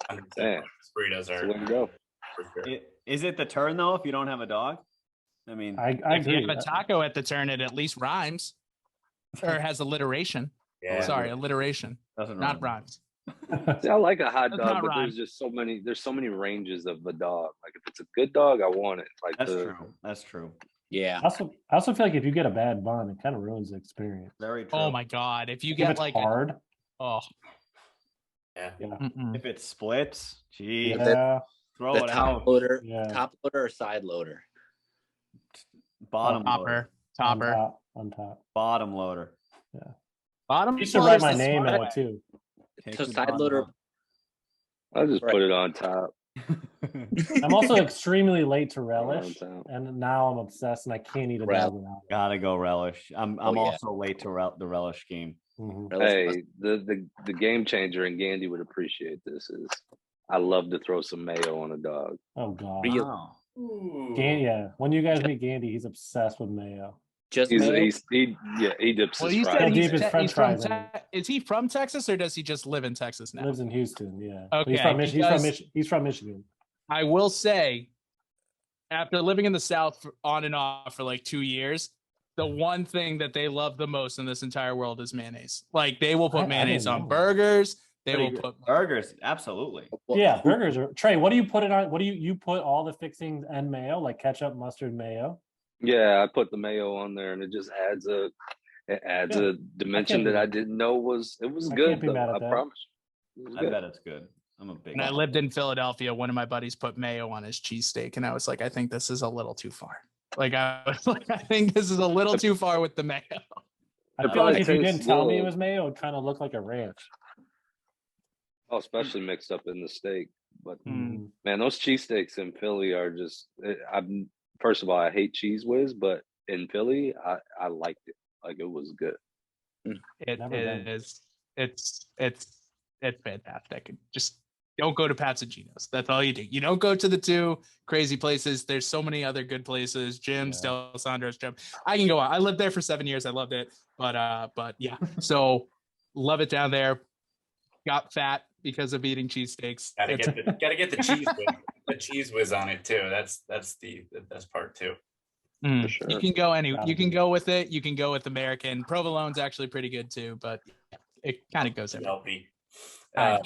100%. Damn. Burritos That's the are way to go. for sure. Is it the turn though? If you don't have a dog, I mean, I If you agree. have a taco at the turn, it at least rhymes. Or has alliteration. Yeah. Sorry, alliteration. doesn't Not rhyme. rhymes. See, I like a hot Does dog, not but rhyme. there's just so many. There's so many ranges of a dog. Like if it's a good dog, I want it. Like That's the true. That's true. Yeah. I also feel like if you get a bad bun, it kind of ruins the experience. Very true. Oh my god. If you If get it's like hard, Yeah. mm-mm. If it splits, geez, yeah, throw The it top out. loader, Yeah. top loader or side loader? Bottom loader. Topper. on top. Bottom loader. Bottom You should write loader's my the name in smart it way. too. Take So your side bottom loader. I'll just Right. put it on top. I'm also extremely late to relish, Downtown. and now I'm obsessed, and I can't eat a Rel- dog without it. Gotta go relish. I'm Oh, yeah. also late to the relish game. Mhm. Relish must- Hey, the game changer, and Gandhi would appreciate this. Is I love to throw some mayo on a dog. Oh god. Really? Wow. Gandy, yeah. When you guys meet Gandy, he's obsessed with mayo. Just He dips Well, his you fries. said He'll dip his he's french from fries in it. Is he from Texas or does he just live in Texas now? Lives in Houston, yeah. But Okay, he's from Michigan. I will say, after living in the South on and off for like 2 years, the one thing that they love the most in this entire world is mayonnaise. Like they will I put didn't mayonnaise on know. burgers. They Pretty will good. put Burgers, absolutely. Well, Yeah, burgers are Trey. What do you put it on? What do you put all the fixings and mayo, like ketchup, mustard, mayo? Yeah, I put the mayo on there, and it just adds a Yeah. dimension be- that I didn't know was I good. can't be Though, mad at I that. promise. It was I good. bet it's good. I'm a big. When I lived in Philadelphia, one of my buddies put mayo on his cheesesteak, and I was like, I think this is a little too far. Like I was like, I think this is a little too far with the mayo. I It feel like probably if you tastes didn't tell me it good. was mayo, it kind of looked like a ranch. Oh, especially mixed up in the steak. But Mm. man, those cheesesteaks in Philly are just. I'm first of all, I hate Cheese Whiz, but in Philly, I liked it. Like it was good. It Never been. is. It's fantastic. Just don't go to Patsagino's. That's all you do. You don't go to the two crazy places. There's so many other good places. Jim's, Yeah. D'Alessandro's, Jim. I can go on. I lived there for 7 years. I loved it. But yeah. So love it down there. Got fat because of eating cheesesteaks. Gotta get the cheese whiz, the cheese whiz on it too. That's the best part too. For sure. You can go Gotta you can be. go with it. You can go with American. Provolone's actually pretty good too, but it kind of goes in. Healthy. I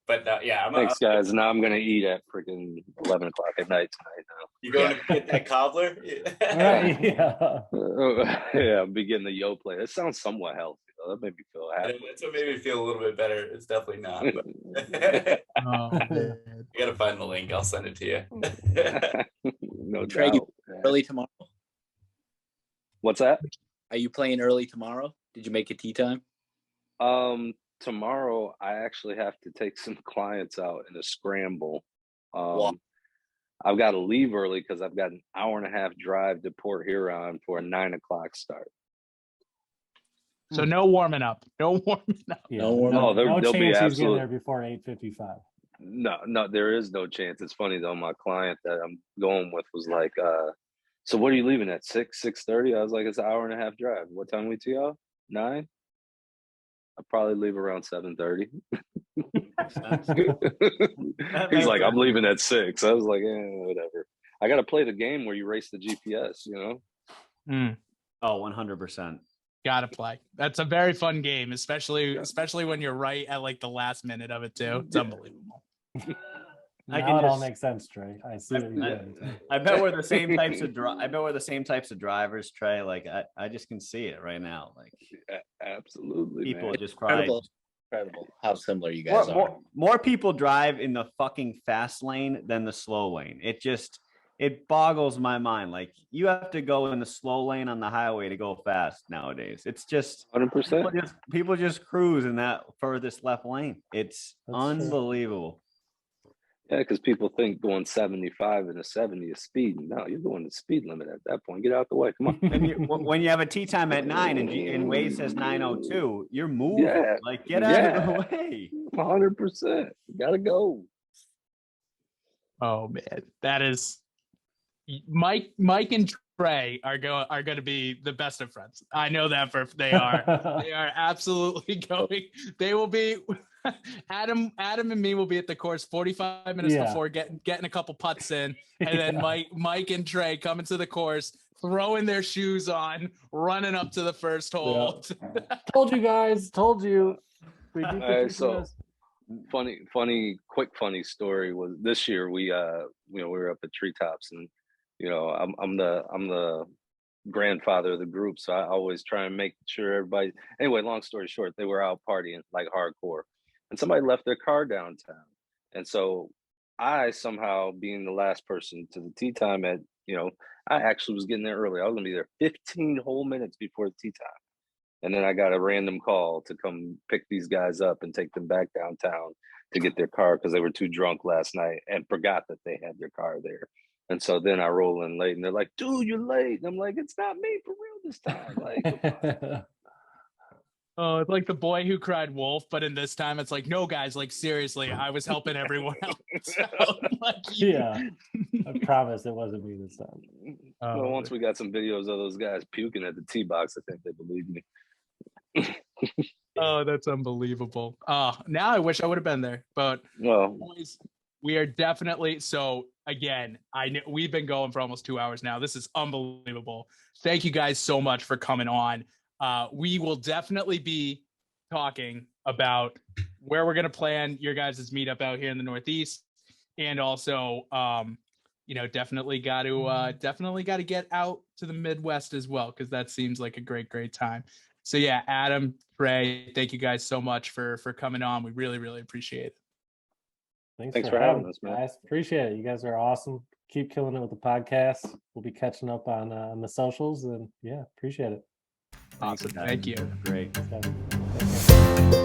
But yeah, Thanks, guys. Now I'm gonna eat at freaking 11 o'clock at night tonight. You going to get that cobbler? Right? Yeah. Now. Yeah, I'm beginning the yo play. It sounds somewhat healthy though. That made me feel happy. That's what made me feel a little bit better. It's definitely not. But Oh, man. you gotta find the link. I'll send it to you. No Trey, doubt. early tomorrow? What's that? Are you playing early tomorrow? Did you make it tea time? Tomorrow I actually have to take some clients out in a scramble. Wow. I've got to leave early because I've got an hour and a half drive to Port Huron for a 9 o'clock start. So no warming up. No warming up. Yeah. No, no, there- no there'll be chance he's getting absolute- there before 8:55. No, there is no chance. It's funny though. My client that I'm going with was like, so what are you leaving at 6:30? I was like, it's an hour and a half drive. What time we to y'all? 9? I'll probably leave around 7:30. He's like, I'm leaving at 6. I was like, whatever. I got to play the game where you race the GPS, you know? Oh, 100%. Gotta play. That's a very fun game, especially when you're right at like the last minute of it too. It's unbelievable. I Now can it all just- makes sense, Trey. I see what you're doing. I bet we're the same types of I bet we're the same types of drivers, Trey. Like I just can see it right now. Like Absolutely, people man. just probably Incredible. Incredible how similar you guys are. More people drive in the fucking fast lane than the slow lane. It boggles my mind. Like, you have to go in the slow lane on the highway to go fast nowadays. It's just 100%. people just cruise in that furthest left lane. It's unbelievable. Yeah, because people think going 75 and a 70 is speed. No, you're going the speed limit at that point. Get out the way. Come on. And when you have a tee time at 9 and Waze says 9:02, you're moving. Yeah, Like, get out of the way. 100%. You gotta go. Oh man, that is Mike and Trey are going to be the best of friends. I know that they are. They are absolutely going. They will be. Adam and me will be at the course 45 minutes before getting a couple putts in, and then Mike and Trey coming to the course, throwing their shoes on, running up to the first hole. Told you guys. Told you. We beat the Alright, so GPS. funny story was this year we were up at Treetops, and I'm the grandfather of the group, so I always try and make sure everybody. Anyway, long story short, they were out partying like hardcore, and somebody left their car downtown, and so I somehow, being the last person to the tee time at I actually was getting there early. I was gonna be there 15 whole minutes before the tee time. And then I got a random call to come pick these guys up and take them back downtown to get their car because they were too drunk last night and forgot that they had their car there. And so then I roll in late and they're like, dude, you're late. And I'm like, it's not me for real this time. Like, Oh, it's like the boy who cried wolf, but in this time it's like, no, guys, like, seriously, I was helping everyone else. So, like, Yeah, I promise it wasn't me this time. well, once we got some videos of those guys puking at the tee box, I think they believed me. Oh, that's unbelievable. Now I wish I would have been there, but boys, we are definitely. So again, we've been going for almost 2 hours now. This is unbelievable. Thank you guys so much for coming on. We will definitely be talking about where we're going to plan your guys' meetup out here in the Northeast. And also, definitely got to get out to the Midwest as well, because that seems like a great time. So yeah, Adam, Trey, thank you guys so much for coming on. We really, really appreciate it. Thanks for having us, man. Guys. Appreciate it. You guys are awesome. Keep killing it with the podcast. We'll be catching up on the socials, and appreciate it. Awesome. Thank you. Great. Thank you.